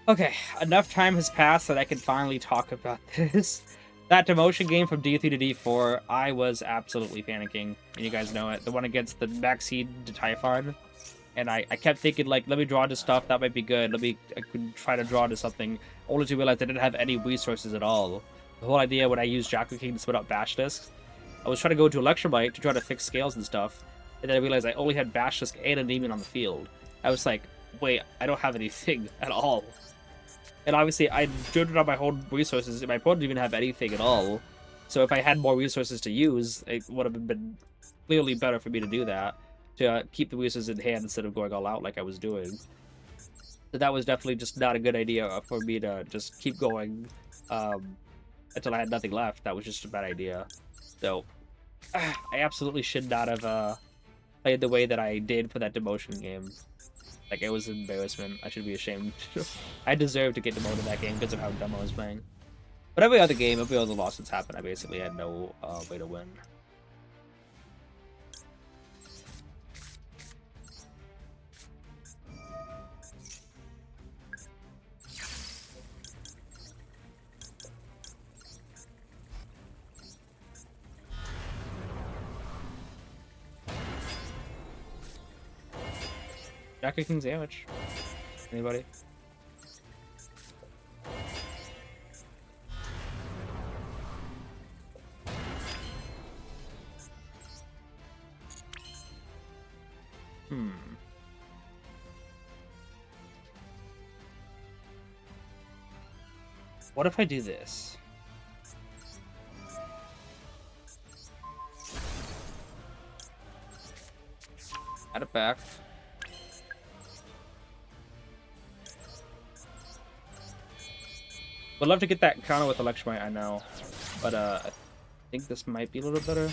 Okay, enough time has passed that I can finally talk about this. That demotion game from D3 to D4, I was absolutely panicking, and you guys know it. The one against the backseat to Typhon. And I kept thinking, like, let me draw into stuff, that might be good. I could try to draw into something, only to realize I didn't have any resources at all. The whole idea when I used Jakku King to split up Basilisk, I was trying to go to Electromite to try to fix scales and stuff, and then I realized I only had Basilisk and Endymion on the field. I was like, wait, I don't have anything at all. And obviously, I drew on my whole resources, and my opponent didn't even have anything at all. So if I had more resources to use, it would have been clearly better for me to do that. To keep the resources in hand instead of going all out like I was doing. So that was definitely just not a good idea for me to just keep going until I had nothing left. That was just a bad idea. So I absolutely should not have played the way that I did for that demotion game. Like, it was an embarrassment. I should be ashamed. I deserved to get demoted that game because of how dumb I was playing. But every other game, every other loss that's happened, I basically had no way to win. Jakku King's damage. Anybody? What if I do this? Add it back. Would love to get that counter with Electromite, I know. But I think this might be a little better.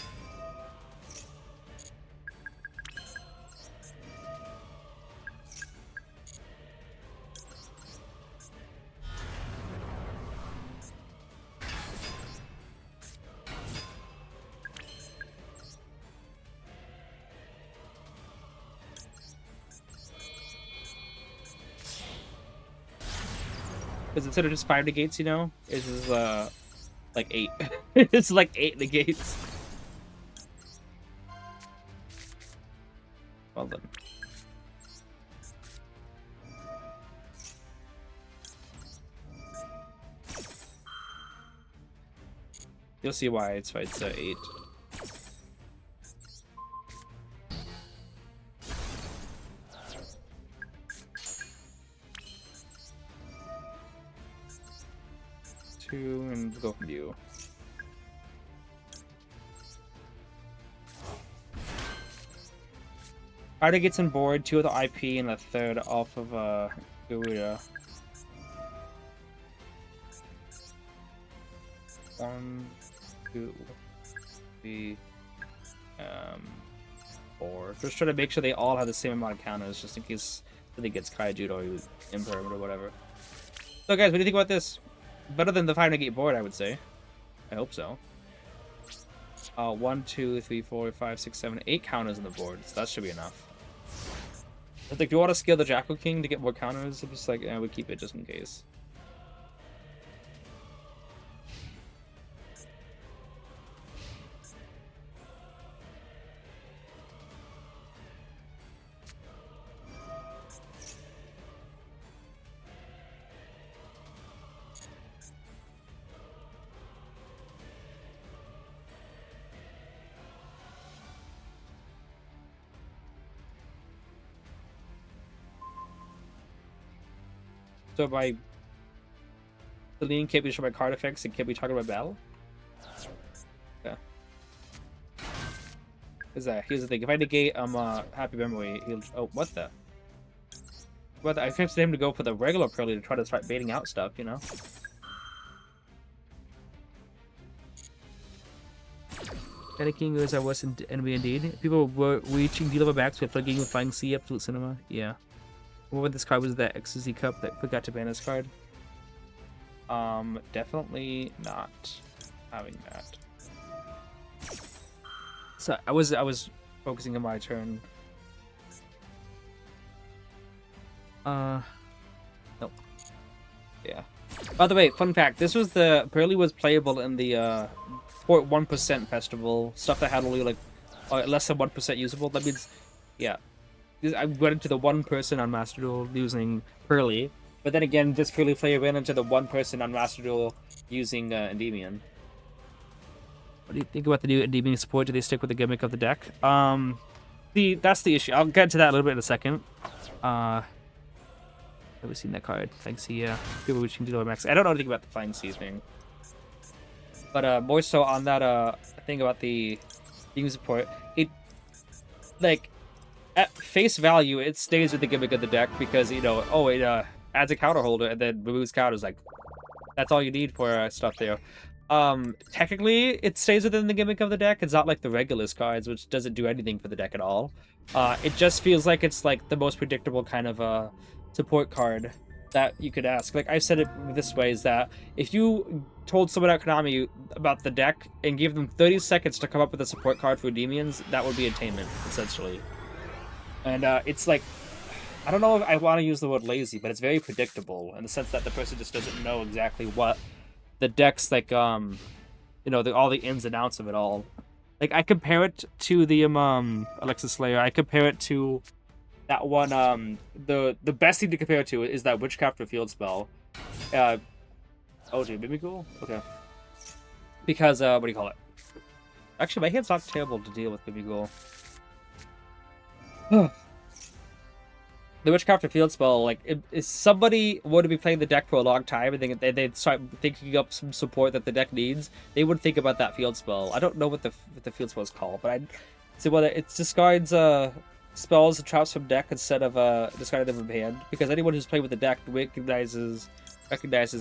Because instead of just 5 negates, you know, this is like 8. It's like 8 negates. Well then. You'll see why it's 8. And go from you. Arda gets on board, 2 of the IP, and a 3rd off of Yugioh. 1, 2, 3, 4. Just try to make sure they all have the same amount of counters, just in case something gets Kaiju'd or Imperm or whatever. So guys, what do you think about this? Better than the 5 negate board, I would say. I hope so. 1, 2, 3, 4, 5, 6, 7, 8 counters on the board, so that should be enough. But like, do you want to scale the Jackal King to get more counters? I'm just like, we keep it just in case. So by deleting can't be shown by card effects and can't be talking about battle? Yeah. Is that here's the thing, if I negate Happy Memory, he'll what the? What I expected him to go for the regular Pearly to try to start baiting out stuff, you know? King is our worst enemy indeed. People were reaching D level backs with flagging with Flying Sea, Absolute Cinema. Yeah. What this card was that Ecstasy Cup that forgot to ban this card? Definitely not having that. So I was focusing on my turn. Nope. Yeah. By the way, fun fact: this was barely was playable in the 1% festival stuff that had only like less than 1% usable. That means, yeah. I went into the 1% on Master Duel using Pearly, but then again, this Pearly player went into the 1% on Master Duel using Endymion. What do you think about the new Endymion support? Do they stick with the gimmick of the deck? That's the issue. I'll get to that a little bit in a second. Have we seen that card? Flying Sea, yeah. People wishing to do max. I don't know anything about the Flying Sea thing, but more so on that thing about the Endymion support. It like. At face value, it stays with the gimmick of the deck because, you know, it adds a counter holder and then removes counters. Like, that's all you need for stuff there. Technically, it stays within the gimmick of the deck. It's not like the Regulus cards, which doesn't do anything for the deck at all. It just feels like it's like the most predictable kind of support card that you could ask. Like, I've said it this way, is that if you told someone at Konami about the deck and gave them 30 seconds to come up with a support card for Endymions, that would be attainment, essentially. And it's like, I don't know if I want to use the word lazy, but it's very predictable in the sense that the person just doesn't know exactly what the deck's like, you know, all the ins and outs of it all. Like, I compare it to the Alexis Slayer. I compare it to that one. The best thing to compare it to is that Witchcrafter Field spell. Oh, dude, Mimikul? Okay. Because what do you call it? Actually, my hand's not terrible to deal with Mimikul. The Witchcrafter Field spell, like, if somebody were to be playing the deck for a long time and they'd start thinking up some support that the deck needs, they would think about that field spell. I don't know what the field spell is called, but I'd say whether it discards spells and traps from deck instead of discarding them from hand, because anyone who's playing with the deck recognizes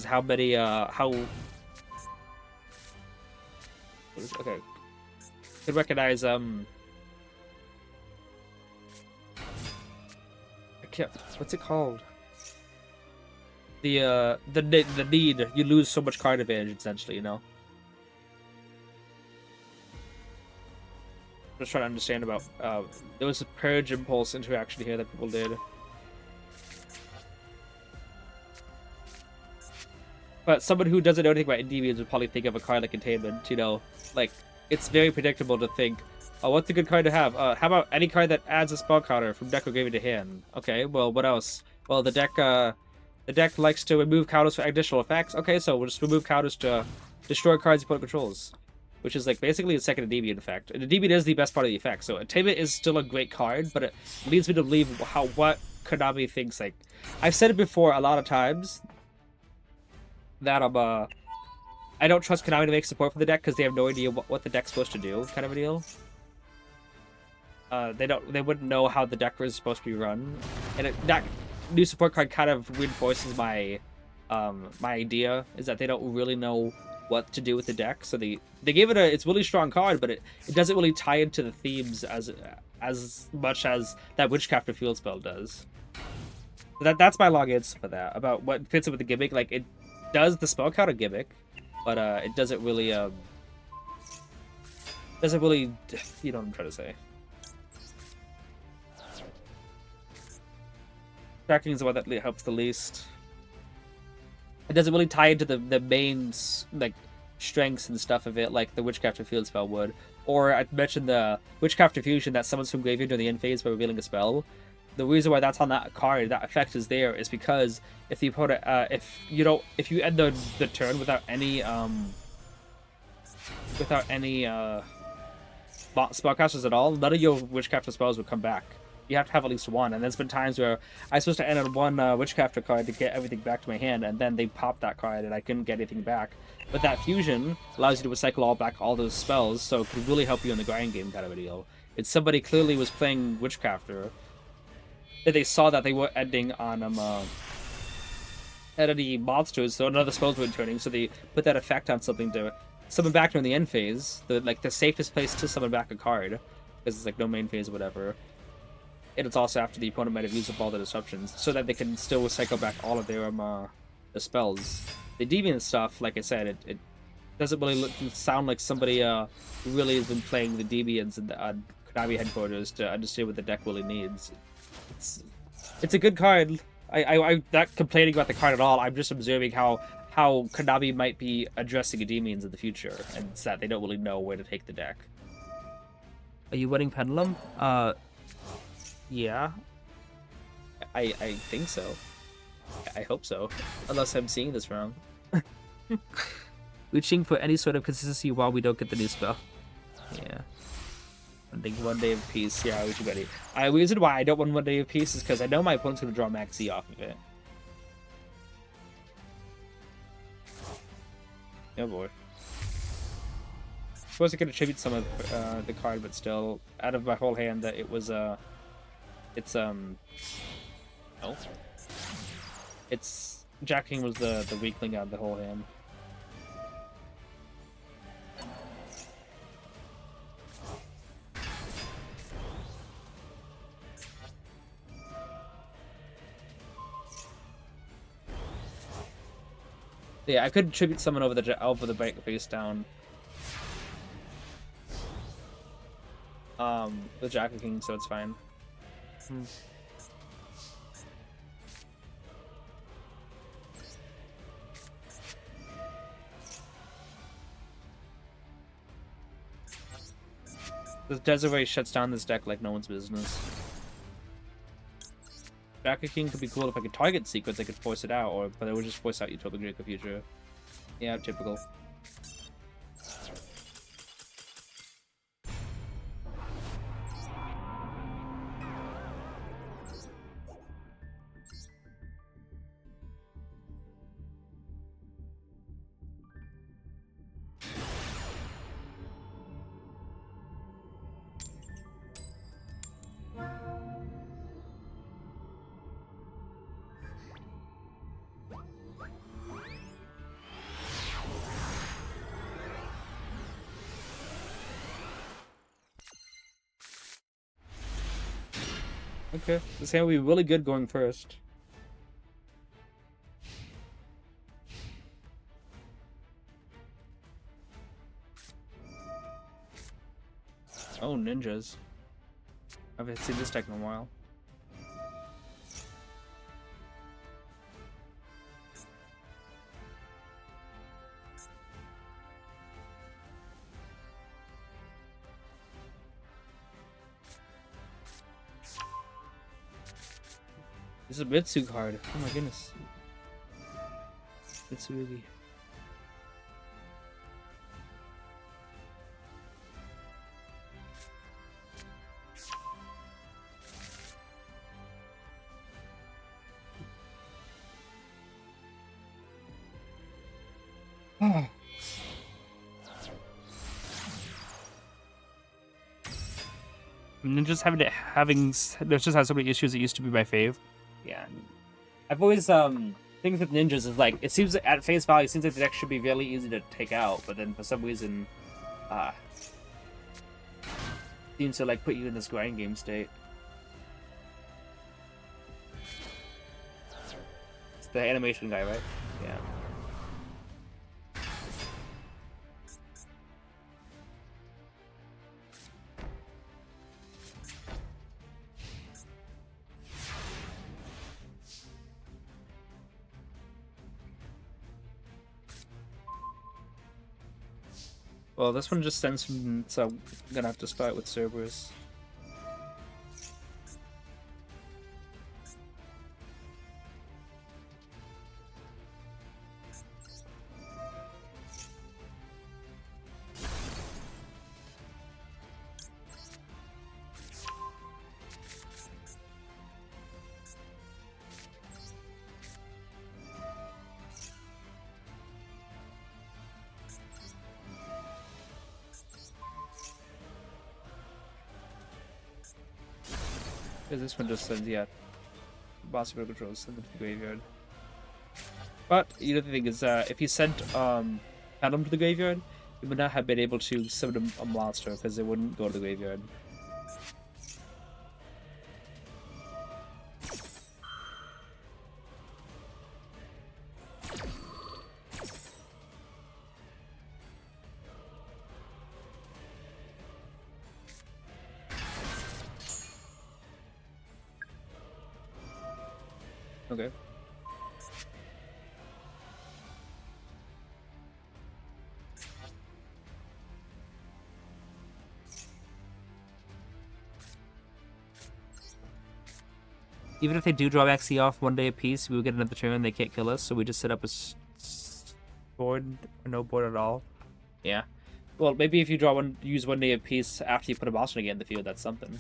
how many okay, could recognize what's it called? The need, you lose so much card advantage essentially, you know. Just trying to understand about there was a purge impulse interaction here that people did. But someone who doesn't know anything about Endymions would probably think of a card like Containment, you know, like it's very predictable to think, oh, what's a good card to have? How about any card that adds a spell counter from deck or graveyard to hand? Okay, well, what else? Well, the deck likes to remove counters for additional effects. Okay, so we'll just remove counters to destroy cards you put controls, which is like basically a second Endymion effect. And Endymion is the best part of the effect. So Attainment is still a great card, but it leads me to believe what Konami thinks. Like, I've said it before a lot of times that I don't trust Konami to make support for the deck because they have no idea what the deck's supposed to do, kind of a deal. they wouldn't know how the deck was supposed to be run, and that new support card kind of reinforces my my idea is that they don't really know what to do with the deck. So they gave it it's really strong card, but it doesn't really tie into the themes as much as that Witchcraft of Field spell does. That's my long answer for that about what fits in with the gimmick. Like it does the spell counter gimmick, but it doesn't really you know what I'm trying to say. Tracking is the one that helps the least. It doesn't really tie into the main like strengths and stuff of it like the Witchcraft of Field spell would. Or I mentioned the Witchcraft of Fusion that summons from graveyard during the end phase by revealing a spell. The reason why that's on that card, that effect is there, is because if the opponent, if you end the turn without any spellcasters at all, none of your Witchcraft spells would come back. You have to have at least one, and there's been times where I was supposed to end on one Witchcrafter card to get everything back to my hand, and then they popped that card, and I couldn't get anything back. But that fusion allows you to recycle all those spells, so it could really help you in the grind game kind of a deal. It's somebody clearly was playing Witchcrafter, and they saw that they were ending on any monsters, so none of the spells were turning, so they put that effect on something to summon back during the end phase, the safest place to summon back a card, because it's like no main phase or whatever. And it's also after the opponent might have used up all the disruptions, so that they can still recycle back all of their the spells. The deviant stuff, like I said, it doesn't really sound like somebody really has been playing the deviants in the Konami headquarters to understand what the deck really needs. It's a good card. I'm not complaining about the card at all. I'm just observing how Konami might be addressing Endymions in the future, and it's that they don't really know where to take the deck. Are you winning Pendulum? Yeah. I think so. I hope so. Unless I'm seeing this wrong. Reaching for any sort of consistency while we don't get the new spell. Yeah. I think 1 day of peace. Yeah, we should ready. The reason why I don't want 1 day of peace is because I know my opponent's going to draw Max Z off of it. Oh boy. I suppose I could attribute some of the card, but still, out of my whole hand, that it was it's Jack King was the weakling out of the whole hand. Yeah, I could attribute someone over the break face down. The Jack King, so it's fine. The Desiree shuts down this deck like no one's business. Jack King could be cool if I could target sequence, I could force it out, but it would just force out Utopia Greek Future. Yeah, typical. Okay, this hand will be really good going first. Oh, ninjas. I haven't seen this deck in a while. This is a Mitsu card. Oh my goodness. Mitsurugi. Ninjas there's just had so many issues. It used to be my fave. Yeah, I've always things with ninjas is like it seems like at face value it seems like the deck should be really easy to take out, but then for some reason, seems to like put you in this grind game state. It's the animation guy, right? Yeah. Well, this one just sends from, so I'm gonna have to start with Cerberus. Because this one just sends, yeah, boss of controls send them to the graveyard. But you know the thing is, if you sent Phantom to the graveyard, you would not have been able to summon a monster because it wouldn't go to the graveyard. Okay. Even if they do draw XC off 1 day apiece, we will get another turn. They can't kill us, so we just set up a board or no board at all. Yeah. Well, maybe if you use 1 day apiece after you put a monster again in the field, that's something.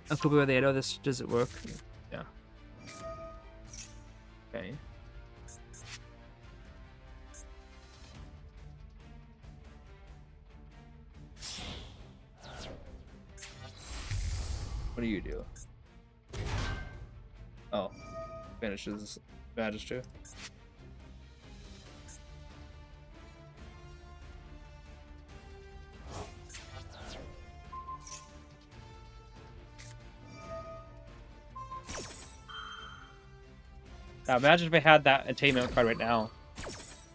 A couple where they know this does it work? Yeah. Okay. What do you do? Oh, finishes Magister. Now imagine if I had that attainment card right now.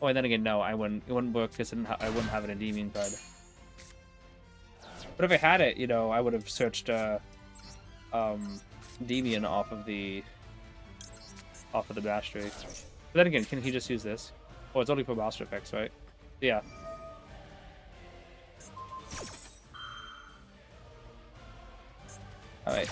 Oh, and then again, no, I wouldn't. It wouldn't work because I wouldn't have an Endymion card. But if I had it, you know, I would have searched Endymion off of the Mastery. But then again, can he just use this? Oh, it's only for Master effects, right? Yeah. All right.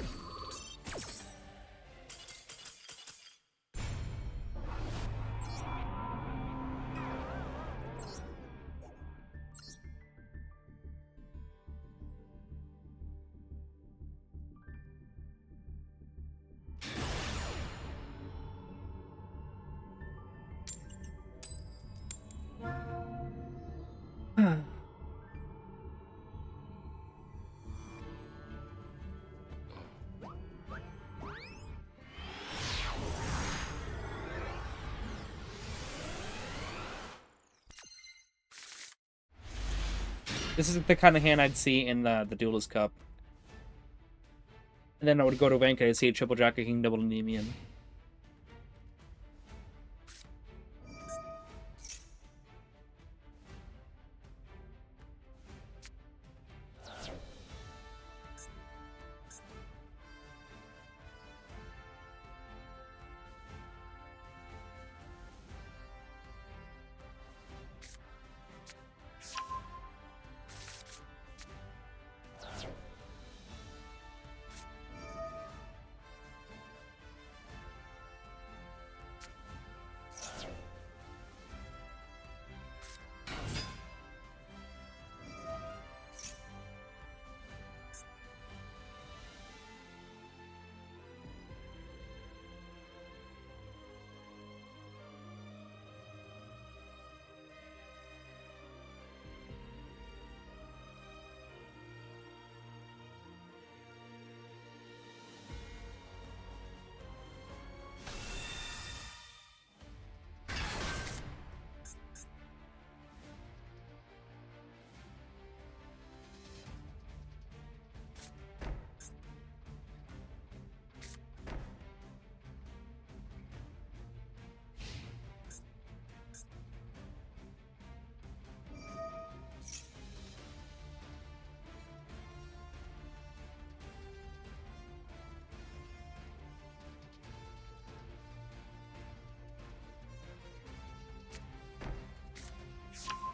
This is the kind of hand I'd see in the Duelist Cup. And then I would go to rank and I'd see a triple Jack King double Endymion.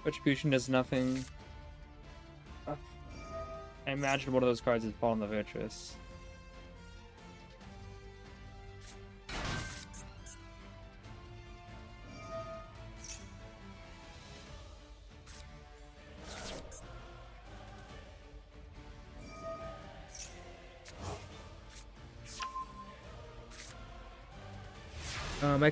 Retribution does nothing. I imagine one of those cards is Fallen the Virtuous. My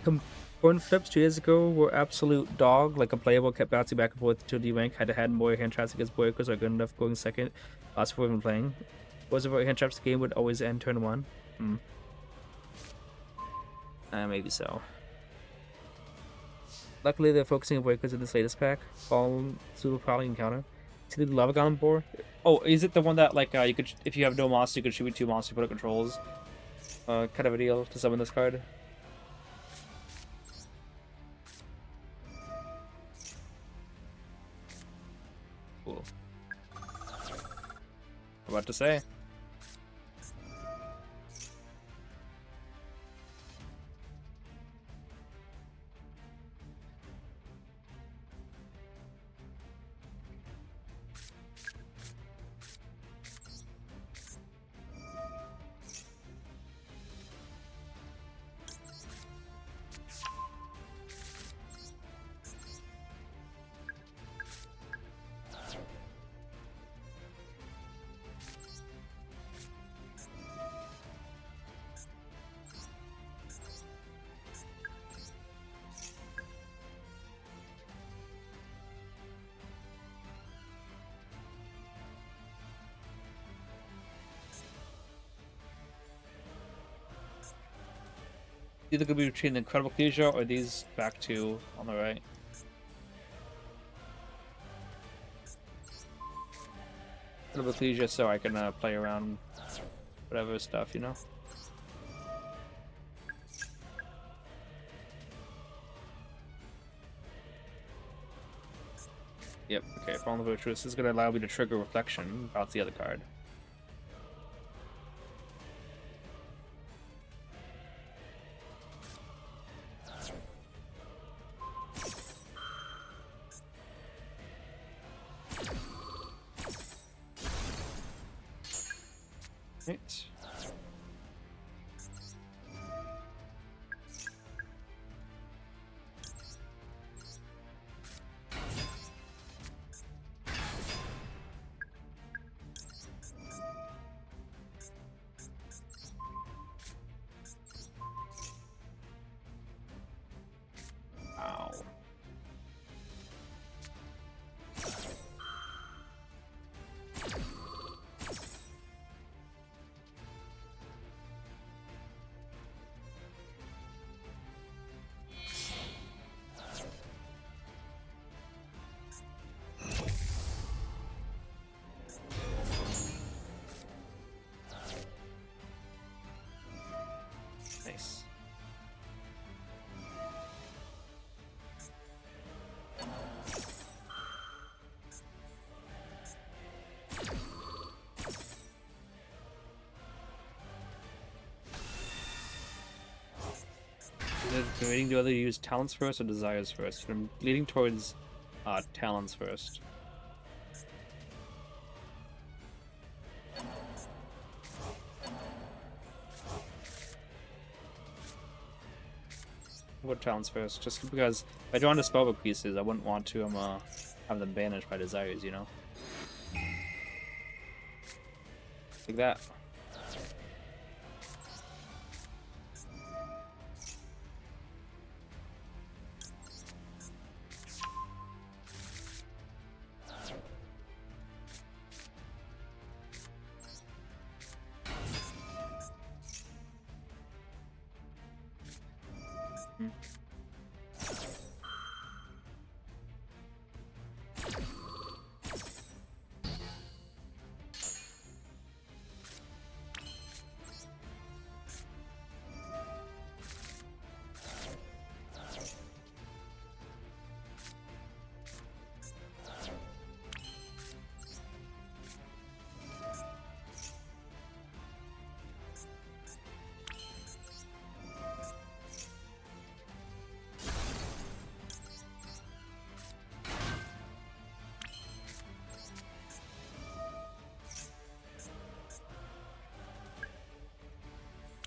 coin flips 2 years ago were absolute dog. Like unplayable, kept bouncing back and forth to D rank. Had to hand more hand traps against Boyakos are good enough going second. Last before even playing. Was it hand traps? The game would always end turn 1. Maybe so. Luckily, they're focusing on Boyakos in this latest pack. Fall Zulu Prowling Encounter. See the Lavagon on board? Oh, is it the one that like you could, if you have no monster, you could shoot with 2 monsters, put up controls? Kind of a deal to summon this card. Cool. What to say? Either could be between the Incredible Yugioh or these back 2 on the right. Incredible Yugioh so I can play around whatever stuff, you know? Yep, okay, Fallen the Virtuous is going to allow me to trigger Reflection. Bounce the other card. Right. Ow. debating whether to use talents first or desires first. But I'm leaning towards talents first. What talents first? Just because if I draw into spellbook pieces, I wouldn't want to have them banished by desires, you know? Like that.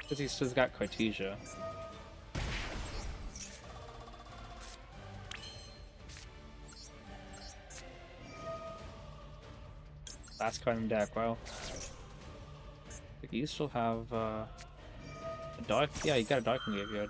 Because he still got Cartesia. Last card in deck, wow. You still have a dark? Yeah, you got a dark in graveyard.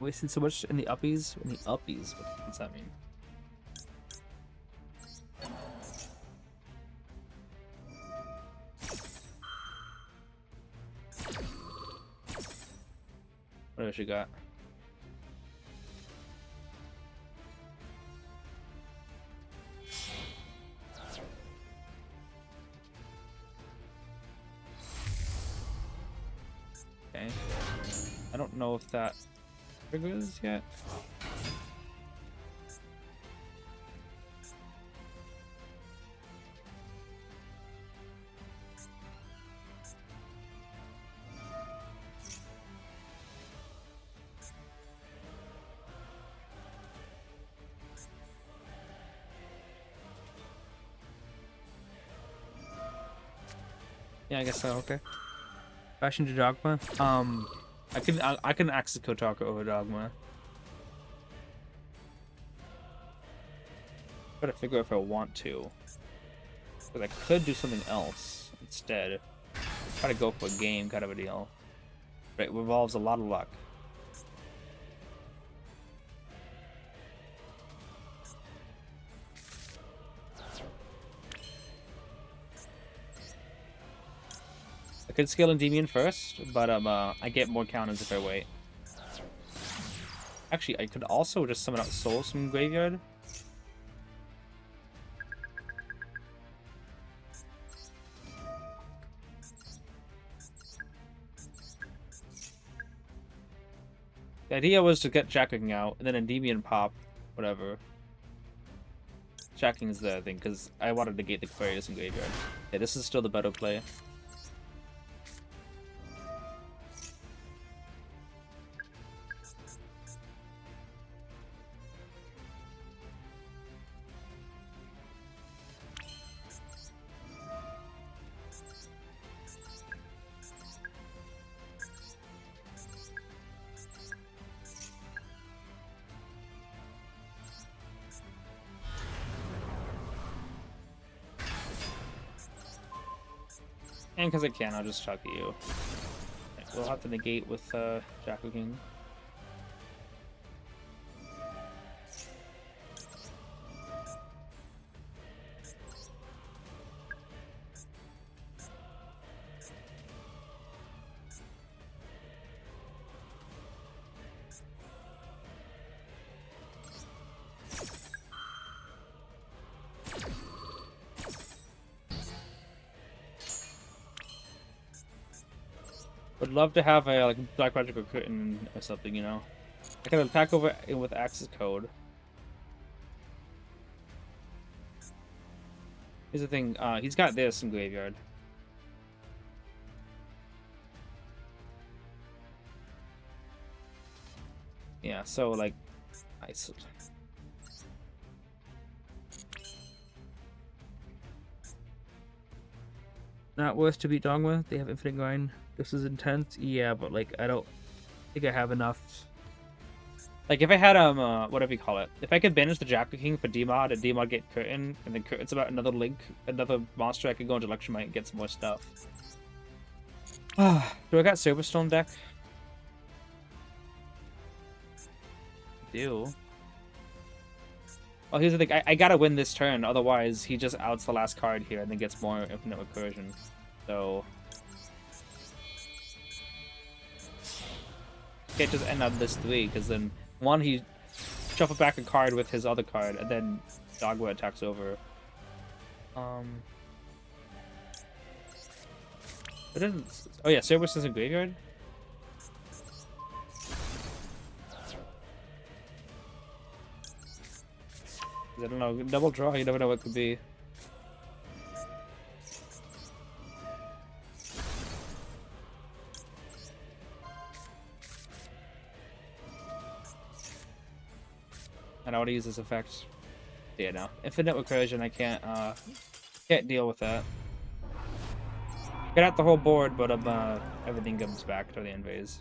Wasting so much in the uppies? In the uppies? What does that mean? What else you got? Okay. I don't know if that triggers yet. Yeah, I guess so. Okay. Fashion to Dogma. I can access Kotaka over Dogma. Gotta figure out if I want to. But I could do something else instead. Try to go for a game kind of a deal. But it involves a lot of luck. I could scale Endymion first, but I get more counters if I wait. Actually, I could also just summon out souls from graveyard. The idea was to get Jacking out, and then Endymion pop, whatever. Jacking is the thing, because I wanted to gate the Aquarius in graveyard. Yeah, this is still the better play. And because I can, I'll just chuck at you. Right, we'll have to negate with Jackal King. Would love to have a like Black Magic or Curtain or something, you know. I can attack over in with Access Code. Here's the thing, he's got this in Graveyard. Yeah, so like, nice. Not worth to beat Dogma. They have infinite grind. This is intense. Yeah, but like I don't think I have enough. Like if I had whatever you call it, if I could banish the Jacker King for Demod and Demod get Curtain, and then Curtain's about another link, another monster, I could go into Electromite and get some more stuff. Do I got Silverstone deck? I do. Oh, here's the thing. I gotta win this turn, otherwise he just outs the last card here and then gets more infinite recursion. So can't just end on this 3, because then one he shuffle back a card with his other card, and then Dogma attacks over. It doesn't. Oh yeah, Cerberus is in graveyard. I don't know. Double draw. You never know what it could be. I don't want to use this effect. Yeah, no. Infinite recursion. I can't deal with that. Get out the whole board, but everything comes back to the end phase.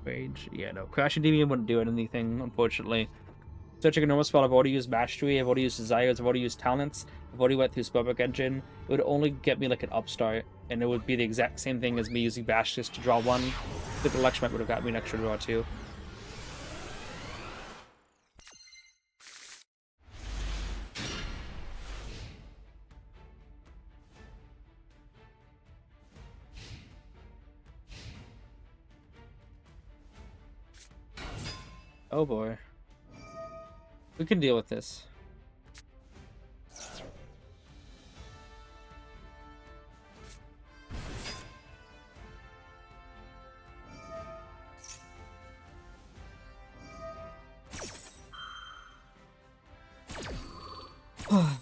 Rage. Yeah, no. Crash Endymion wouldn't do anything, unfortunately. Searching a normal spell, I've already used Mastery, I've already used Desires, I've already used Talents, I've already went through Spellbook Engine. It would only get me like an upstart, and it would be the exact same thing as me using Bastus to draw 1. But the Electromite would have got me an extra draw 2. Oh boy. We can deal with this.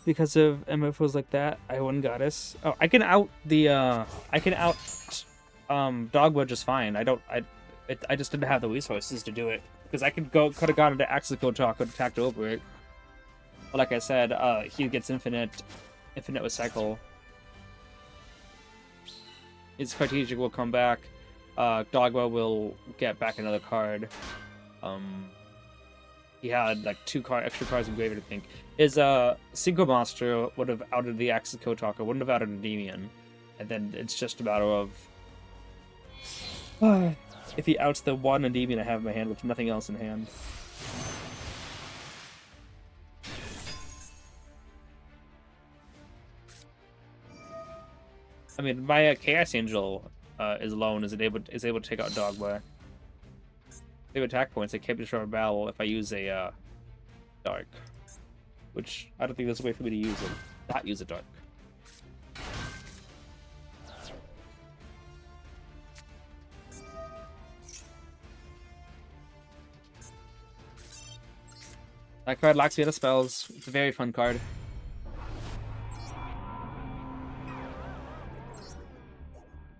Because of MFOs like that, I won Goddess. Oh, I can out Dogwood just fine. I just didn't have the resources to do it. Because I could have gone into Axis Code Talk and attacked over it. But like I said, he gets infinite recycle. His Cartesian will come back. Dogma will get back another card. He had like 2 extra cards in graveyard, I think. His Synchro Monster would have outed the Axis Code Talker, wouldn't have outed Endymion. And then it's just a matter of if he outs the 1 Endymion I have in my hand with nothing else in hand. I mean, my Chaos Angel is alone, is able to take out Dogma. They have attack points. They can't destroy a battle if I use a Dark, which I don't think there's a way for me to use it. Not use a Dark. That card locks me out of spells. It's a very fun card.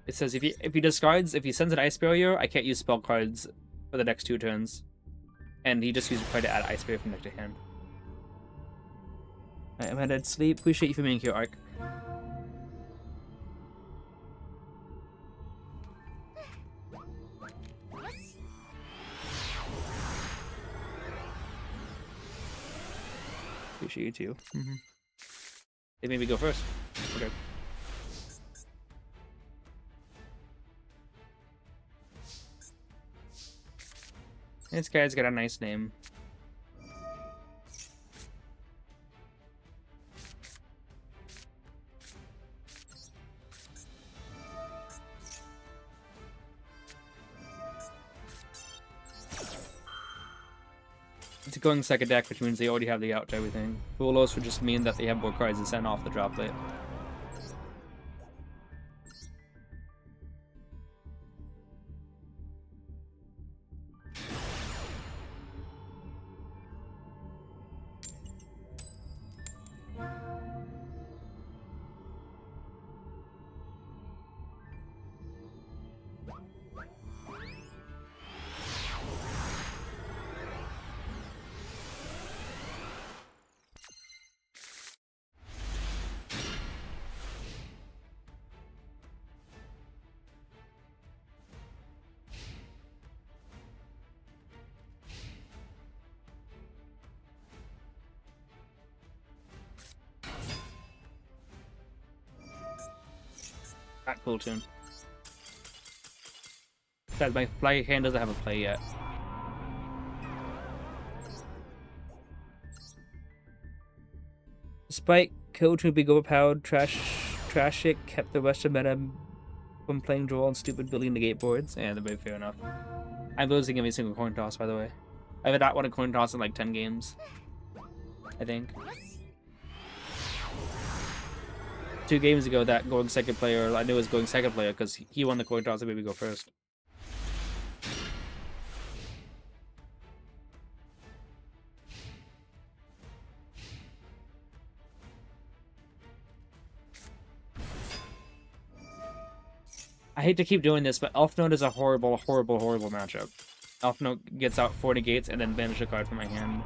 It says if he sends an Ice Barrier, I can't use spell cards for the next 2 turns. And he just used a card to add Ice Barrier from deck to hand. I'm headed to sleep. Appreciate you for being here, Arc. Appreciate you too. They made me go first. Okay. This guy's got a nice name. It's going second deck, which means they already have the out to everything. Fulos would just mean that they have more cards to send off the drop plate. Not cool tune. Besides, my play hand doesn't have a play yet. Despite Kill to being overpowered, trash it kept the rest of meta from playing Droll and stupid Billy negate boards. Yeah, they're very fair enough. I'm losing every single coin toss, by the way. I have not won a coin toss in like 10 games. I think. 2 games ago, that going second player, I knew it was going second player because he won the coin toss and made me go first. I hate to keep doing this, but Elf Note is a horrible, horrible, horrible matchup. Elf Note gets out 4 negates and then banish a card from my hand.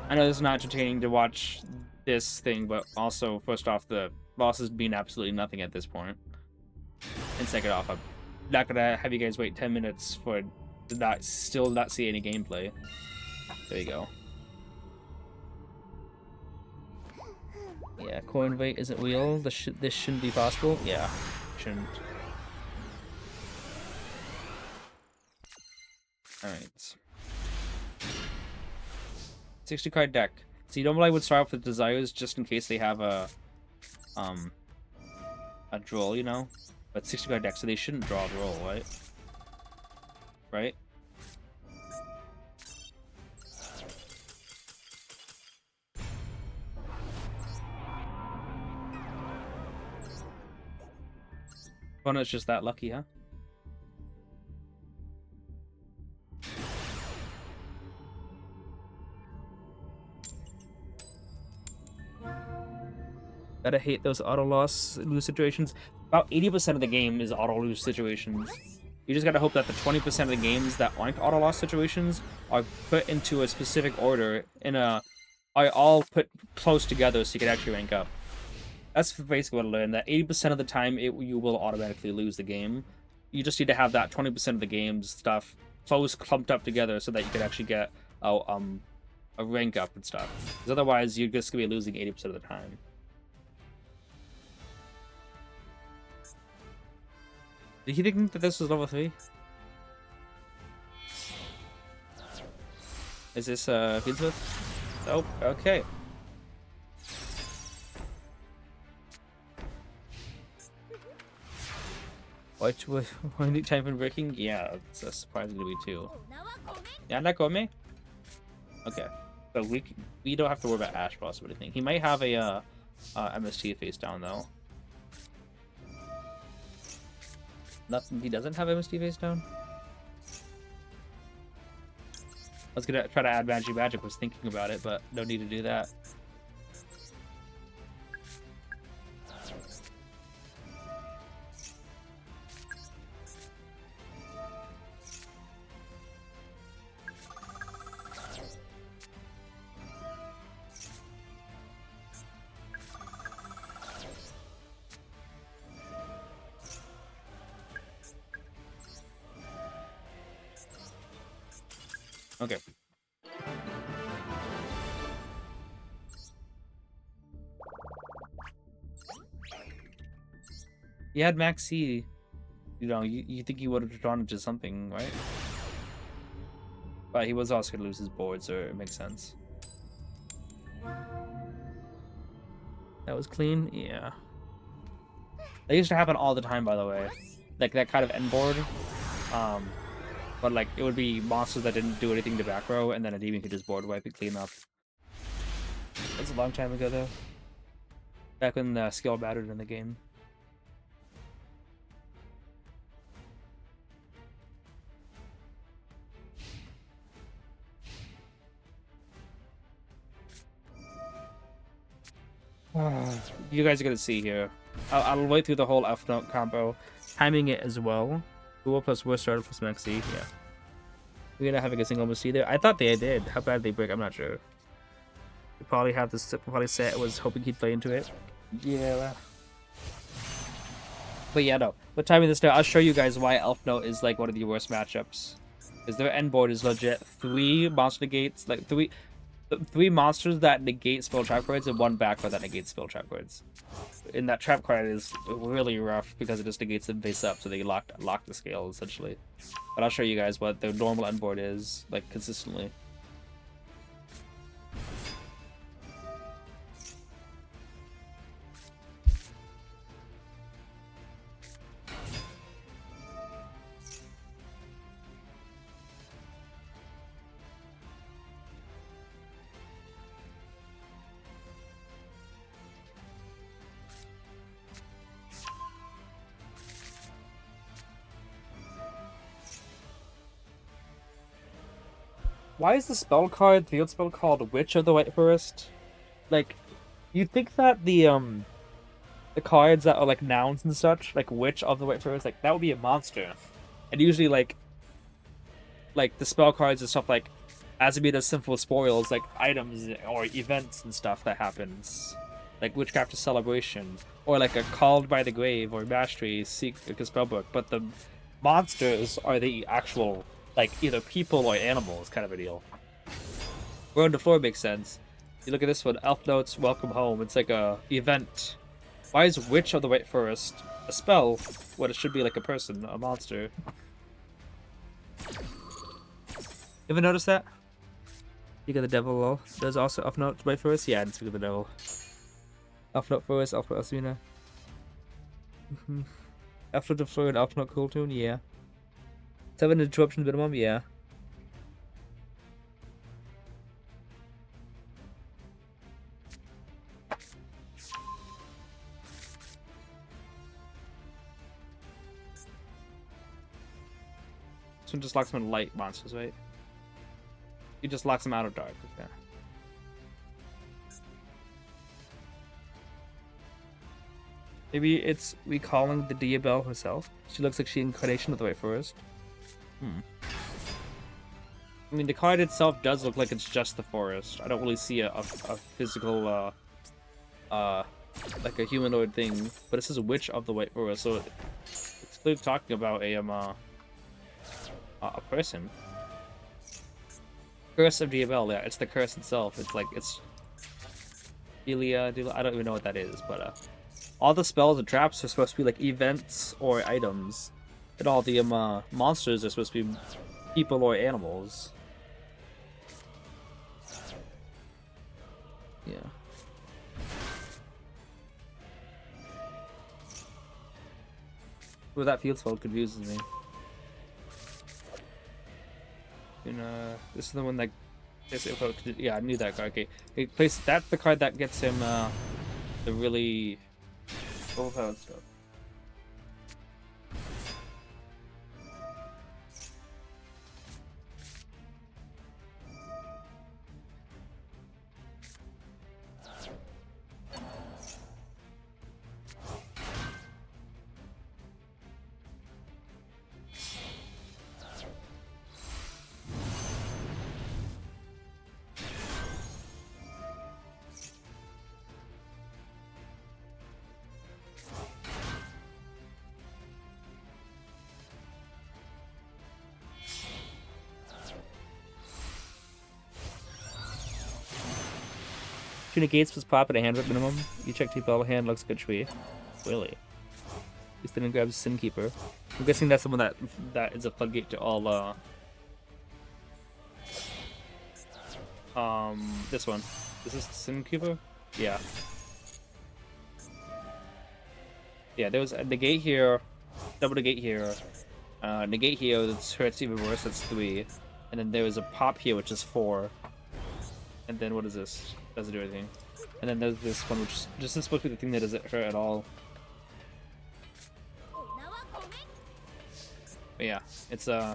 I know this is not entertaining to watch this thing, but also, first off, the losses mean absolutely nothing at this point. And second off, I'm not gonna have you guys wait 10 minutes for still not see any gameplay. There you go. Yeah, coin weight isn't real. This shouldn't be possible. Yeah, shouldn't. Alright. 60 card deck. See, normally I would start off with desires just in case they have a Droll, you know? But 60 card deck, so they shouldn't draw a Droll, right? Right? Opponent's just that lucky, huh? Gotta hate those auto loss lose situations. About 80% of the game is auto lose situations. You just gotta hope that the 20% of the games that aren't auto loss situations are put into a specific order are all put close together so you can actually rank up. That's basically what I learned, that 80% of the time you will automatically lose the game. You just need to have that 20% of the game's stuff close, clumped up together so that you can actually get a rank up and stuff. Because otherwise, you're just gonna be losing 80% of the time. Did he think that this was level 3? Is this Fieldsmith? Oh, okay. What time for breaking? Yeah, it's surprising to me too. Yeah, not Gome? Okay. So we don't have to worry about Ash Boss or anything. He might have a MST face down though. Nothing. He doesn't have MST face down. I was gonna try to add Magic. Was thinking about it, but no need to do that. Okay. He had Max C. You know, you think he would have drawn into something, right? But he was also going to lose his board, so it makes sense. That was clean? Yeah. That used to happen all the time, by the way. Like, that kind of end board. But like it would be monsters that didn't do anything to back row, and then a demon could just board wipe and clean up. That was a long time ago though. Back when the skill mattered in the game. You guys are gonna see here. I'll wait through the whole F note combo, timing it as well. Duel plus worst starter plus maxi. Yeah, we're gonna having a single MC there. I thought they did. How bad they break, I'm not sure. We probably have this. Probably set was hoping he'd play into it. Yeah. But yeah, no. But timing this now, I'll show you guys why Elf Note is like one of the worst matchups. Because their end board is legit 3 monster negates, like 3 monsters that negate spell trap cards and 1 back row that negates spell trap cards. And that trap card is really rough because it just negates them face up, so they lock the scale essentially. But I'll show you guys what their normal end board is, like consistently. Why is the spell card, field spell called Witch of the White Forest? Like, you'd think that the cards that are like nouns and such, like Witch of the White Forest, like that would be a monster. And usually like the spell cards and stuff like Azumita's Sinful Spoils, like items or events and stuff that happens. Like Witchcraft of Celebration, or like a Called by the Grave or Mastery, Seek like a spellbook. But the monsters are the actual like either people or animals kind of a deal. Where on the floor makes sense. You look at this one, Elf Notes, Welcome Home. It's like a event. Why is Witch of the White Forest a spell when it should be like a person, a monster? You ever notice that? You got the devil. There's also Elf Note White Forest. Yeah, I didn't speak of the devil. Elf Note Forest, Elf Note Asuna. Elf Note Floor and Elf Note Cool Tune. Yeah. 7 interruptions minimum, yeah. This one just locks them in light monsters, right? He just locks them out of dark, okay. Maybe it's recalling the Diabelle herself. She looks like she's incarnation of the White Forest. I mean, the card itself does look like it's just the forest. I don't really see a physical, like a humanoid thing. But it says Witch of the White Forest, so it's clearly talking about a person. Curse of Diabelle, yeah, it's the curse itself. It's like, it's... Delia, I don't even know what that is, but, all the spells and traps are supposed to be like events or items. And all the monsters are supposed to be people or animals. Yeah. Well, that field spell confuses me. This is the one that... Yeah, I knew that card. Okay. That's the card that gets him the really overpowered stuff. Two negates was pop at a hand rip minimum. You check two bell hand, looks like a tree. Really? He then grabs Sin Keeper. I'm guessing that's the one that is a floodgate to all this one. Is this Sin Keeper? Yeah. Yeah, there was a negate here, double negate here, Negate here, that's hurts even worse, that's 3. And then there was a pop here, which is 4. And then what is this? Doesn't do anything. And then there's this one, which just is supposed to be the thing that doesn't hurt at all. But yeah, it's 3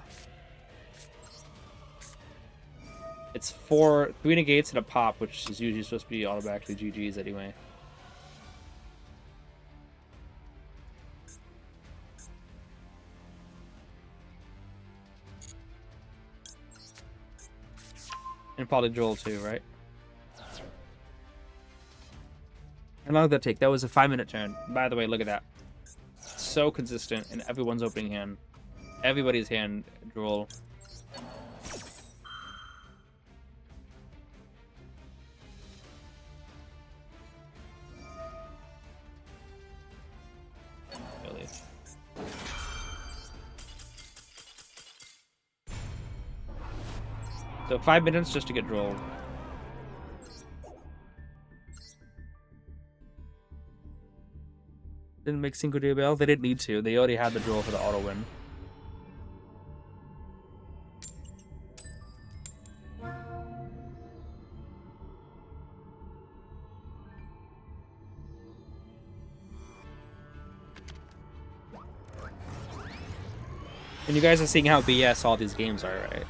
negates and a pop, which is usually supposed to be automatically GG's anyway. And probably Droll too, right? How long did that take? That was a 5-minute turn. By the way, look at that. So consistent in everyone's opening hand. Everybody's hand, Droll. Really. So 5 minutes just to get Droll. Didn't make Cinco de Bell. They didn't need to. They already had the Droll for the auto win. And you guys are seeing how BS all these games are, right?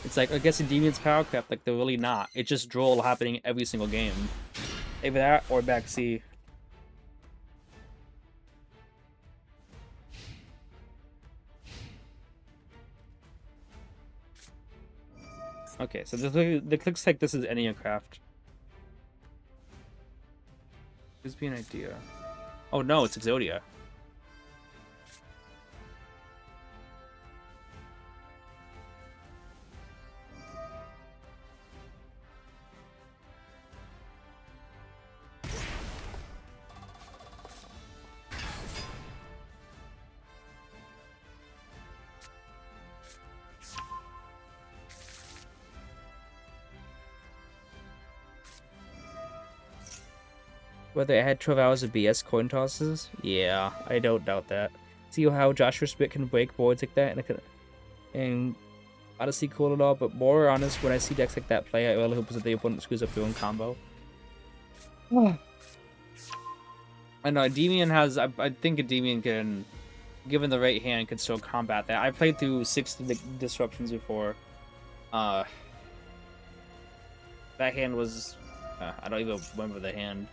It's like, I guess Endymion's power crept, like, they're really not. It's just Droll happening every single game. Either that or back C. Okay, so this looks like this is Endycraft. Gives me an idea. Oh no, it's Exodia. Whether it had 12 hours of BS coin tosses? Yeah, I don't doubt that. See how Joshua Spit can break boards like that, and honestly cool and all, but more honest, when I see decks like that play, I really hope that the opponent screws up their own combo. I know, Endymion has, I think Endymion can, given the right hand, can still combat that. I played through 6 disruptions before. That hand was, I don't even remember the hand.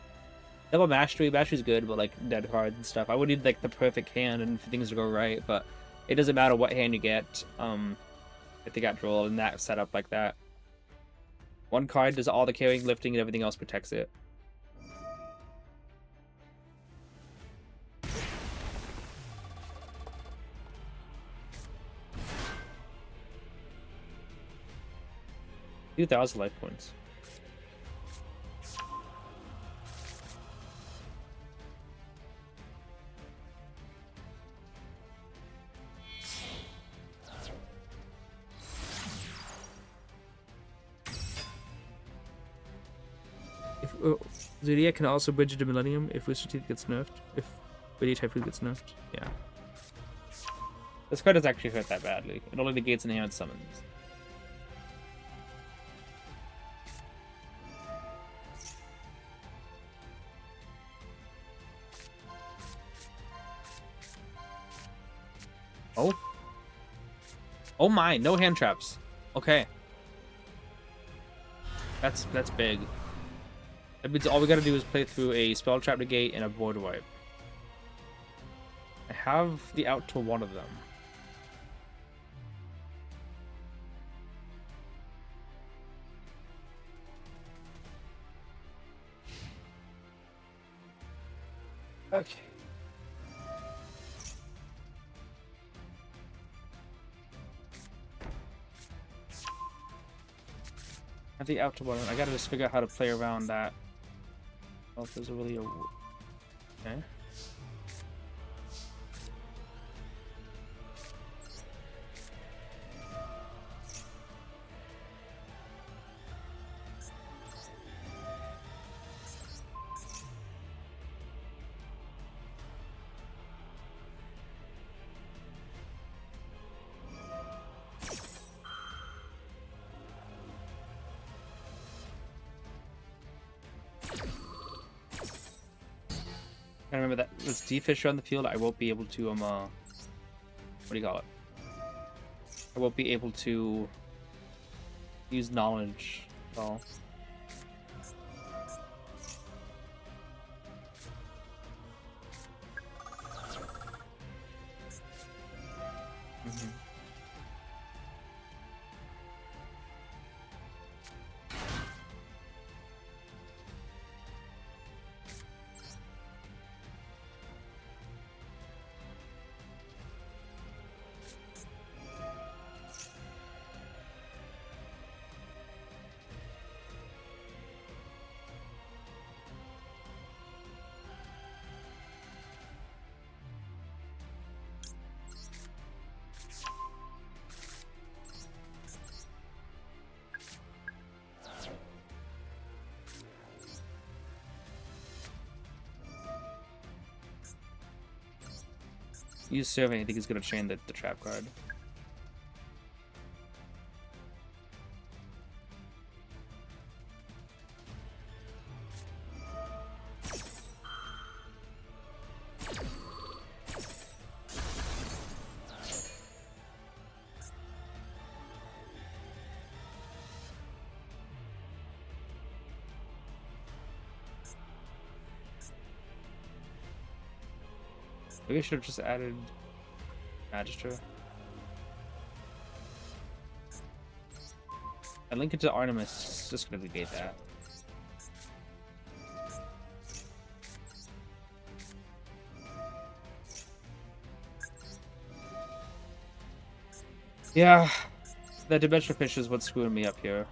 Double Mastery. Mastery's good, but like dead cards and stuff. I would need like the perfect hand and for things to go right, but it doesn't matter what hand you get. If they got Droll in that setup like that. One card does all the carrying, lifting, and everything else protects it. $2,000 life points. Zodiac can also bridge the Millennium if Wizard Teeth gets nerfed. If Radio Typhoon gets nerfed. Yeah. This card doesn't actually hurt that badly. It only negates enhanced summons. Oh. Oh my, no hand traps. Okay. That's big. That means all we gotta do is play through a spell trap negate and a board wipe. I have the out to one of them. Okay. I have the out to one. I gotta just figure out how to play around that. Oh, if there's really a... Okay. I remember that with D-Fisher on the field, I won't be able to what do you call it? I won't be able to use knowledge at all. Use survey, I think he's gonna chain the trap card. Maybe I should have just added Magister. And link it to Artemis, it's just gonna negate that. Yeah, that dimensional fish is what's screwing me up here.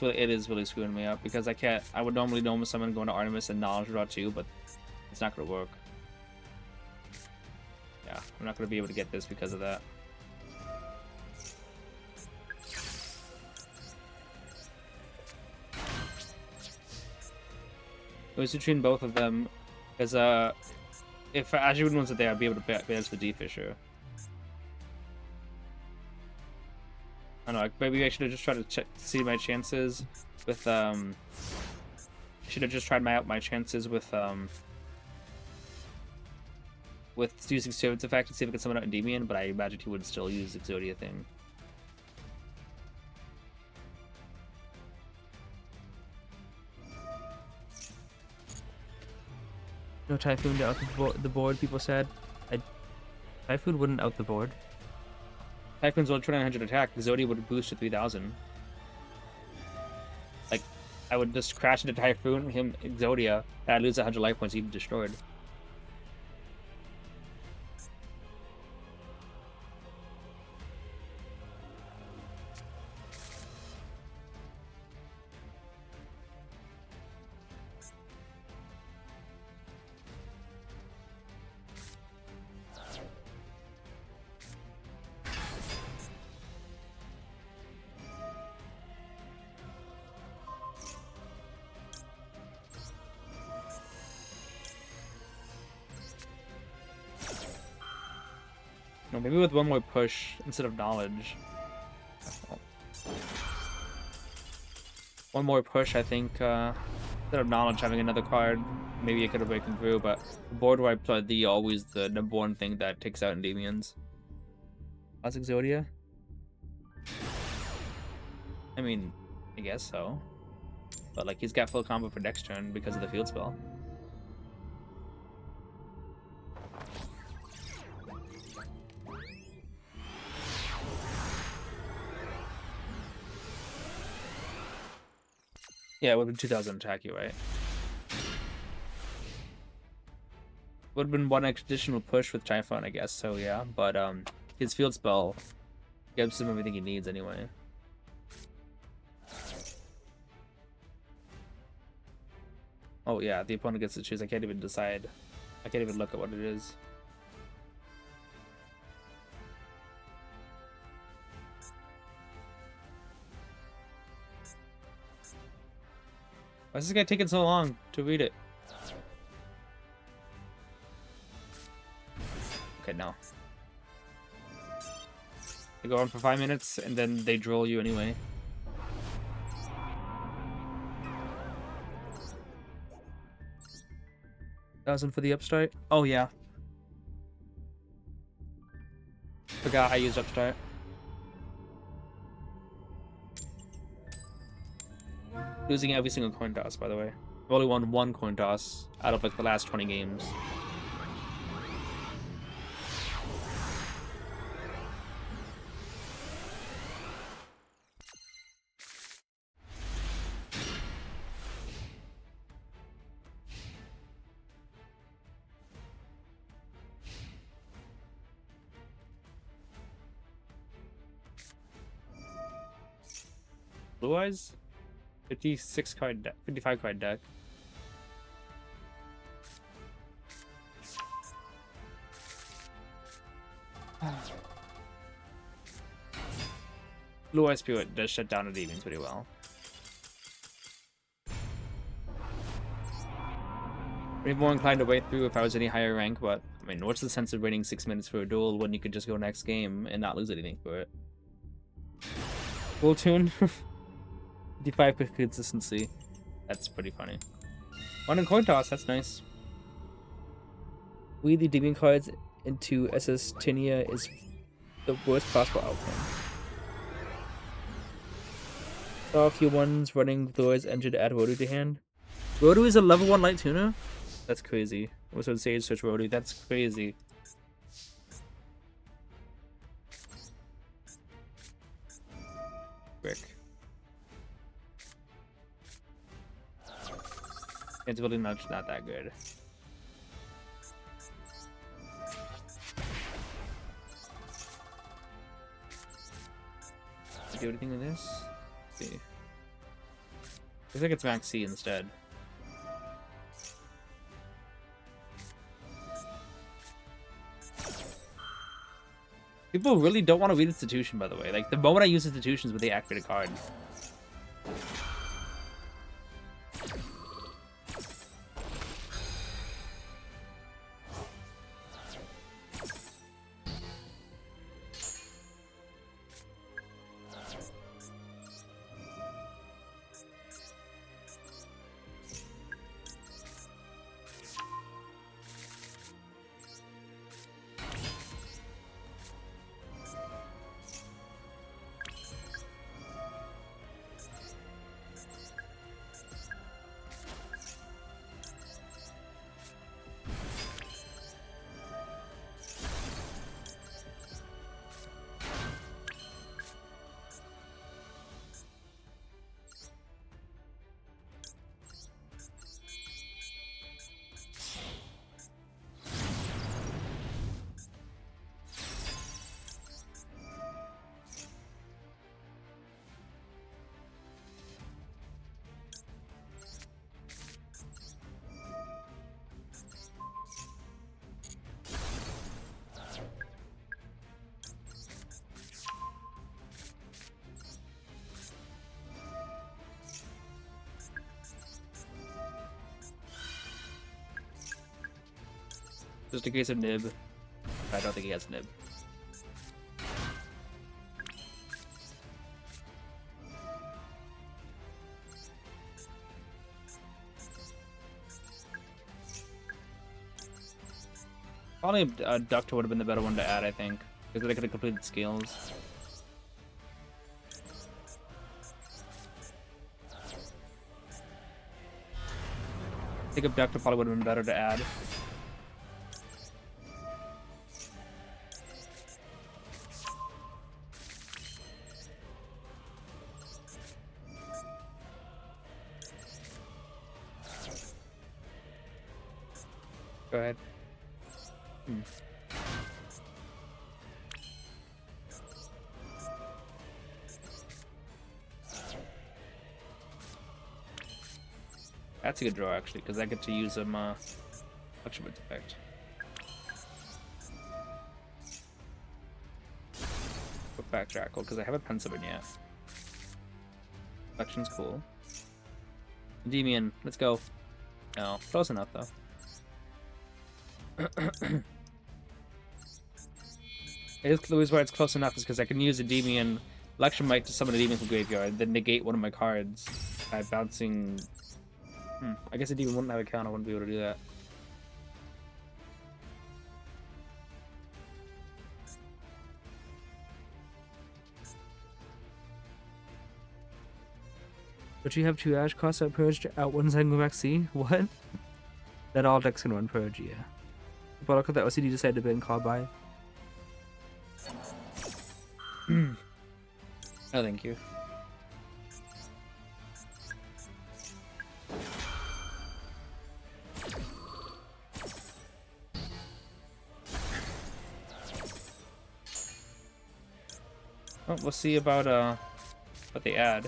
It is really screwing me up because I would normally know someone going to Artemis and knowledge draw too, but it's not gonna work. Yeah, I'm not gonna be able to get this because of that. It was between both of them, because if Ajun wasn't there, I'd be able to banish the D-Fisher. I don't know, maybe I should have just tried to see my chances with, should have just tried my chances with using Servant's Effect to see if I could summon out Endymion, but I imagined he would still use Exodia thing. No Typhoon to out the board, people said. Typhoon wouldn't out the board. Typhoon's only 2900 attack. Exodia would boost to 3000. Like, I would just crash into Typhoon, him, Exodia, and I'd lose 100 life points, he'd be destroyed. No, maybe with one more push instead of knowledge. One more push, I think, instead of knowledge having another card, maybe it could have broken through, but the board where I play the always the number one thing that takes out Endymions. That's Exodia? I mean, I guess so. But like he's got full combo for next turn because of the field spell. Yeah, it would have been 2000 attack, you right? Would have been one additional push with Typhon, I guess, so yeah. But his field spell gives him everything he needs anyway. Oh yeah, the opponent gets to choose. I can't even decide. I can't even look at what it is. Why is this guy taking so long to read it? Okay, no. go on for 5 minutes, and then they droll you anyway. $1,000 for the upstart. Oh yeah. Forgot I used upstart. Losing every single coin toss, by the way. I've only won 1 coin toss out of like the last 20 games. Blue Eyes? 56 card deck, 55 card deck. Blue Eyes Spirit does shut down Endymion pretty well. I'd be more inclined to wait through if I was any higher rank, but I mean, what's the sense of waiting 6 minutes for a duel when you could just go next game and not lose anything for it? Full tune. D5 with consistency. That's pretty funny. 1 in coin toss, that's nice. Weed the Endymion cards into SS Tinia is the worst possible outcome. Saw a few ones running Thor's engine to add Rodu to hand. Rodu is a level 1 light tuner? That's crazy. What's on Sage search Rodu? That's crazy. Brick. It's really not that good. Do anything with this? Let's see. I think it's Max C instead. People really don't want to read Institution, by the way. Like, the moment I use Institutions, when they activate a card. Just in case of Nib. I don't think he has Nib. Probably Ductor would have been the better one to add, I think. Because they could have completed scales. I think Abductor probably would have been better to add. Go ahead. That's a good draw, actually, because I get to use them, Fluctuate effect. Put back Jackal, because I haven't Pensivin yet. Collection's cool. Endymion, let's go. No, close enough, though. The reason why it's close enough is because I can use a Endymion Lecture Mite to summon a demon from graveyard, then negate one of my cards by bouncing. I guess a demon wouldn't have a count. I wouldn't be able to do that. But you have 2 Ash costs that purge out one Zango Maxi? What? That all decks can run purge, yeah. But look at that OCD decided to ban call by. Oh, thank you. Oh, we'll see about what they add.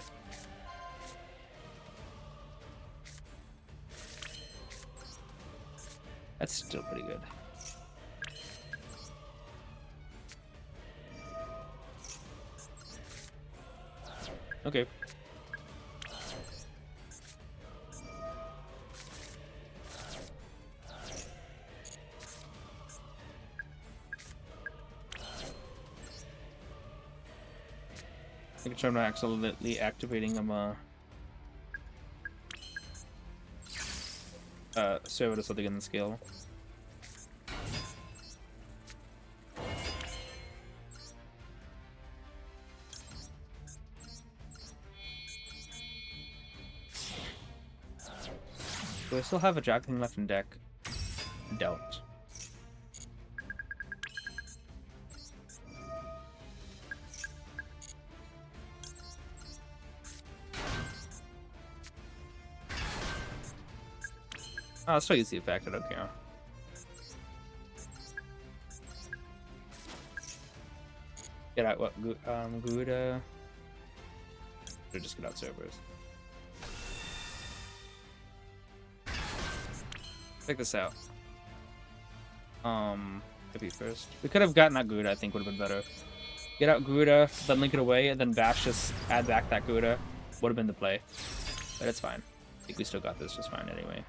That's still pretty good. Okay. Making sure I'm not accidentally activating them, server or something in the skill. Do I still have a Jackling left in deck? I don't. Oh, I'll still use the effect, I don't care. Get out what? Gouda. Or just get out servers. Check this out. Could be first. We could have gotten that Gouda, I think would have been better. Get out Gouda, then link it away, and then Bash just add back that Gouda. Would have been the play. But it's fine. I think we still got this just fine anyway.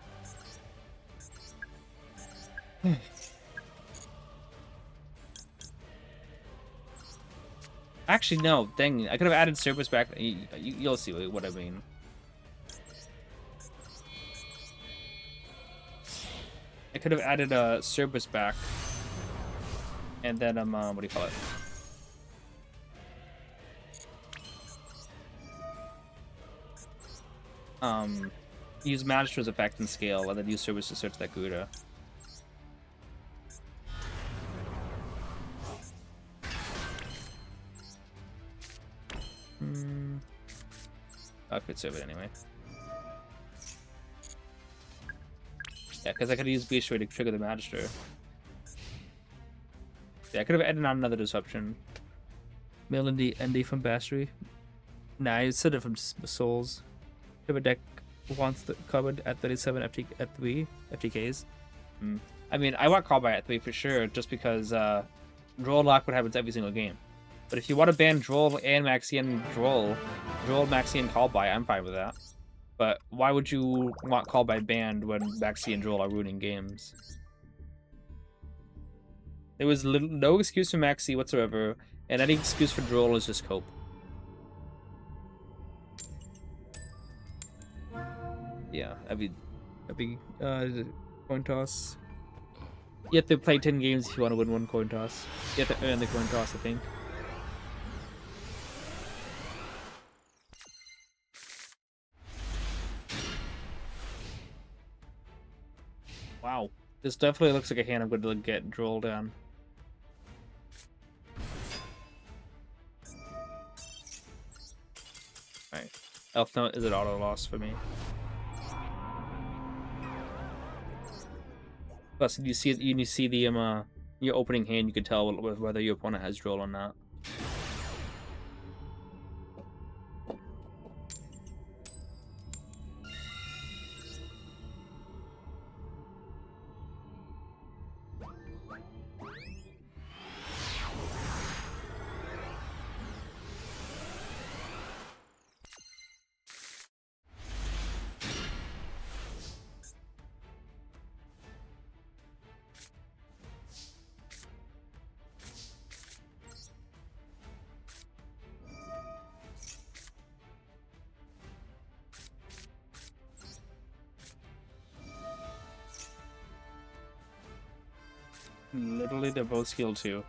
Actually, no. Dang, I could have added Cerberus back. You'll see what I mean. I could have added Cerberus back. And then, what do you call it? Use Magistra's effect and scale, and then use Cerberus to search that Gouda. I could serve it anyway. Yeah, because I could use Beast Ray to trigger the Magister. Yeah, I could have added on another disruption. Mail ND from Bastry. Nah, I said it from Souls. If a deck wants the covered at 37 at 3 FTKs. I mean, I want callback at 3 for sure, just because Droll lock what happens every single game. But if you want to ban Droll and Maxian Droll Maxian callby, I'm fine with that. But why would you want callby banned when Maxi and Droll are ruining games? There was no excuse for Maxi whatsoever, and any excuse for Droll is just cope. Yeah, every coin toss. You have to play 10 games if you want to win one coin toss. You have to earn the coin toss, I think. Wow, this definitely looks like a hand I'm going to get Droll down. Alright, Elf Note is an auto loss for me. Plus, you see the your opening hand, you can tell whether your opponent has Droll or not. Literally, they're both skill 2.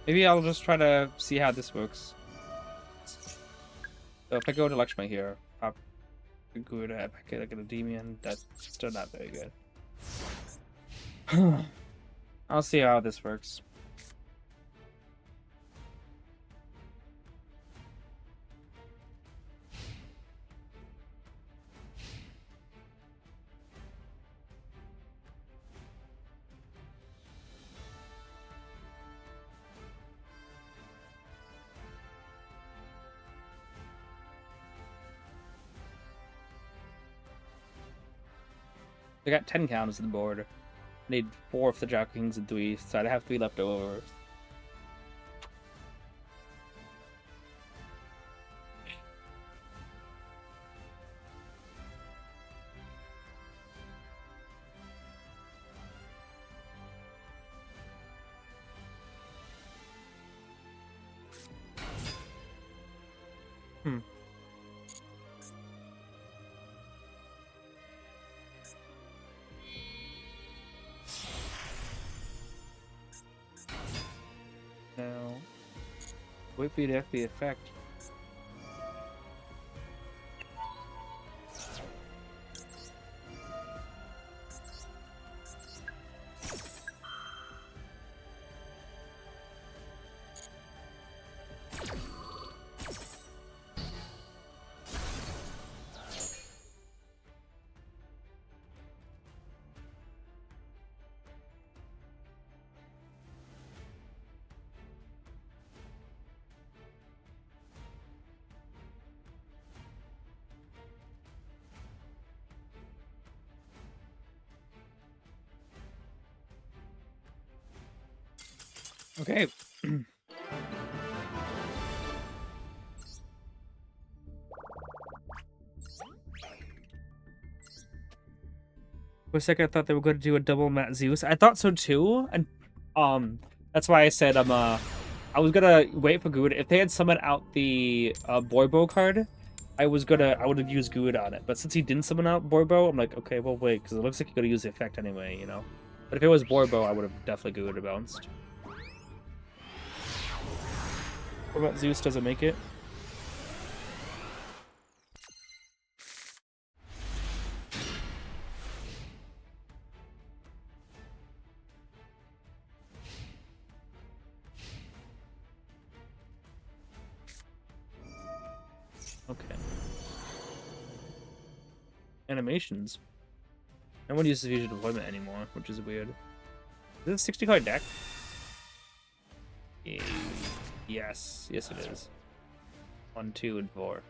Maybe I'll just try to see how this works. So if I go to Lakshmi here, pop good at like an Endymion, that's still not very good. I'll see how this works. I got 10 counters on the board. I need 4 of the Jack Kings and 3, so I'd have 3 left over. Now, wait for you to have the effect. Okay. For a second, I thought they were going to do a double Matt Zeus. I thought so too, and that's why I said I was gonna wait for Good. If they had summoned out the Borbo card, I would have used Good on it. But since he didn't summon out Borbo, I'm like, okay, well wait, because it looks like you're gonna use the effect anyway, you know. But if it was Borbo, I would have definitely Good bounced. What about Zeus? Does it make it? Okay. Animations. No one uses fusion deployment anymore, which is weird. Is it a 60 card deck? Yes, yes it is. 1, 2, and 4.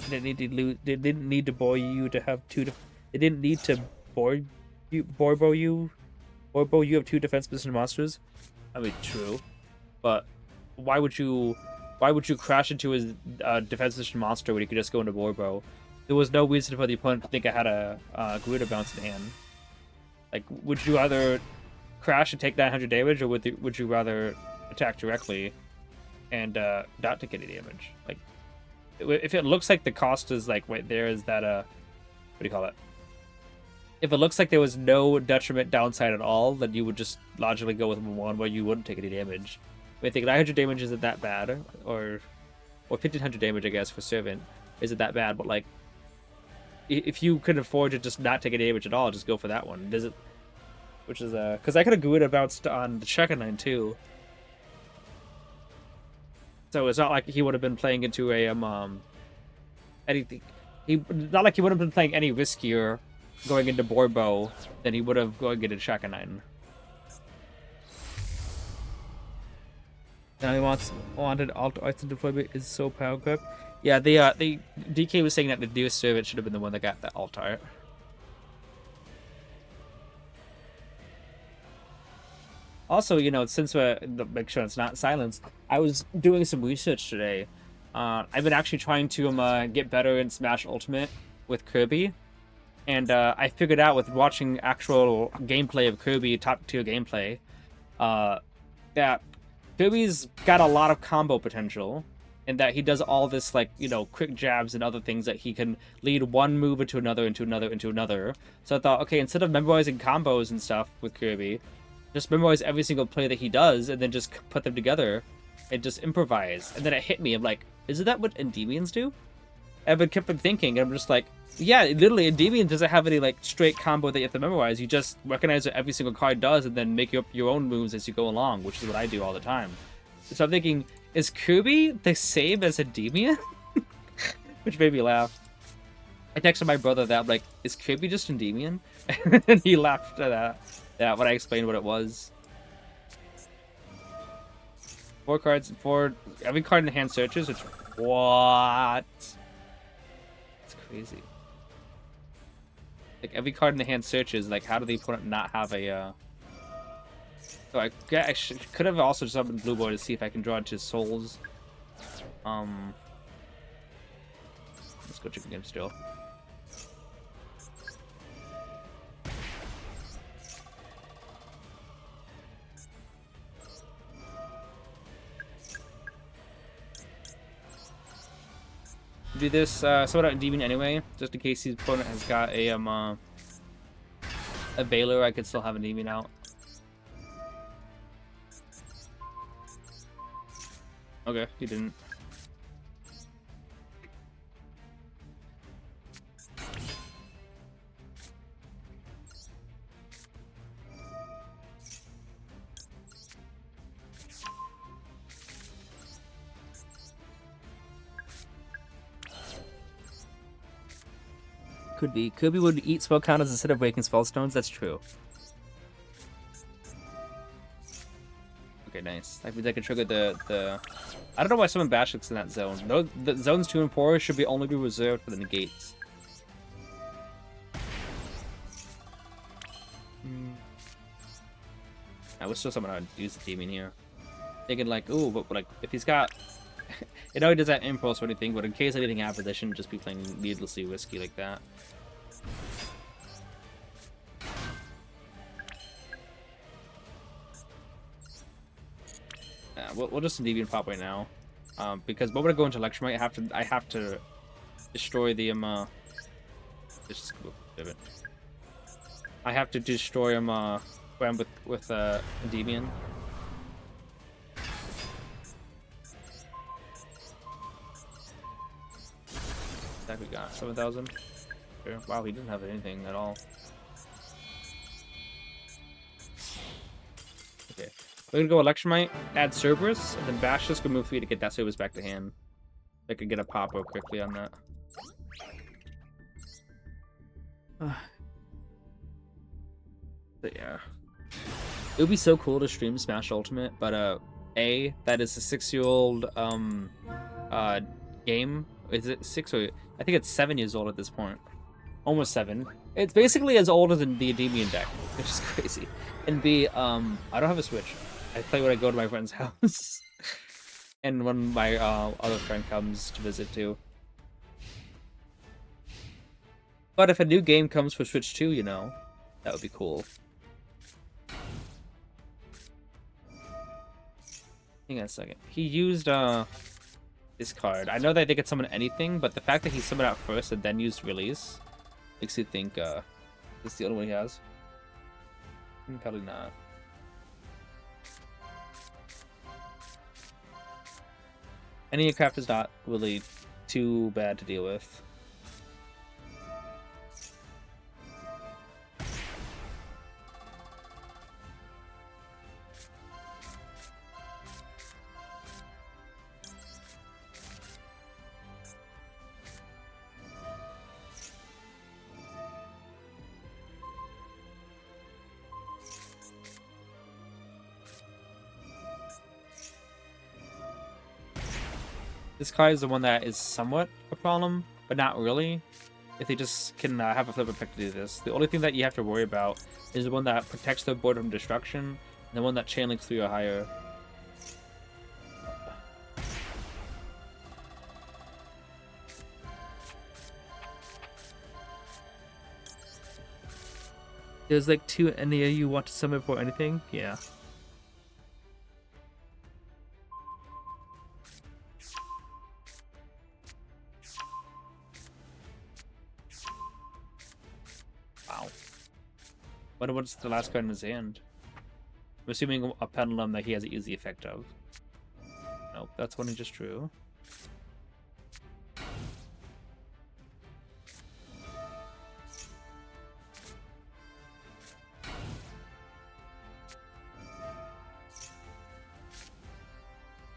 They didn't need to bore you to have 2. They didn't need to Borbo you have 2 defense position monsters. I mean, true, but why would you crash into his defense position monster when you could just go into Borbo? There was no reason for the opponent to think I had a Garuda bounce in hand. Like, would you either crash and take 900 damage, or would you rather attack directly and not take any damage? Like, if it looks like the cost is like, wait, there is that what do you call it? If it looks like there was no detriment downside at all, then you would just logically go with one where you wouldn't take any damage. I think 900 damage isn't that bad, or 1500 damage, I guess, for Servant isn't that bad. But like, if you could afford to just not take any damage at all, just go for that one. Does it? which is because I could have GUI'd bounced on the Shakanine too. So it's not like he would have been playing into a anything. Not like he would have been playing any riskier going into Borbo than he would have going into Shakanine. Now he wanted alt arts and deployment is so power grab. Yeah, the DK was saying that the Deer Servant should have been the one that got that alt art. Also, you know, since make sure it's not silence, I was doing some research today. I've been actually trying to get better in Smash Ultimate with Kirby, and I figured out with watching actual gameplay of Kirby, top tier gameplay, that Kirby's got a lot of combo potential, and that he does all this, like, you know, quick jabs and other things that he can lead one move into another, into another, into another. So I thought, okay, instead of memorizing combos and stuff with Kirby, just memorize every single play that he does, and then just put them together, and just improvise. And then it hit me, I'm like, isn't that what Endymions do? I've been kept thinking, and I'm just like, yeah, literally, Endymion doesn't have any, like, straight combo that you have to memorize. You just recognize what every single card does, and then make up your own moves as you go along, which is what I do all the time. So I'm thinking, is Kirby the same as Endymion? Which made me laugh. I texted my brother that, I'm like, is Kirby just Endymion? And he laughed at that when I explained what it was. 4 cards, 4... Every card in the hand searches, which... What? It's crazy. Like, every card in the hand searches, like, how do the opponent not have a, So I could have also just opened Blue Boy to see if I can draw into Souls. Let's go Chicken Game still. Do this sort out Demon anyway, just in case his opponent has got a Baylor. I could still have a Demon out. Okay, he didn't. Could be. Kirby would eat spell counters instead of breaking spell stones. That's true. Okay, nice. That means I can trigger the. I don't know why someone Bashik's in that zone. The zones 2 and 4 should only be reserved for the negates. I wish still someone would use the demon here. Thinking like, ooh, but like if he's got. It already does that impulse or anything, but in case anything happens, I shouldn't just be playing needlessly risky like that. Yeah, we'll just Endymion pop right now, because when I go into Lecture Might, I have to destroy the Just pivot. I have to destroy him with Endymion. That we got 7,000. Sure. Wow, he didn't have anything at all. Okay, we're gonna go Electromite, add Cerberus, and then Bash just go move 3 to get that Cerberus back to hand. I could get a pop real quickly on that. But yeah, it would be so cool to stream Smash Ultimate, but that is a 6-year-old game. Is it 6 or I think it's 7 years old at this point. Almost 7. It's basically as old as the Endymion deck, which is crazy. And B, I don't have a Switch. I play when I go to my friend's house. And when my other friend comes to visit too. But if a new game comes for Switch 2, you know, that would be cool. Hang on a second. He used this card. I know that they could summon anything, but the fact that he summoned out first and then used release makes you think this is the only one he has. Probably not. Any craft is not really too bad to deal with. This card is the one that is somewhat a problem, but not really. If they just can have a flip effect to do this. The only thing that you have to worry about is the one that protects the board from destruction, and the one that chain links 3 or higher. There's like 2 Enya you want to summon for anything? Yeah. Wow. What's the last card in his hand? I'm assuming a pendulum that he has an easy effect of. Nope, that's one he just drew.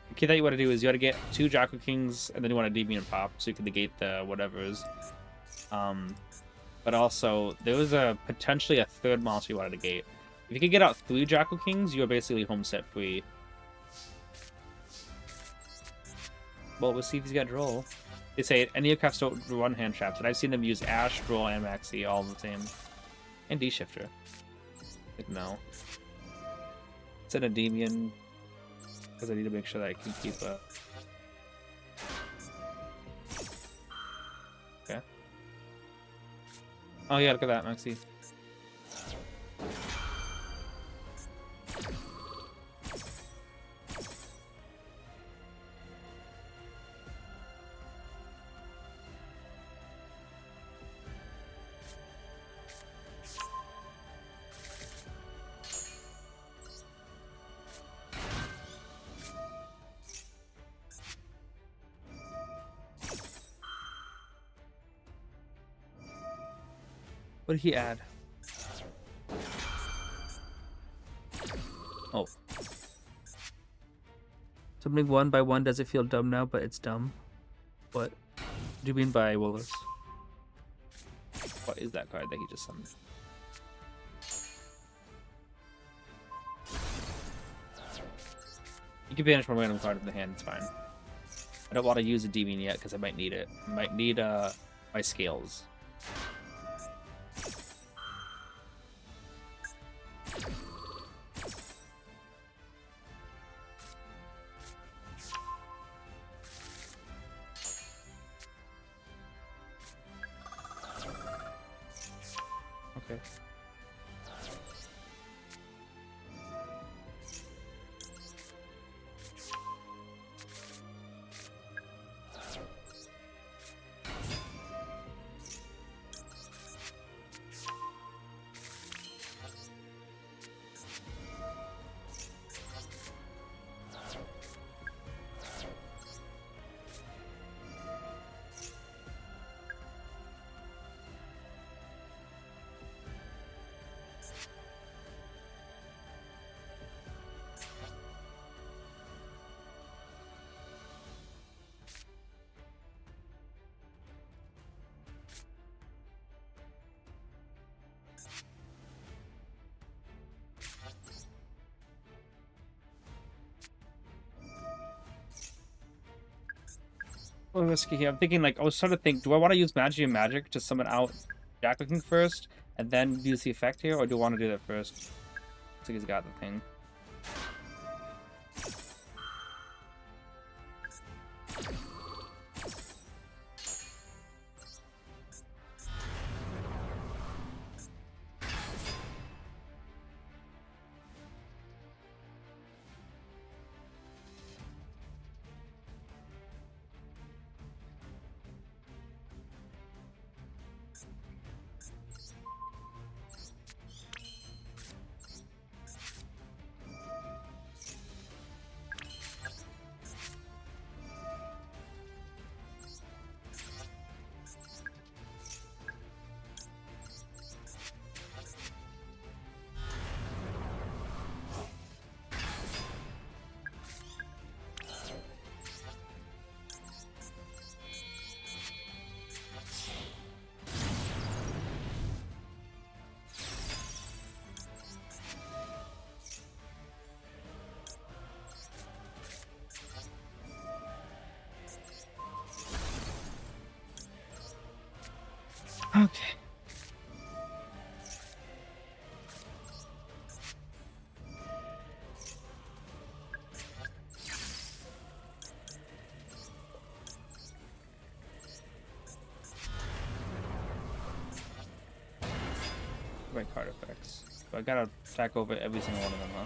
The key that you want to do is you want to get 2 Jackal Kings, and then you want a Endymion pop, so you can negate the whatevers. But also, there was potentially a 3rd monster you wanted to negate. If you could get out 3 Jackal Kings, you're basically home set free. Well, we'll see if he's got Droll. They say any craft don't run hand traps, and I've seen them use Ash, Droll, and Maxi all the same. And D-Shifter. Like, no. It's an Endymion, because I need to make sure that I can keep a... Okay. Oh yeah, look at that, Maxi. What did he add? Oh. Summoning 1 by 1 does it feel dumb now, but it's dumb. What do you mean by Willis? What is that card that he just summoned? You can banish one random card from the hand, it's fine. I don't want to use a Endymion yet because I might need it. I might need my scales. Okay. Oh, risky here. I'm thinking, like, I was trying to think, do I want to use Magic to summon out Jackal King first, and then use the effect here, or do I want to do that first? Looks like he's got the thing. Okay. My card effects. So I gotta attack over every single one of them, huh?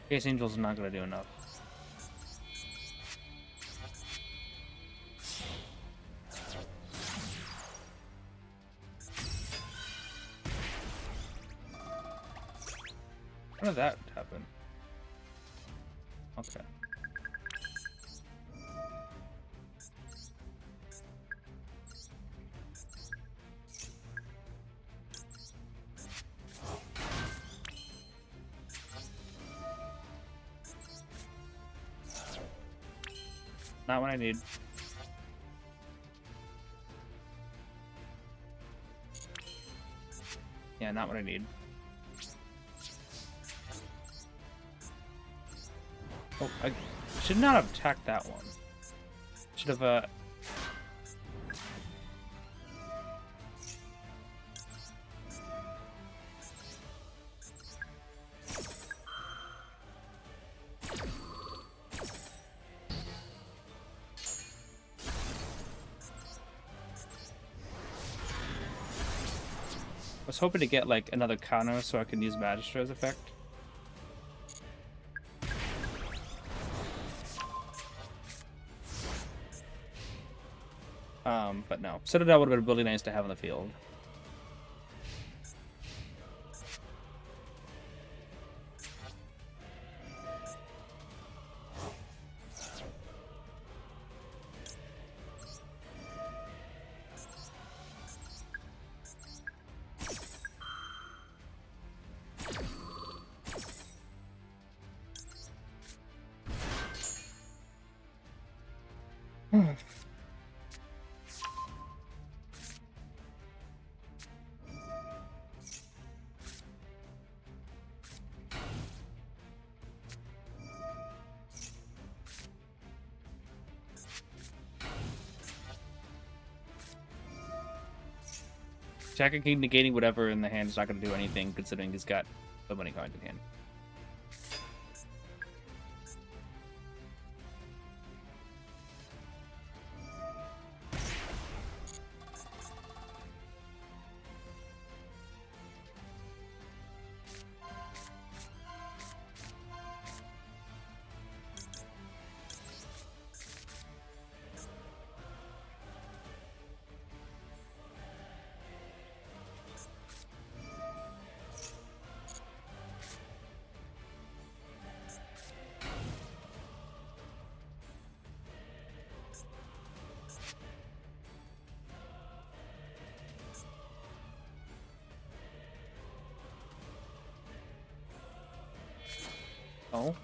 Case Angel's not gonna do enough. How did that happen? Okay. Not what I need. Yeah, not what I need. Oh, I should not have attacked that one. Should have, I was hoping to get, like, another counter so I can use Magistra's effect. But no. Citadel would have been really nice to have on the field. Attacking King negating whatever in the hand is not going to do anything, considering he's got so many cards in hand. Oh.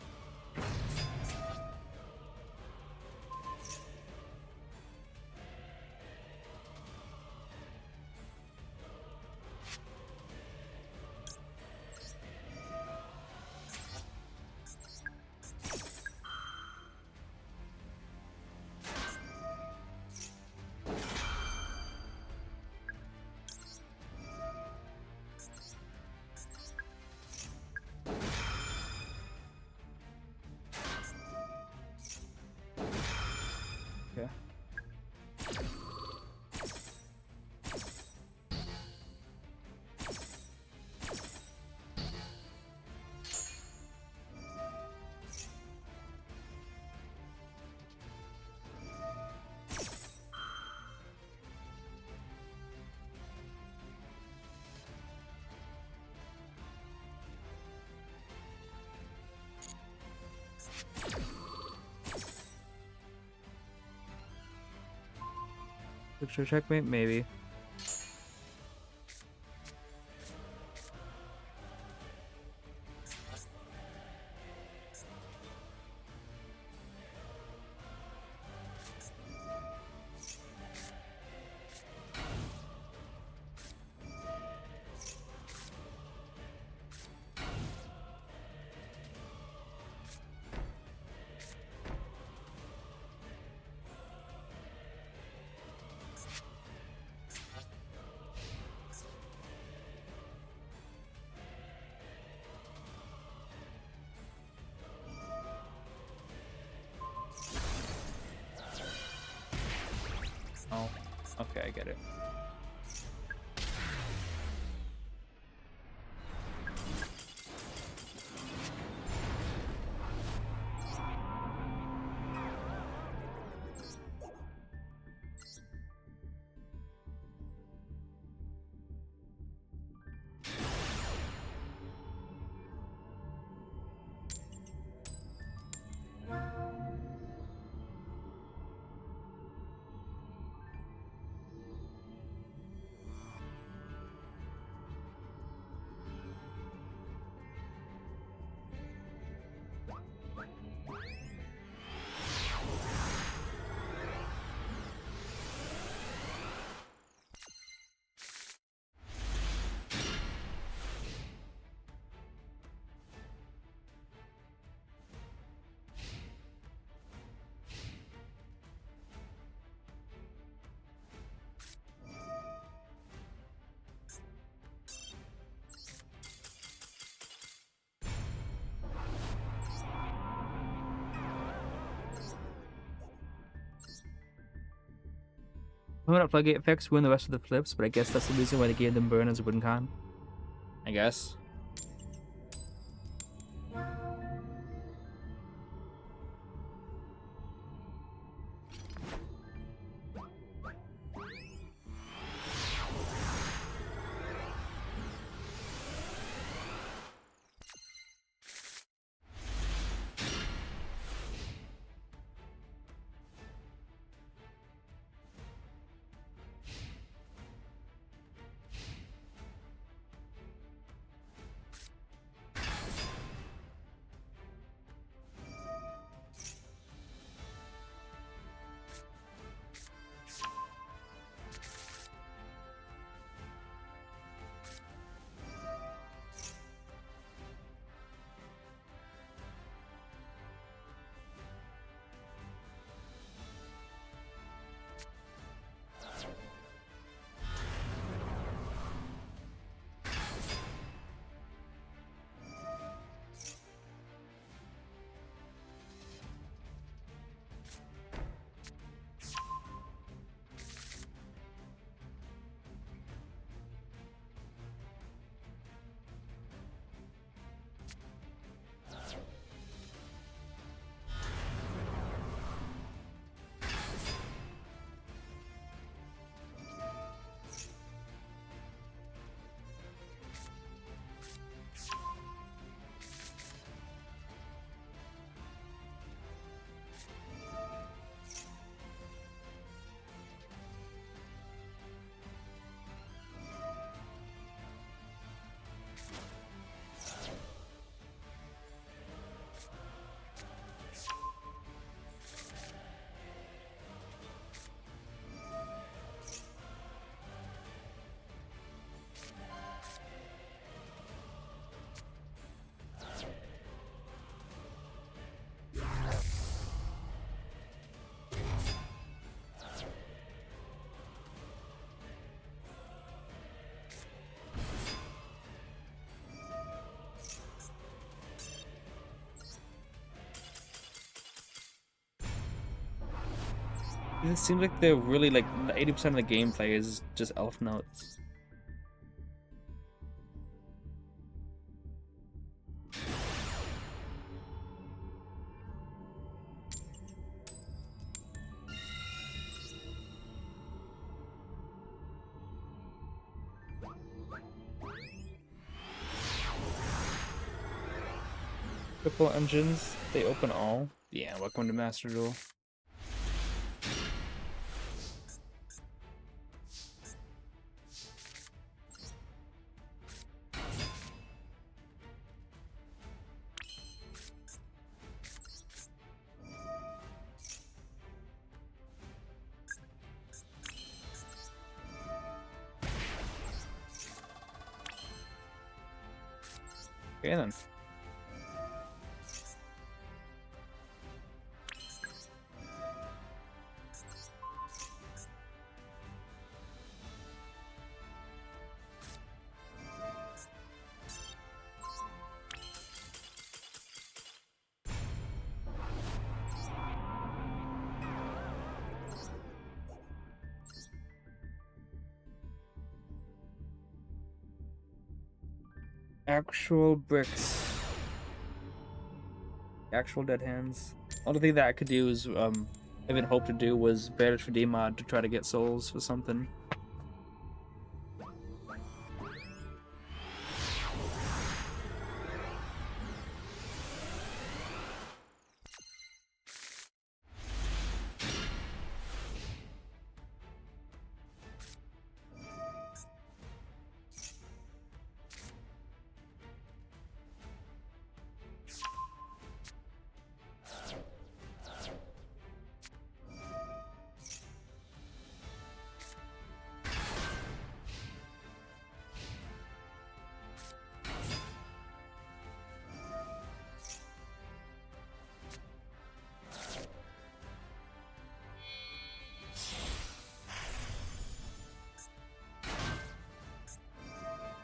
Okay. Picture checkmate, maybe. get it. I'm gonna floodgate effects win the rest of the flips, but I guess that's the reason why they gave them burn as a win con. I guess. It seems like they're really like 80% of the gameplay is just elf notes. Triple engines, they open all. Yeah, welcome to Master Duel. Okay then. Actual bricks. Actual dead hands. Only thing that I could do is, I even hoped to do was banish for D-mod to try to get souls for something.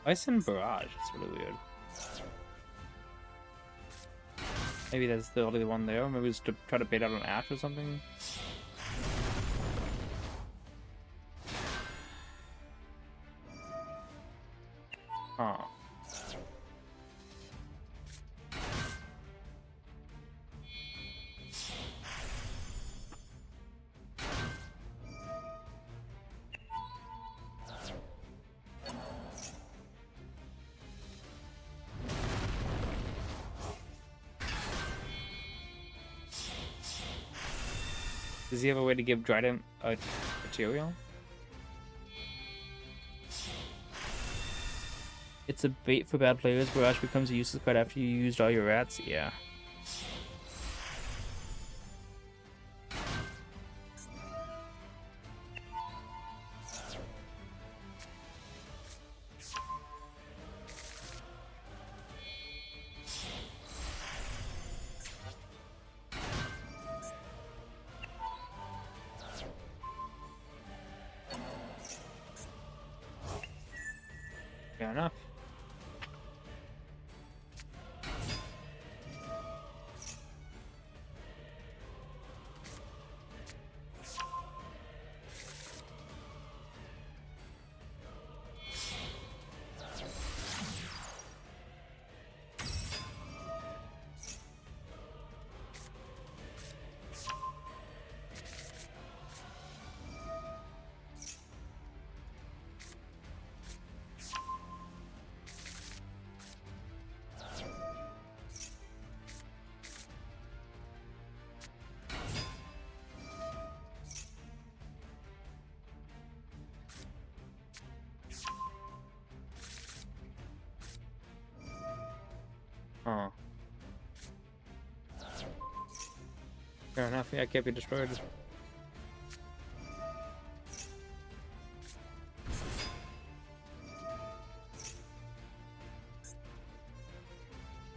Ice and Barrage, it's really weird. Maybe that's the only one there. Maybe it's to try to bait out an Ash or something. Huh. Does he have a way to give Trident a material? It's a bait for bad players. Barrage becomes a useless card after you used all your rats. Yeah. Fair enough. Oh. Fair enough, yeah, it can't be destroyed.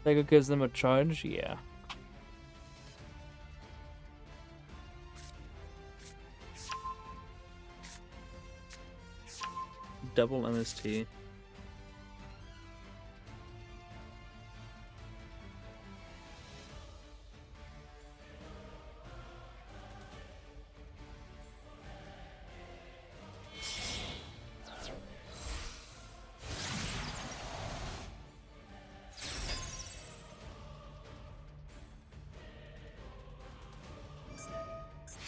Lego gives them a charge? Yeah. Double MST.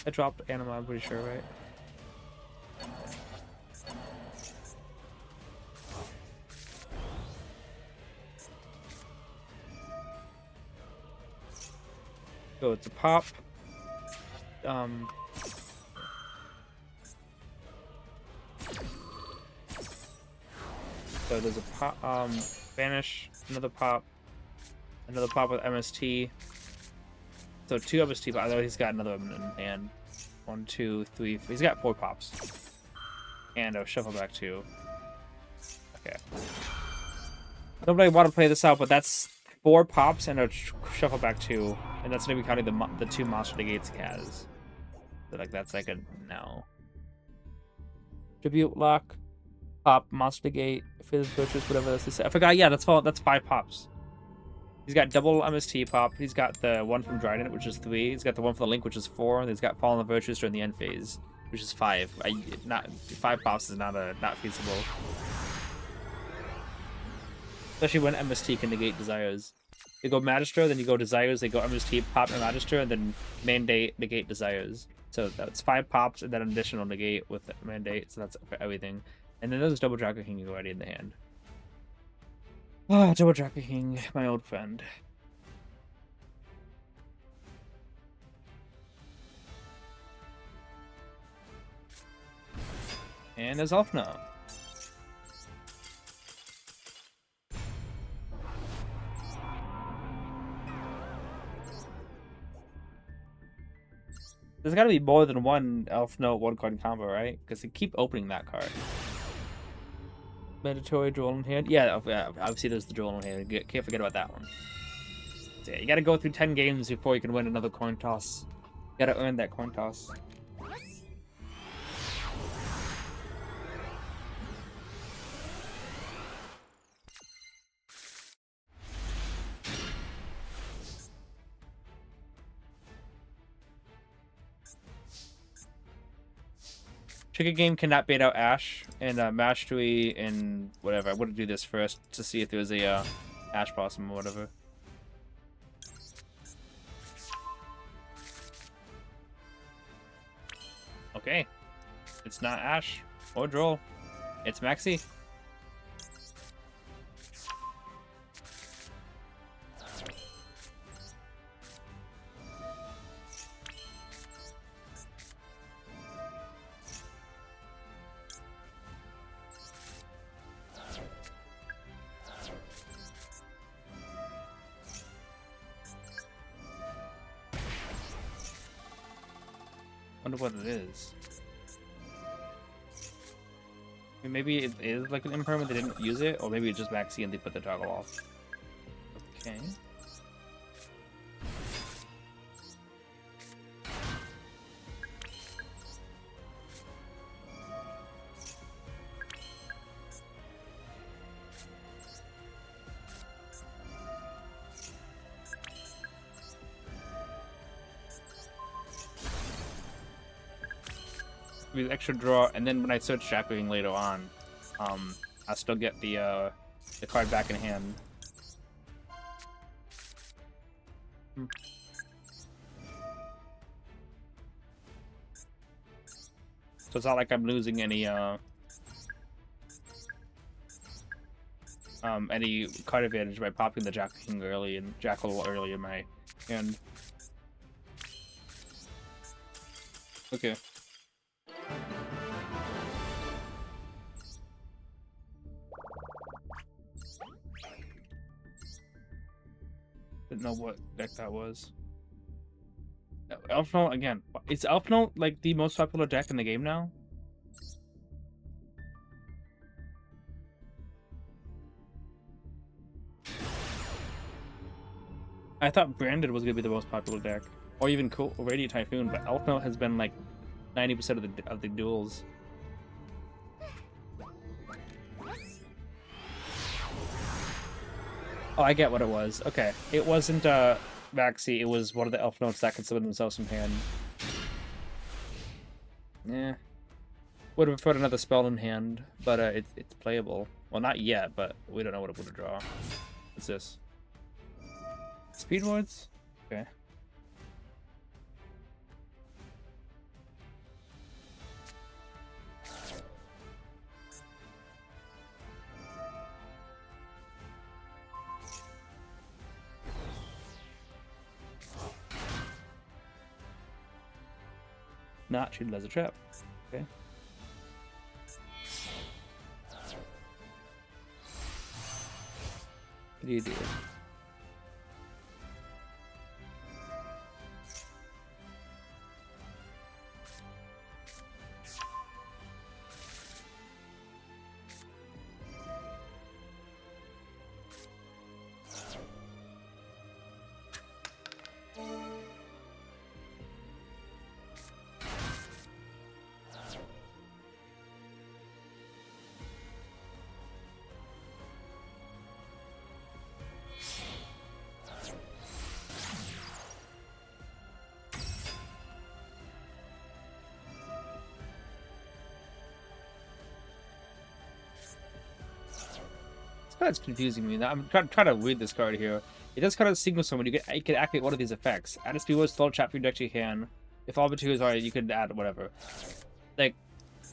I dropped Anima, I'm pretty sure, right? So it's a pop. So there's a pop, banish, another pop with MST. So 2 MST, but I know he's got another one in hand. 1, 2, 3, 4. He's got 4 pops. And a shuffle back 2. Okay. Don't really want to play this out, but that's 4 pops and a shuffle back 2. And that's going to be counting the 2 monster negates he has. So like that's like a no. Tribute lock, pop, monster negate, fizz virtues, whatever this is. I forgot, yeah, that's 5 pops. He's got double MST pop. He's got the one from Trident, which is 3. He's got the one from the Link, which is 4. And he's got Fallen of Virtues during the end phase, which is 5. 5 pops is not feasible. Especially when MST can negate desires. They go Magister, then you go desires, they go MST, pop and Magister, and then mandate, negate desires. So that's 5 pops and then an additional negate with mandate, so that's for everything. And then there's double Draco King already in the hand. Ah, double Draco King, my old friend. And there's Elfna. There's gotta be more than one Elf Note 1-card combo, right? Because they keep opening that card. Mandatory Droll in hand. Yeah, obviously there's the Droll in hand. Can't forget about that one. So yeah, you gotta go through 10 games before you can win another coin toss. You gotta earn that coin toss. Chicken game cannot bait out Ash and Mastery and whatever. I want to do this first to see if there's a Ash Blossom or whatever. Okay. It's not Ash or Droll. It's Maxi. Wonder what it is. I mean, maybe it is like an impermanent, they didn't use it, or maybe it's just Maxi and they put the toggle off. Okay. With extra draw, and then when I search Jackling later on, I still get the card back in hand. So it's not like I'm losing any card advantage by popping the Jackal early and Jackal early in my hand. Okay. Didn't know what deck that was. Elf Note again. Is Elf Note like the most popular deck in the game now? I thought Branded was gonna be the most popular deck, or even cool Radiant Typhoon, but Elf Note has been like 90% of the duels. Oh, I get what it was. Okay, it wasn't Maxi. It was one of the Elf Notes that can summon themselves from hand. Yeah, would have put another spell in hand, but it's playable. Well, not yet, but we don't know what it would draw. What's this? Speed Wards? Okay. Not treated as a trap. Okay. What do you do? card's confusing me. I'm trying to read this card here. It does kind of signal someone. You can activate one of these effects. Add a speed with spell trap from your deck to your hand. If all but two is alright, you could add whatever. Like,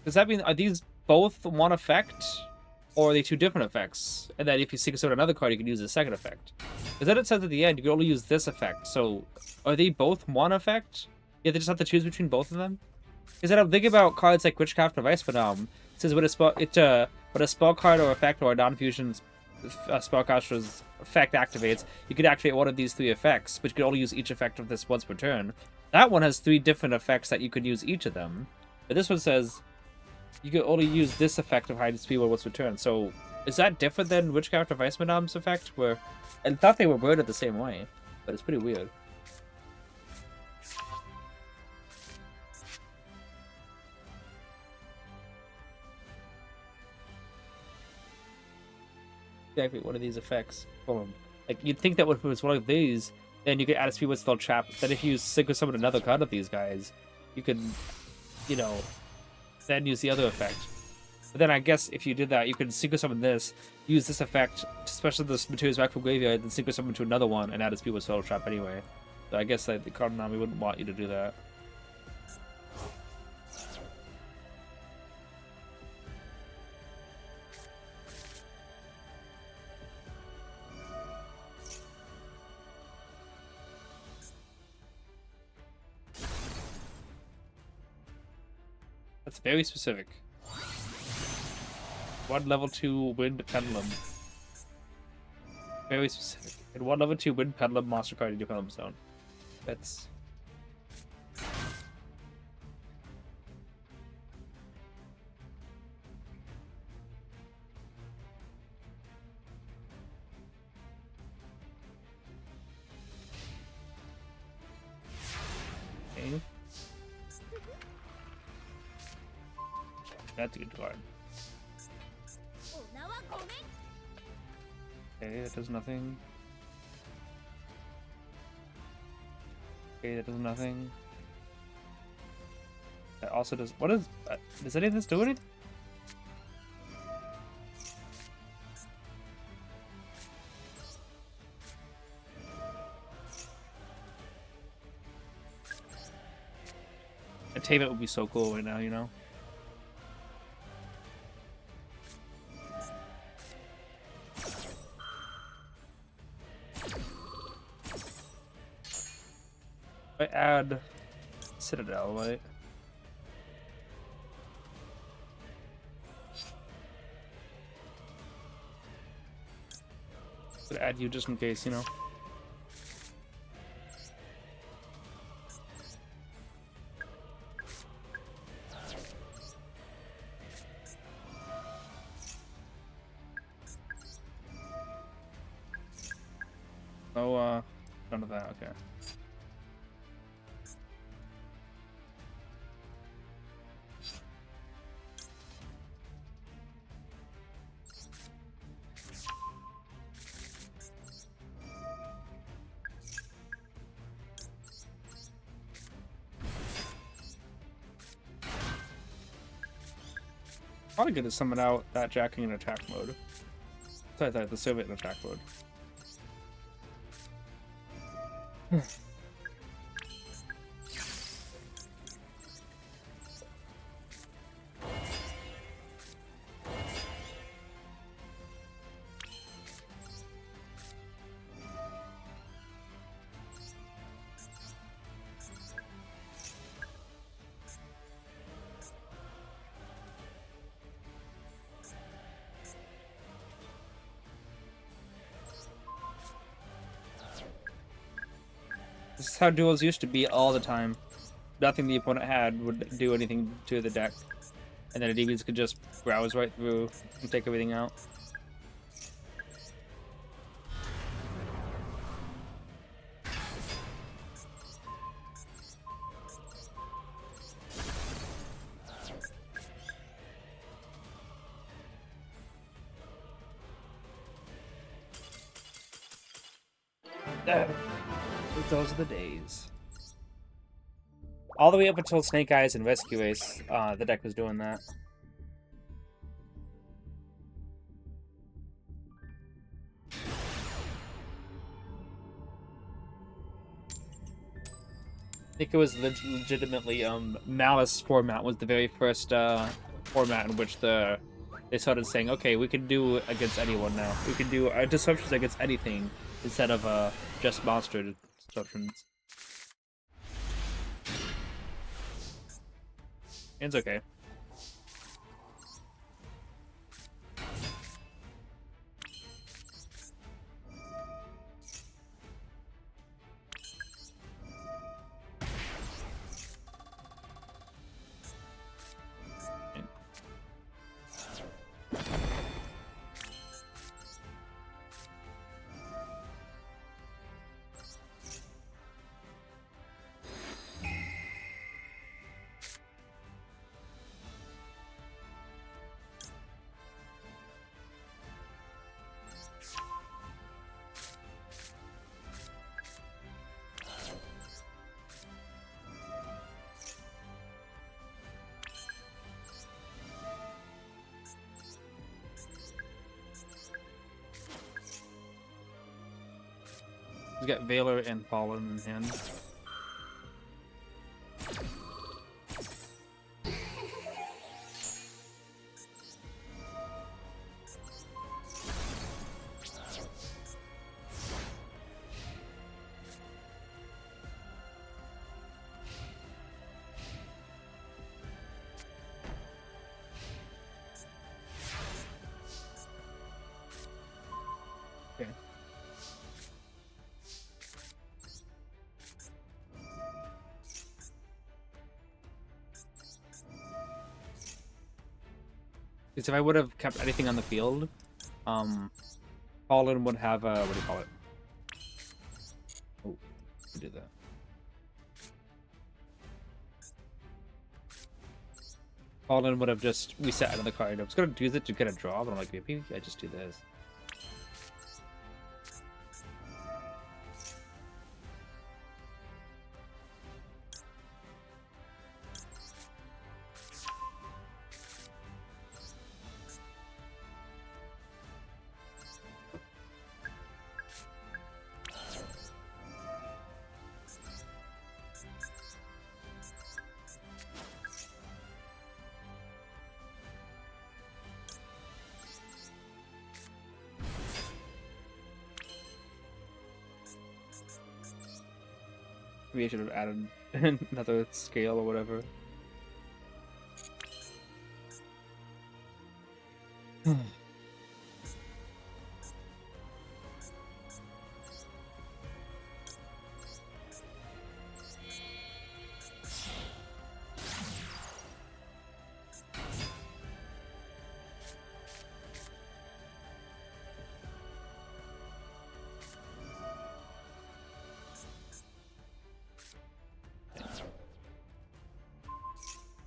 does that mean are these both one effect, or are they two different effects? And then if you sync another card, you can use the second effect. Because then it says at the end you can only use this effect. So are they both one effect? Yeah, they just have to choose between both of them. Because then I'm thinking about cards like Witchcraft of Ice Phenom. It says when a spell card or effect or a non-fusion spellcaster's effect activates, you could activate one of these three effects, but you could only use each effect of this once per turn. That one has three different effects that you could use each of them. But this one says you could only use this effect of hiding speed once per turn. So is that different than Witchcraft of Ice Phenom's effect? Where I thought they were worded the same way, but it's pretty weird. Exactly, one of these effects. Like, you'd think that if it was one of these, then you could add a speed with spell trap. Then if you sync with summon another card of these guys, you could, you know, then use the other effect. But then I guess if you did that, you could sync with summon this, use this effect, especially this materials back from graveyard, then sync with summon to another one and add a speed with spell trap anyway. So I guess that the Cardinami wouldn't want you to do that. That's very specific. One level 2 Wind Pendulum. Very specific. And one level 2 Wind Pendulum monster card in your Pendulum Zone. That's... Okay. That's a good card. Okay, that does nothing. Okay, that does nothing. That also does... What is... does any of this do anything? Attainment would be so cool right now, you know? I add Citadel, right? Could add you just in case, you know. Oh, none of that, okay. Probably good to summon out that Jacking in attack mode. Sorry, the Soviet in attack mode. This is how duels used to be all the time. Nothing the opponent had would do anything to the deck. And then DBs could just browse right through and take everything out. Those are the days. All the way up until Snake Eyes and Rescue Ace, the deck was doing that. think it was legitimately Malice format was the very first format in which they started saying, okay, we can do against anyone now. We can do disruptions against anything instead of just monster disruptions. It's okay. He's got Valor and Fallen in hand. Okay. Because if I would have kept anything on the field, Fallen would have what do you call it? Oh, I did that. Fallen would have just reset another card. I was gonna use it to get a draw, but I'm like, maybe I just do this. Maybe I should have added another scale or whatever.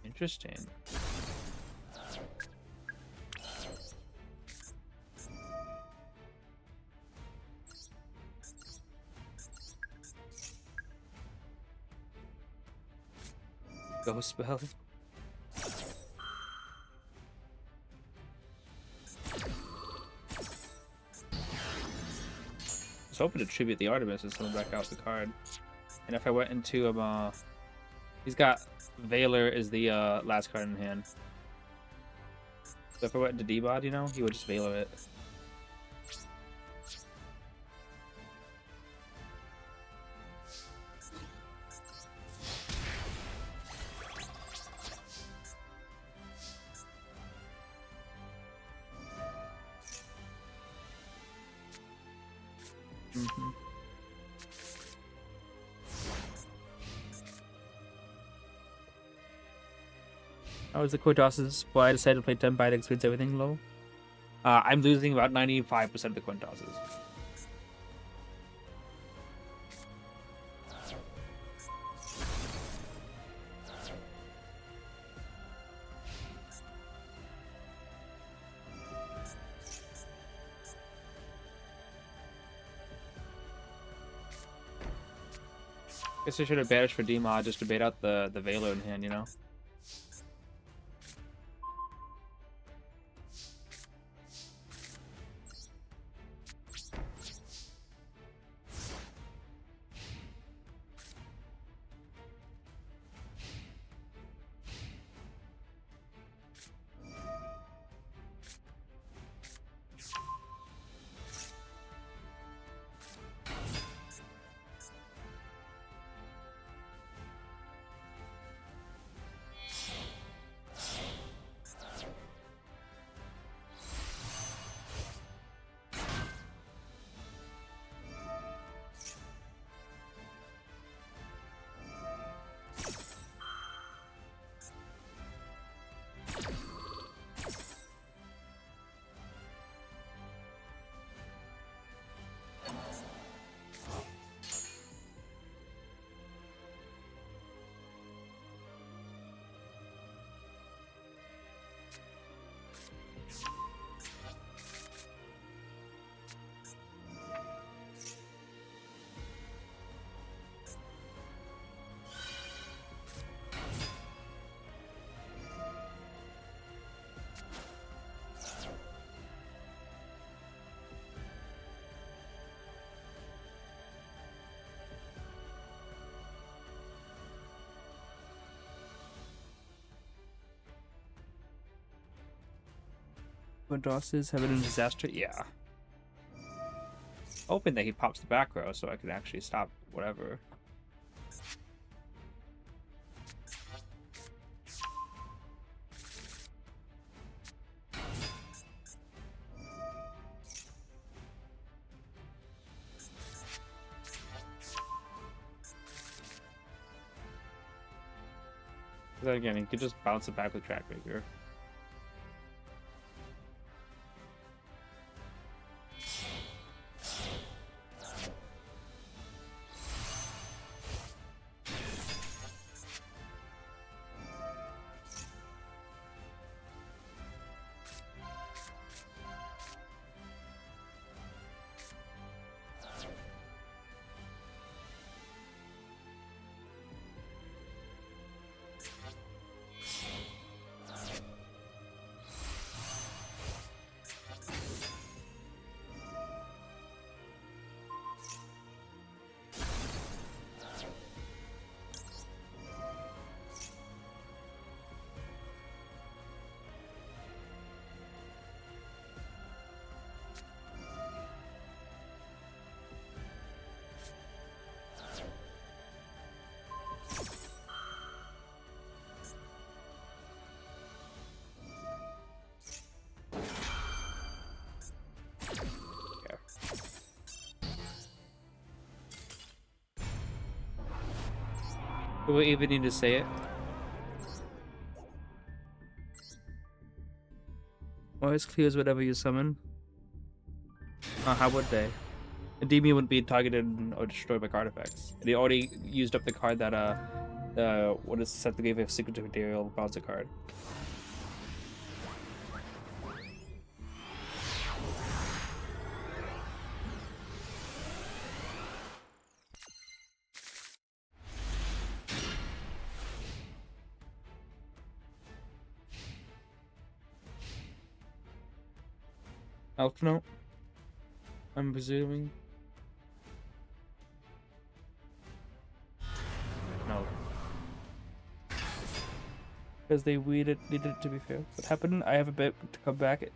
Interesting. Ghost spell. I was hoping to tribute the Artemis and summon back out the card. And if I went into he's got Valor is the last card in hand. So if I went into D-Bod, you know, he would just Valor it. Mm-hmm. How was the coin tosses? Why I decided to play 10 byte experience everything low? I'm losing about 95% of the coin tosses. Guess I should have banished for D-Mod just to bait out the Valor in hand, you know? When Dosses have been in disaster, yeah. Hoping that he pops the back row so I can actually stop whatever. Then again, he could just bounce it back with Trackmaker. Do we even need to say it? Always clears whatever you summon. How would they? Endymion wouldn't be targeted or destroyed by card effects. And he already used up the card that what is set to give a secret material bouncer card. Elf note? I'm presuming. No. Because they needed it to be fair. What happened? I have a bit to come back.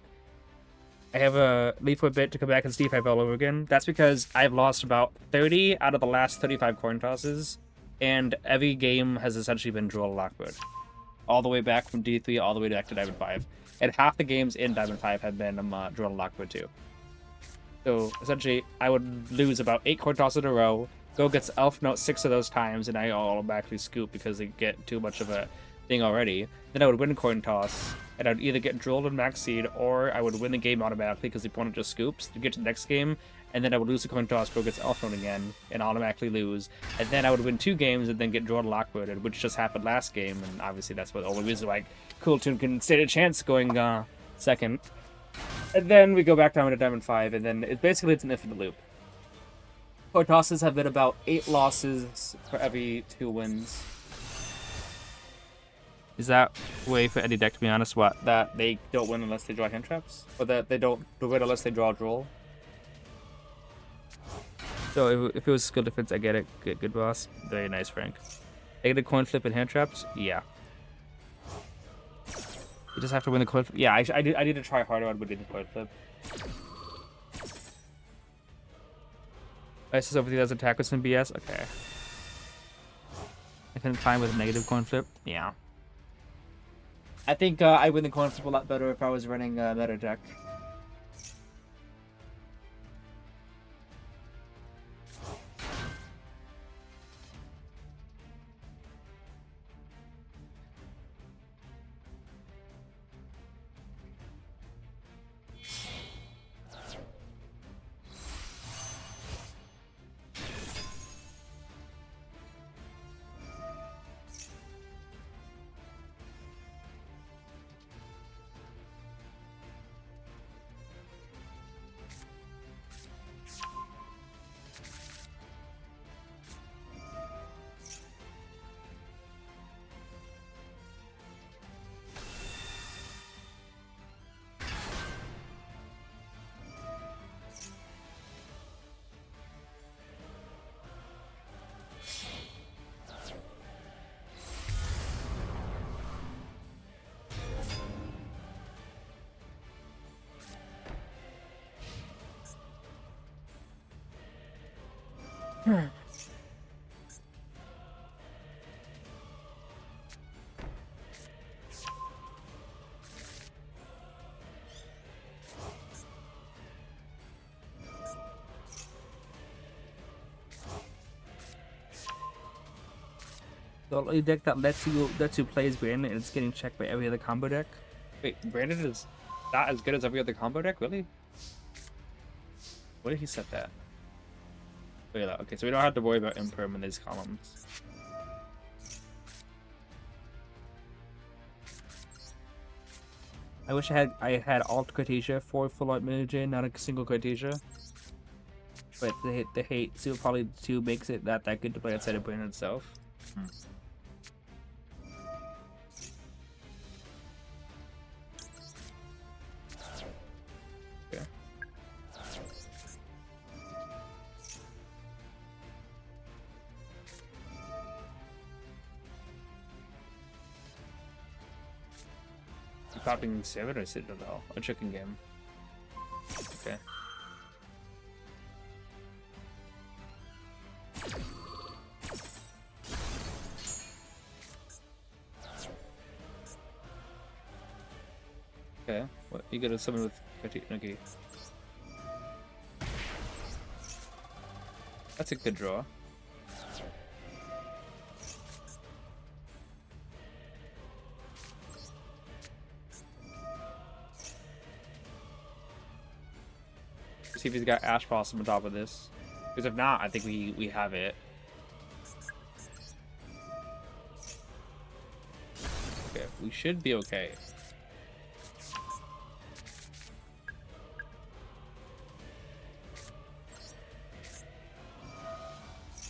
I have a leave for a bit to come back and D5 all over again. That's because I've lost about 30 out of the last 35 coin tosses, and every game has essentially been Droll Lockwood. All the way back from D3 all the way back to Diamond 5. And half the games in Diamond 5 have been Droll Lockwood too. So essentially, I would lose about 8 coin tosses in a row, go gets Elf Note 6 of those times, and I automatically scoop because they get too much of a thing already. Then I would win a coin toss, and I'd either get Drolled and Max Seed, or I would win the game automatically because the opponent just scoops to get to the next game, and then I would lose the coin toss, go gets Elf Note again, and automatically lose. And then I would win 2 games and then get Droll Lockwood, which just happened last game, and obviously that's what the only reason why Cool Tune can stand a chance going second. And then we go back down to Diamond 5, and then it's an infinite loop. Coin tosses have been about 8 losses for every 2 wins. Is that way for any deck, to be honest? What? That they don't win unless they draw hand traps? Or that they don't win unless they draw a Droll? So if it was skill defense, I get it. Good boss. Very nice, Frank. I get a coin flip and hand traps? Yeah. You just have to win the coin flip. Yeah, I need to try harder on winning the coin flip. ISIS over 3000 attack with some BS? Okay. I can find with a negative coin flip? Yeah. I think I win the coin flip a lot better if I was running a meta deck. The only deck that lets you play is Brandon, and it's getting checked by every other combo deck. Wait, Brandon is not as good as every other combo deck, really? What did he set that? Look at that. Okay, so we don't have to worry about imperm in these columns. I wish I had alt Cartesia for full art mid not a single Cartesia. But the hate Super Poly 2 makes it that good to play outside of Brandon itself. Okay. You popping 7 or Citadel? A chicken game. Okay. Okay, what you gotta summon with okay. That's a good draw. See if he's got Ash Blossom on top of this. Because if not, I think we have it. Okay, we should be okay.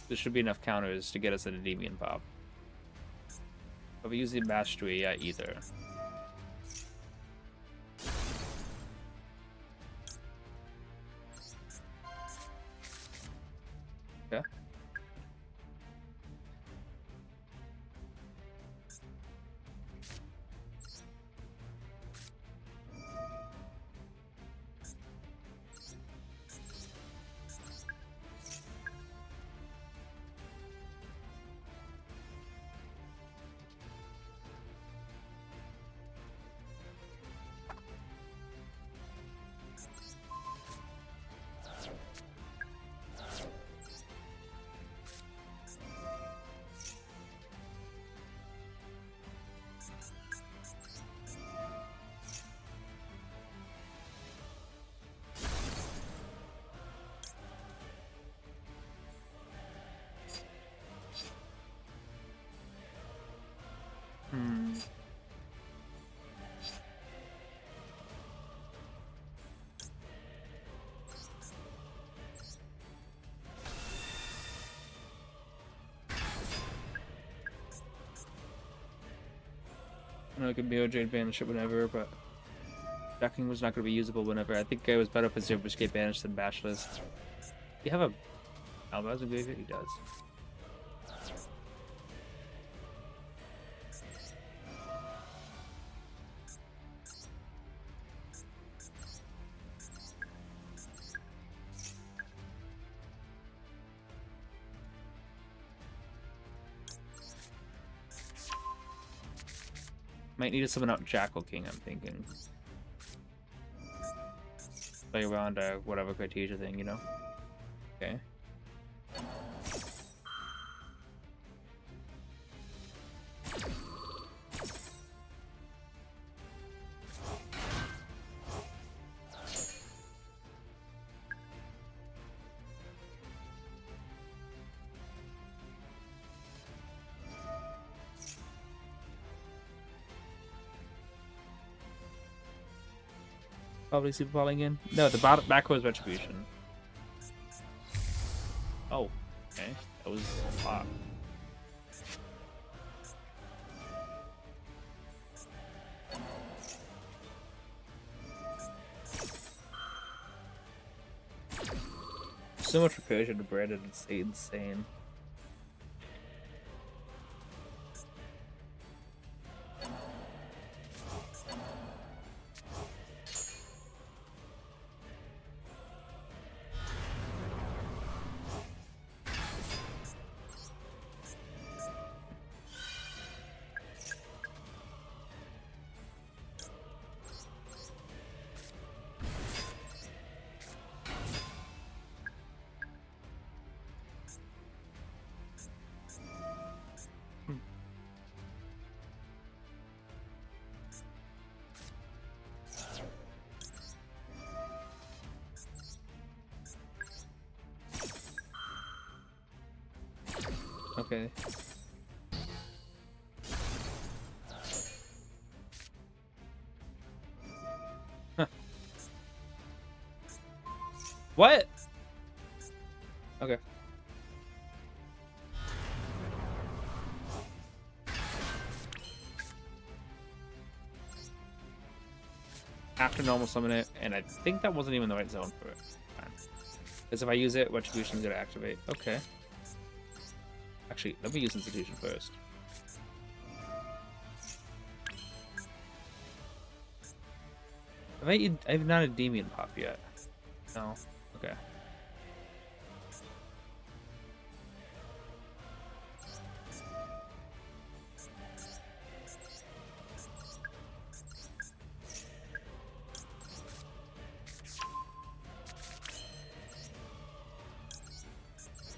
There should be enough counters to get us an Endymion pop. But we use the mastery, yeah, either. Okay. I know it could be OJ banish it whenever, but Jacking was not going to be usable whenever. I think I was better for Zero Escape Banish than Bashless. Do you have a Albaz in graveyard? He does. Might need to summon out Jackal King, I'm thinking. Play around whatever Cartesia thing, you know? Okay. Probably super falling in. No, the back was Retribution. Oh, okay. That was a lot. So much recursion to Brandon, it's insane. Okay. Huh. What? Okay. After normal summon it, and I think that wasn't even the right zone for it. Because if I use it, Retribution's gonna activate. Okay. Actually, let me use Institution first. I've not a Endymion pop yet. No. Okay.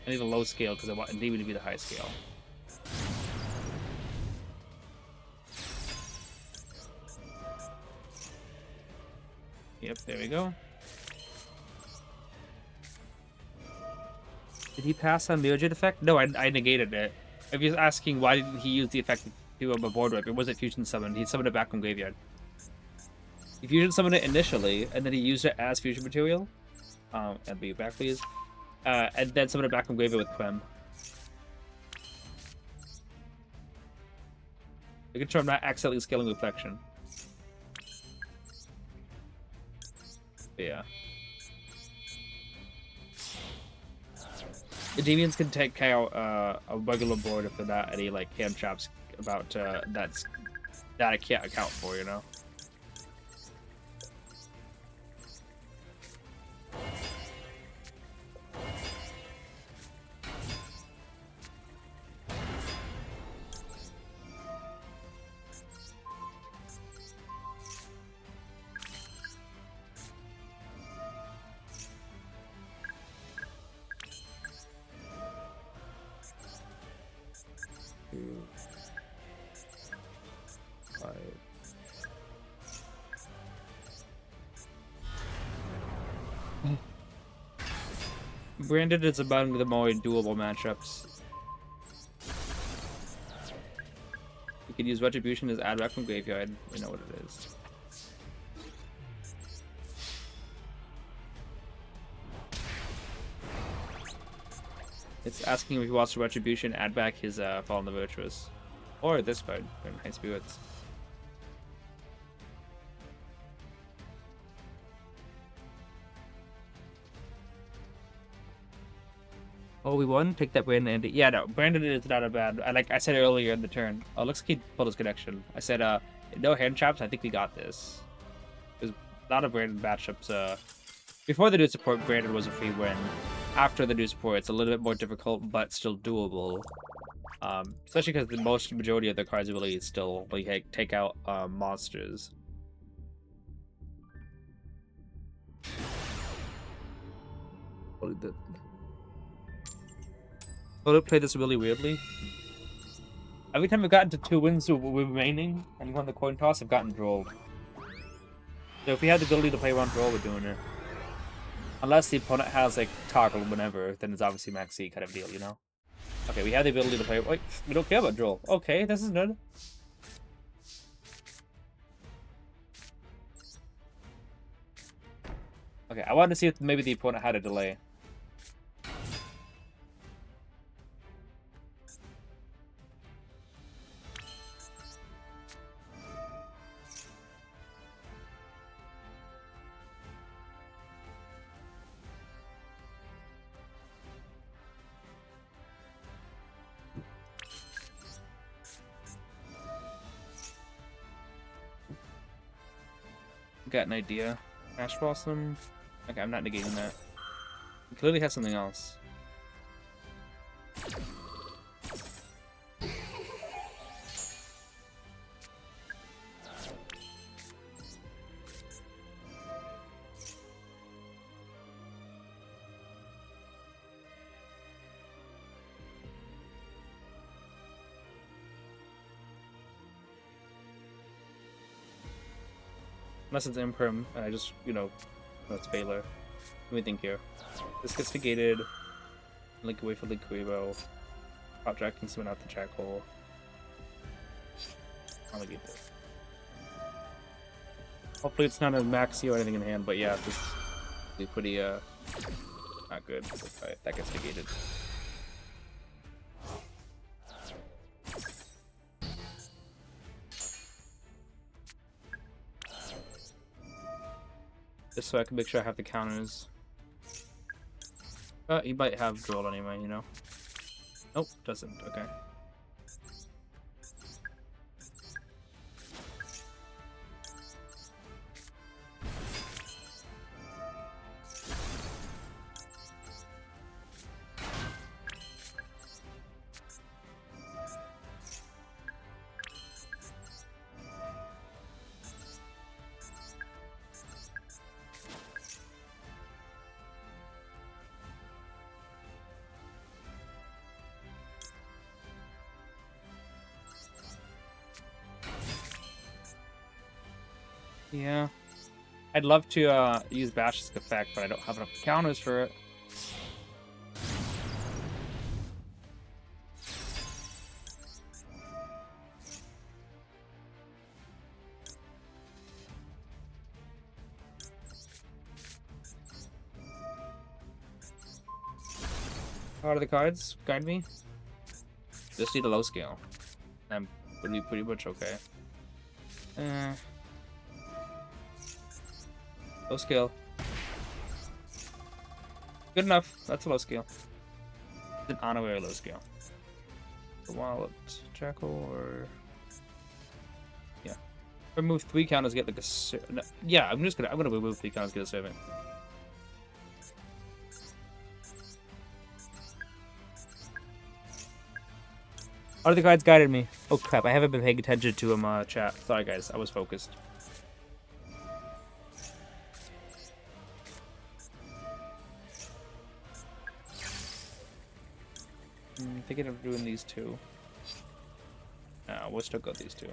I need a low scale because I want Endymion to be the high scale. Yep, there we go. Did he pass on the Yugioh effect? No, I negated it. If you're asking why didn't he use the effect to do a board wipe, it wasn't fusion summoned. He summoned it back from graveyard. He fusion summoned it initially, and then he used it as fusion material. And be back, please. And then summoned it back from graveyard with Quem. Making sure I'm not accidentally scaling Reflection. But yeah. Endymions can take out a regular board if they're not any like hand traps about that I can't account for, you know. Branded is among the more doable matchups. You can use Retribution as add back from graveyard. We know what it is. It's asking if he wants to Retribution, add back his Fallen the Virtuous. Or this card, High Spirits. Oh, we won? Take that Brandon. Yeah, no, Brandon is not a bad. Like I said earlier in the turn. Oh, looks like he pulled his connection. I said, no hand traps. I think we got this. There's a lot of Brandon matchups. Before the new support, Brandon was a free win. After the new support, it's a little bit more difficult, but still doable. Especially because the majority of the cards really still like take out monsters. Will it play this really weirdly? Every time I've gotten to 2 wins with remaining and won the coin toss, I've gotten Droll. So if we had the ability to play around Droll, we're doing it. Unless the opponent has like toggle whenever, then it's obviously max C kind of deal, you know? Okay, we have the ability to play. Wait, we don't care about Droll. Okay, this is good. Okay, I wanted to see if maybe the opponent had a delay. Got an idea. Ash Blossom. Okay, I'm not negating that. He clearly has something else. Unless it's Imperm, and I just, you know, it's Baylor. Let me think here. This gets negated. Link away for the Kuribo. Pop jacking someone out the jack hole. I'll get this. Hopefully it's not a maxi or anything in hand, but yeah, this is pretty not good. Okay, that gets negated. Just so I can make sure I have the counters. He might have Droll anyway, you know. Nope, doesn't. Okay. Yeah. I'd love to use Bash's effect, but I don't have enough counters for it. How are the cards? Guide me. Just need a low scale. I'm pretty much okay. Low scale. Good enough. That's a low scale. It's an honorary low scale. The wallet, jackal, or yeah. Remove 3 counters, get like a. No, yeah, I'm gonna remove 3 counters, get a servant. Other cards guided me. Oh crap! I haven't been paying attention to them. Chat. Sorry guys, I was focused. Thinking of doing these two. No, we'll still go these two.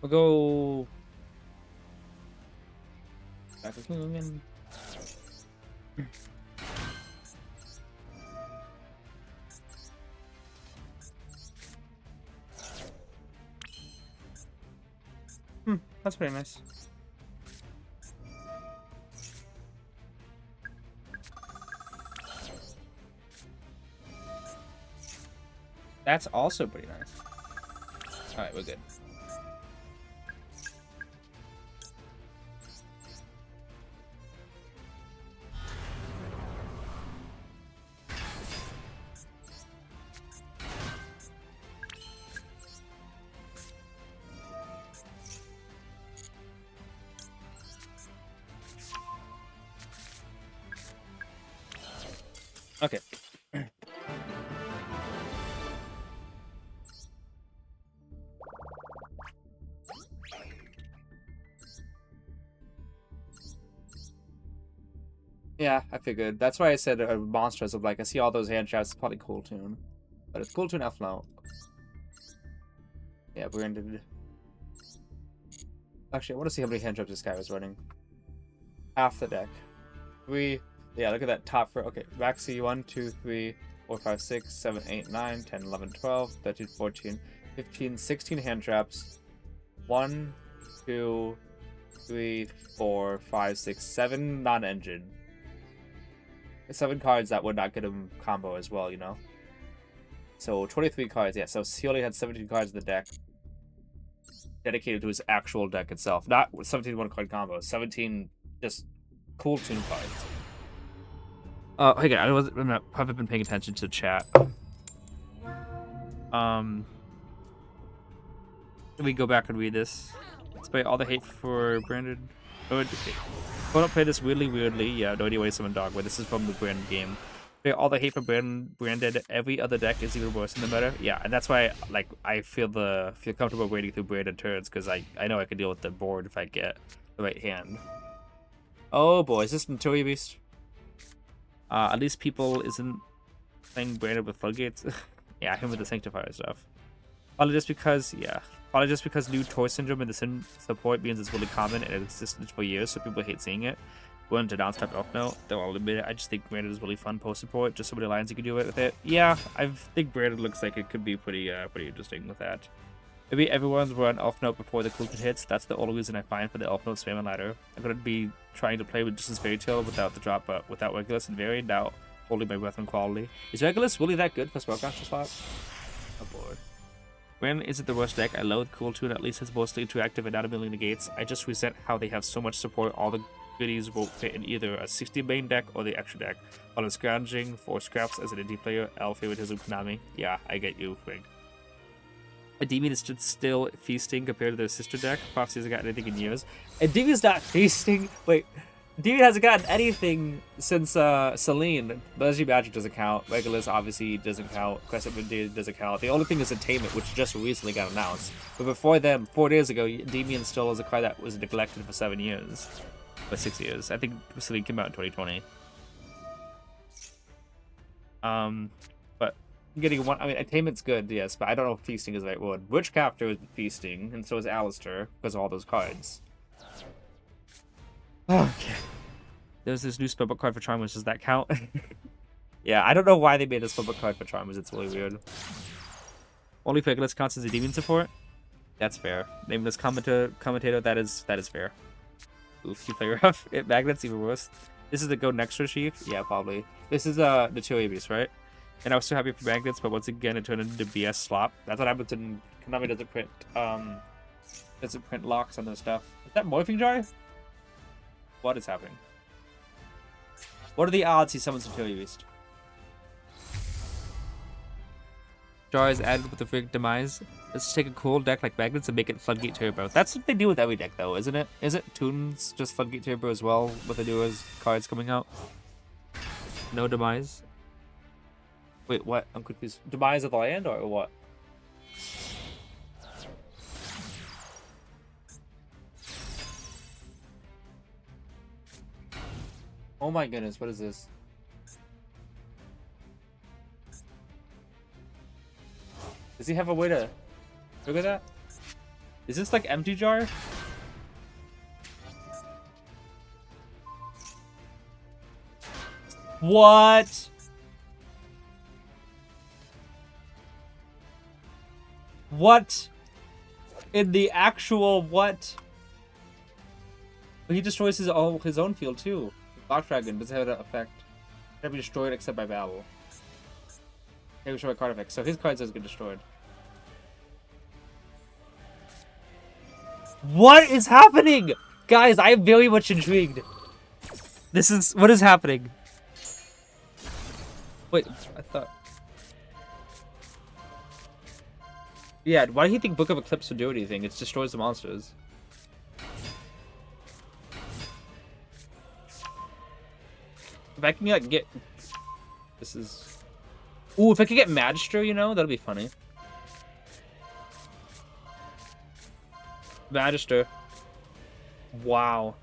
We'll go back again. That's pretty nice. That's also pretty nice. All right, we're good. Okay. Yeah, I figured. That's why I said monsters of like I see all those hand traps. It's probably Cool Tune, but it's Cool Tune F now. Yeah, we're into. Actually, I want to see how many hand traps this guy was running. Half the deck. 3. Yeah, look at that top for. Okay, Maxi 1, 2, 3, 4, 5, 6, 7, 8, 9, 10, 11, 12, 13, 14, 15, 16 hand traps. 1, 2, 3, 4, 5, 6, 7 non-engine. 7 cards that would not get him combo as well, you know? So 23 cards, yeah. So he only had 17 cards in the deck dedicated to his actual deck itself. Not 17 1-card combos, 17 just Cool Tune cards. Okay, I haven't been paying attention to chat. Let me go back and read this. Despite all the hate for branded. Oh, okay. Don't play this weirdly. Yeah, no idea why someone dog, but this is from the brand game. all the hate for branded. Every other deck is even worse in the meta. Yeah, and that's why like I feel comfortable waiting through branded turns because I know I can deal with the board if I get the right hand. Oh boy, is this Notoria Beast? At least people isn't playing branded with floodgates. Yeah, him with the sanctifier stuff. Probably just because new toy syndrome in the sim support means it's really common and it's existed for years, so people hate seeing it. Going to downstep elf note, though I'll admit it, I just think branded is really fun post support, just so many lines you can do it with it. Yeah, I think branded looks like it could be pretty interesting with that. Maybe everyone's run elf note before the cooled hits. That's the only reason I find for the elf note spam and ladder. I'm gonna be trying to play with Distance Fairy Tale without the drop, but without Regulus and Varied, now holding my breath on quality. Is Regulus really that good for Spellcaster slot? Oh boy. Branded isn't the worst deck. I loathe Cool Tune, at least it's mostly interactive and not a million negates. I just resent how they have so much support. All the goodies will fit in either a 60 main deck or the extra deck. While I'm scrounging for scraps as an indie player, L favoritism Konami. Yeah, I get you, Frig. Endymion is still feasting compared to their sister deck. Prophecy hasn't gotten anything in years. Endymion's not feasting? Wait, Endymion hasn't gotten anything since Selene. Legendary Magic doesn't count. Regulus obviously doesn't count. Crescent Moon doesn't count. The only thing is Attainment, which just recently got announced. But before them, 4 days ago, Endymion still was a card that was neglected for 7 years. Or 6 years. I think Selene came out in 2020. But getting one, I mean, Attainment's good, yes, but I don't know if Feasting is the right word. Witchcrafter is Feasting, and so is Alistair, because of all those cards. Okay. There's this new spellbook card for Charmers. Does that count? Yeah, I don't know why they made this spellbook card for Charmers. It's really weird. Only Regulus counts as a demon support? That's fair. Nameless commentator, that is fair. Oof, you play rough. Magnet's even worse. This is the Go Nextra Chief? Yeah, probably. This is the Notoria Beast, right? And I was so happy for Magnets, but once again it turned into BS slop. That's what happens when Konami doesn't print locks on their stuff. Is that Morphing Jar? What is happening? What are the odds he summons Notoria Beast? Jar is added with the Frig Demise. Let's take a cool deck like Magnets and make it Floodgate Turbo. That's what they do with every deck, though, isn't it? Is it Toons just Floodgate Turbo as well with the newest cards coming out? No Demise? Wait, what? I'm confused. Demise of the land or what? Oh my goodness, what is this? Does he have a way to look at that? Is this like Empty Jar? What? What? In the actual what? But he destroys his own field too. Black Dragon doesn't have that effect. Can be destroyed except by battle. Can destroy a card effect. So his cards doesn't get destroyed. What is happening? Guys, I am very much intrigued. What is happening? Wait, I thought... Yeah, why do you think Book of Eclipse would do anything? It destroys the monsters. If I can like get... This is... Ooh, if I could get Magister, you know, that'd be funny. Magister. Wow.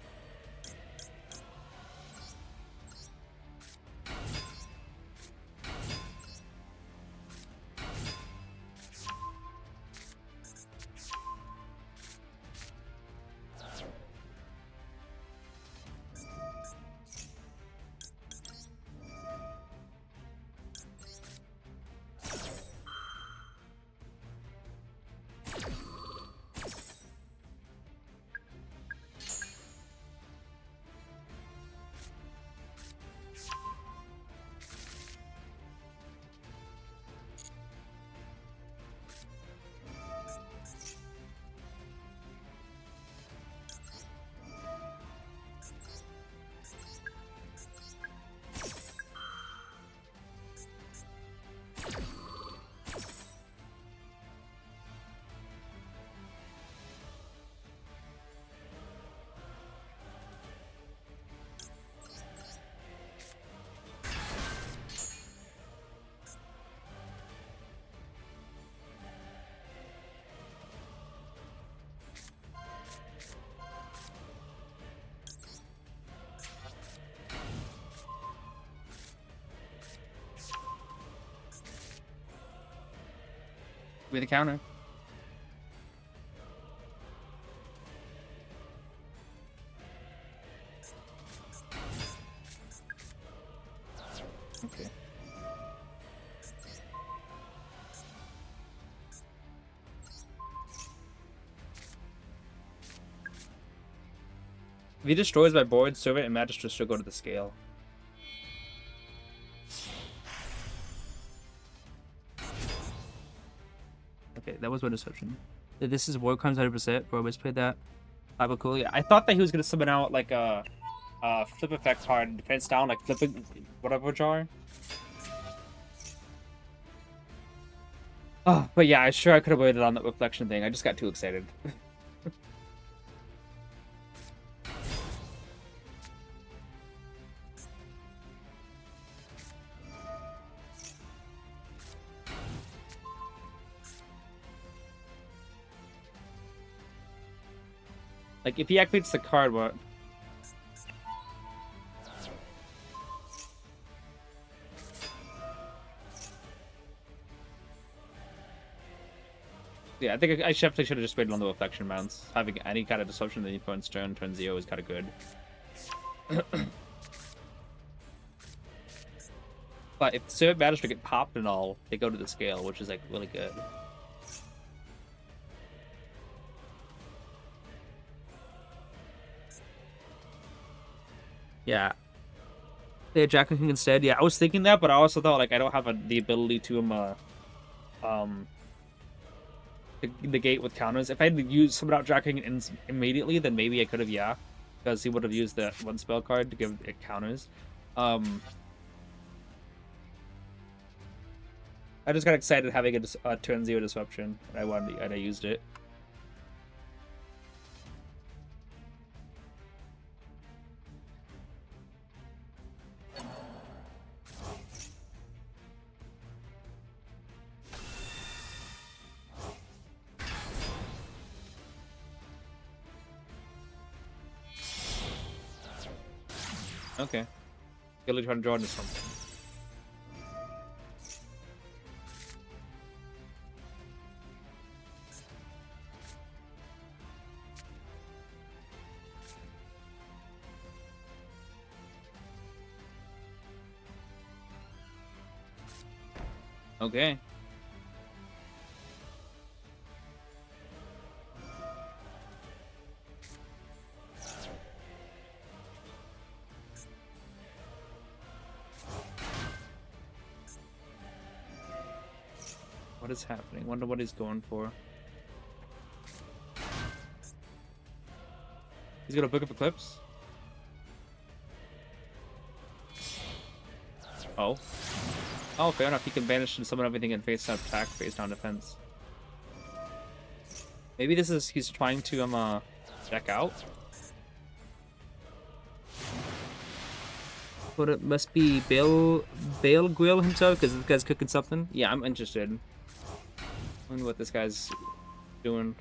With a counter. Okay. If he destroys my board, Servant and Magistrate should go to the scale. Okay, that was my deception. This is War Crimes 100%, bro. I always played that. Cool. Yeah, I thought that he was gonna summon out like a flip effect card, defense down, like flipping whatever jar. Oh, but yeah, I could have waited on that reflection thing. I just got too excited. Like, if he activates the card, what? Yeah, I think I definitely should have just waited on the reflection mounts. Having any kind of disruption in the opponent's turn 0 is kind of good. But if Servant managed to get popped and all, they go to the scale, which is like really good. Yeah. They had Jack and King instead. Yeah, I was thinking that, but I also thought like I don't have the ability to negate with counters. If I had used summon out Jack King immediately, then maybe I could have, yeah, because he would have used that one spell card to give it counters. I just got excited having a turn 0 disruption, and I used it. Okay. Really trying to draw into something. Okay. What is happening? Wonder what he's going for. He's gonna book up Eclipse. Oh. Oh, fair enough. He can banish and summon everything in face down attack, face down defense. Maybe this is he's trying to check out. But it must be Bale Grill himself because this guy's cooking something. Yeah, I'm interested. I wonder what this guy's doing.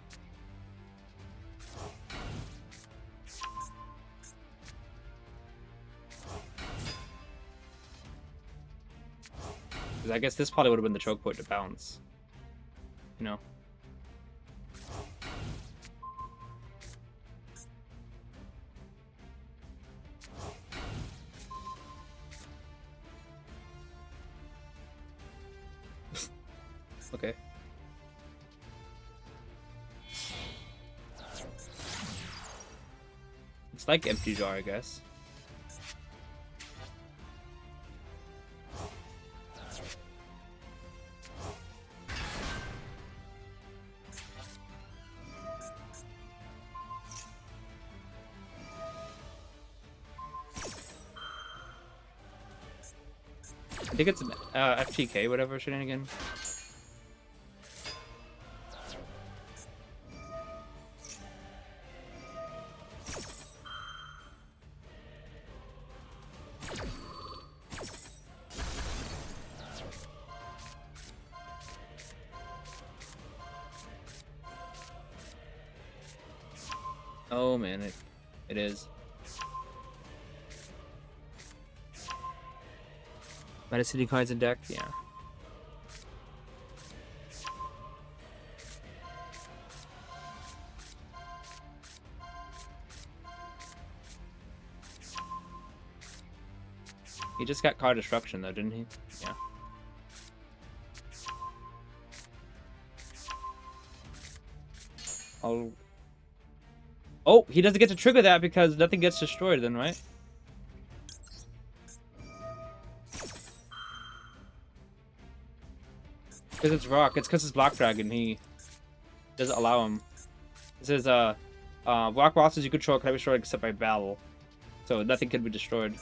Because I guess this probably would have been the choke point to bounce. You know. Okay. It's like empty jar, I guess. I think it's FTK, whatever shenanigan. Oh man, it is. Meta City cards in deck, yeah. He just got card destruction though, didn't he? Yeah. Oh, he doesn't get to trigger that because nothing gets destroyed then, right? Because it's rock. It's because it's Black Dragon. He doesn't allow him. It says, rock monsters you control cannot be destroyed except by battle. So nothing can be destroyed.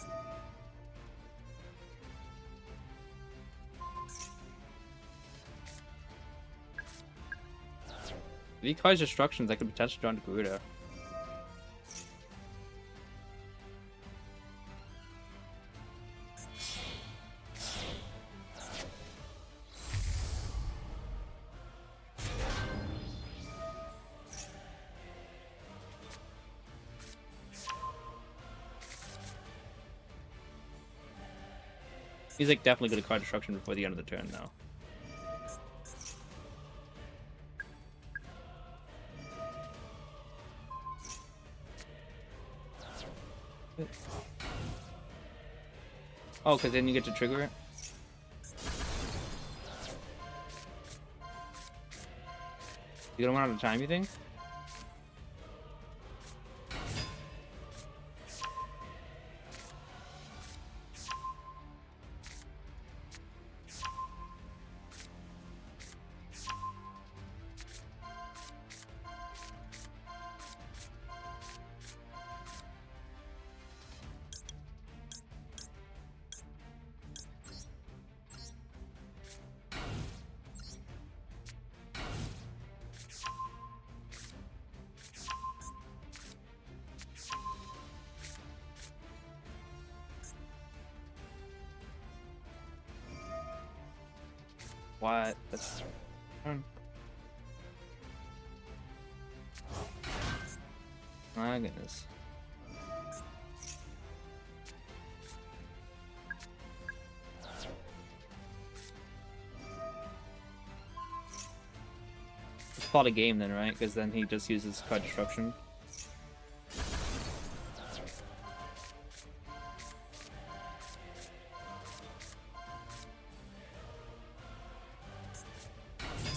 If he causes destructions, I could potentially draw into Garuda. He's like definitely going to card destruction before the end of the turn now. Oh, because then you get to trigger it? You don't run out of time, you think? What? That's... My goodness. It's called a game then, right? Because then he just uses card destruction.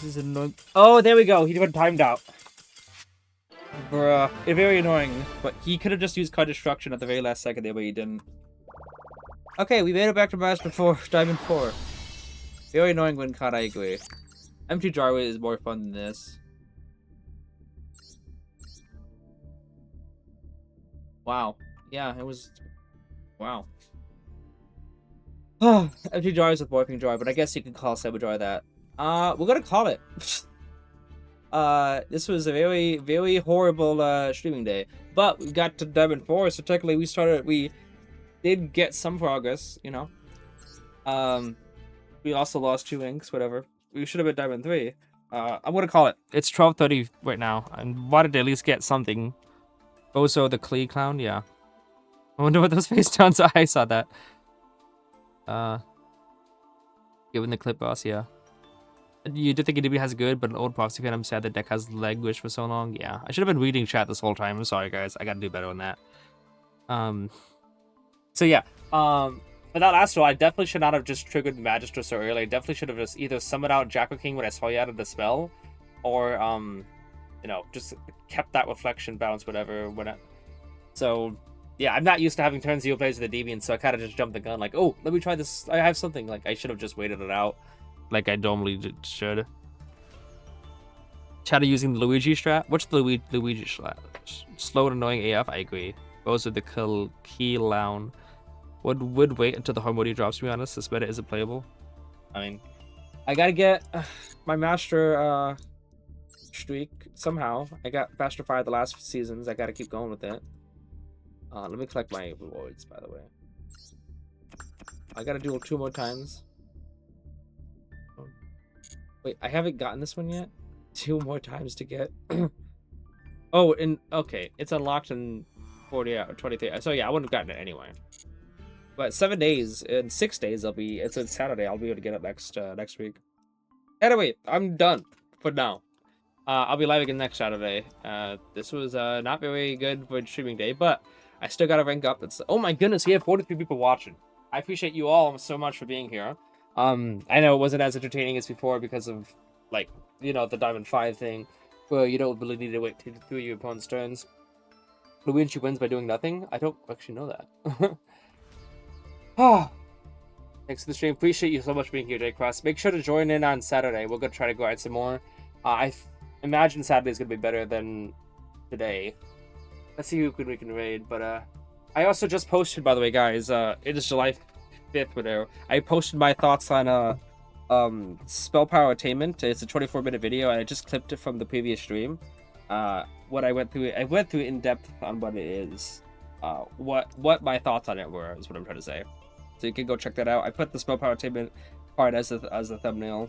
This is annoying. Oh, there we go. He went timed out. Bruh. It's very annoying. But he could have just used card destruction at the very last second there, but he didn't. Okay, we made it back to Master 4, Diamond 4. Very annoying win card, I agree. Empty Dryway is more fun than this. Wow. Yeah, it was... Wow. Empty Dryway with Morphing Dry, but I guess you can call Saber Dry that. We're gonna call it. This was a very, very horrible streaming day, but we got to Diamond 4, so technically we did get some progress, you know. We also lost 2 inks, whatever. We should have been Diamond 3. I'm gonna call it. It's 12:30 right now, and wanted to at least get something. Also, the Klee clown, yeah. I wonder what those face downs are. I saw that. Given the clip boss, yeah. You do think Endymion has good, but an old proxy fan, I'm sad the deck has languished for so long. Yeah, I should have been reading chat this whole time. I'm sorry, guys. I gotta do better on that. So yeah, for that last roll, I definitely should not have just triggered the Magister so early. I definitely should have just either summoned out Jackal King when I saw you out of the spell, or you know, just kept that reflection bounce, whatever. So yeah, I'm not used to having turn 0 plays with the Deviant, so I kind of just jumped the gun, like, oh, let me try this. I have something. Like, I should have just waited it out. Like I normally should. Chat using the Luigi strat. What's the Luigi strat? Slow and annoying AF. I agree. Those are the key lounge. Would wait until the Harmony drops. To be honest, this meta isn't playable. I mean, I gotta get my master streak somehow. I got Master 5 the last seasons. I gotta keep going with it. Let me collect my rewards, by the way. I gotta do 2 more times. Wait, I haven't gotten this one yet. 2 more times to get. Oh, and okay, it's unlocked in 40 or 23. So yeah, I wouldn't have gotten it anyway. But 7 days, in 6 days, it's a Saturday. I'll be able to get it next week. Anyway, I'm done for now. I'll be live again next Saturday. This was not very good for streaming day, but I still gotta rank up. Oh my goodness, we have 43 people watching. I appreciate you all so much for being here. I know it wasn't as entertaining as before because of, like, you know, the Diamond 5 thing, where you don't really need to wait through your opponent's turns. Luigi wins by doing nothing? I don't actually know that. Ah, thanks for the stream. Appreciate you so much being here, J-Cross. Make sure to join in on Saturday. We're going to try to grind some more. Imagine Saturday's going to be better than today. Let's see who we can raid, but, I also just posted, by the way, guys, it is July 5th, whatever. I posted my thoughts on, Spell Power Attainment. It's a 24-minute video, and I just clipped it from the previous stream. What I went through in depth on what it is. What my thoughts on it were, is what I'm trying to say. So you can go check that out. I put the Spell Power Attainment part as the thumbnail,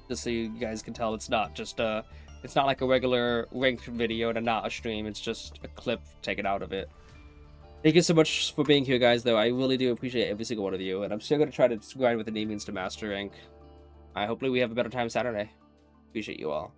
just so you guys can tell it's not just it's not like a regular ranked video and not a stream. It's just a clip taken out of it. Thank you so much for being here, guys, though. I really do appreciate every single one of you, and I'm still going to try to grind with Endymions to master rank. Hopefully we have a better time Saturday. Appreciate you all.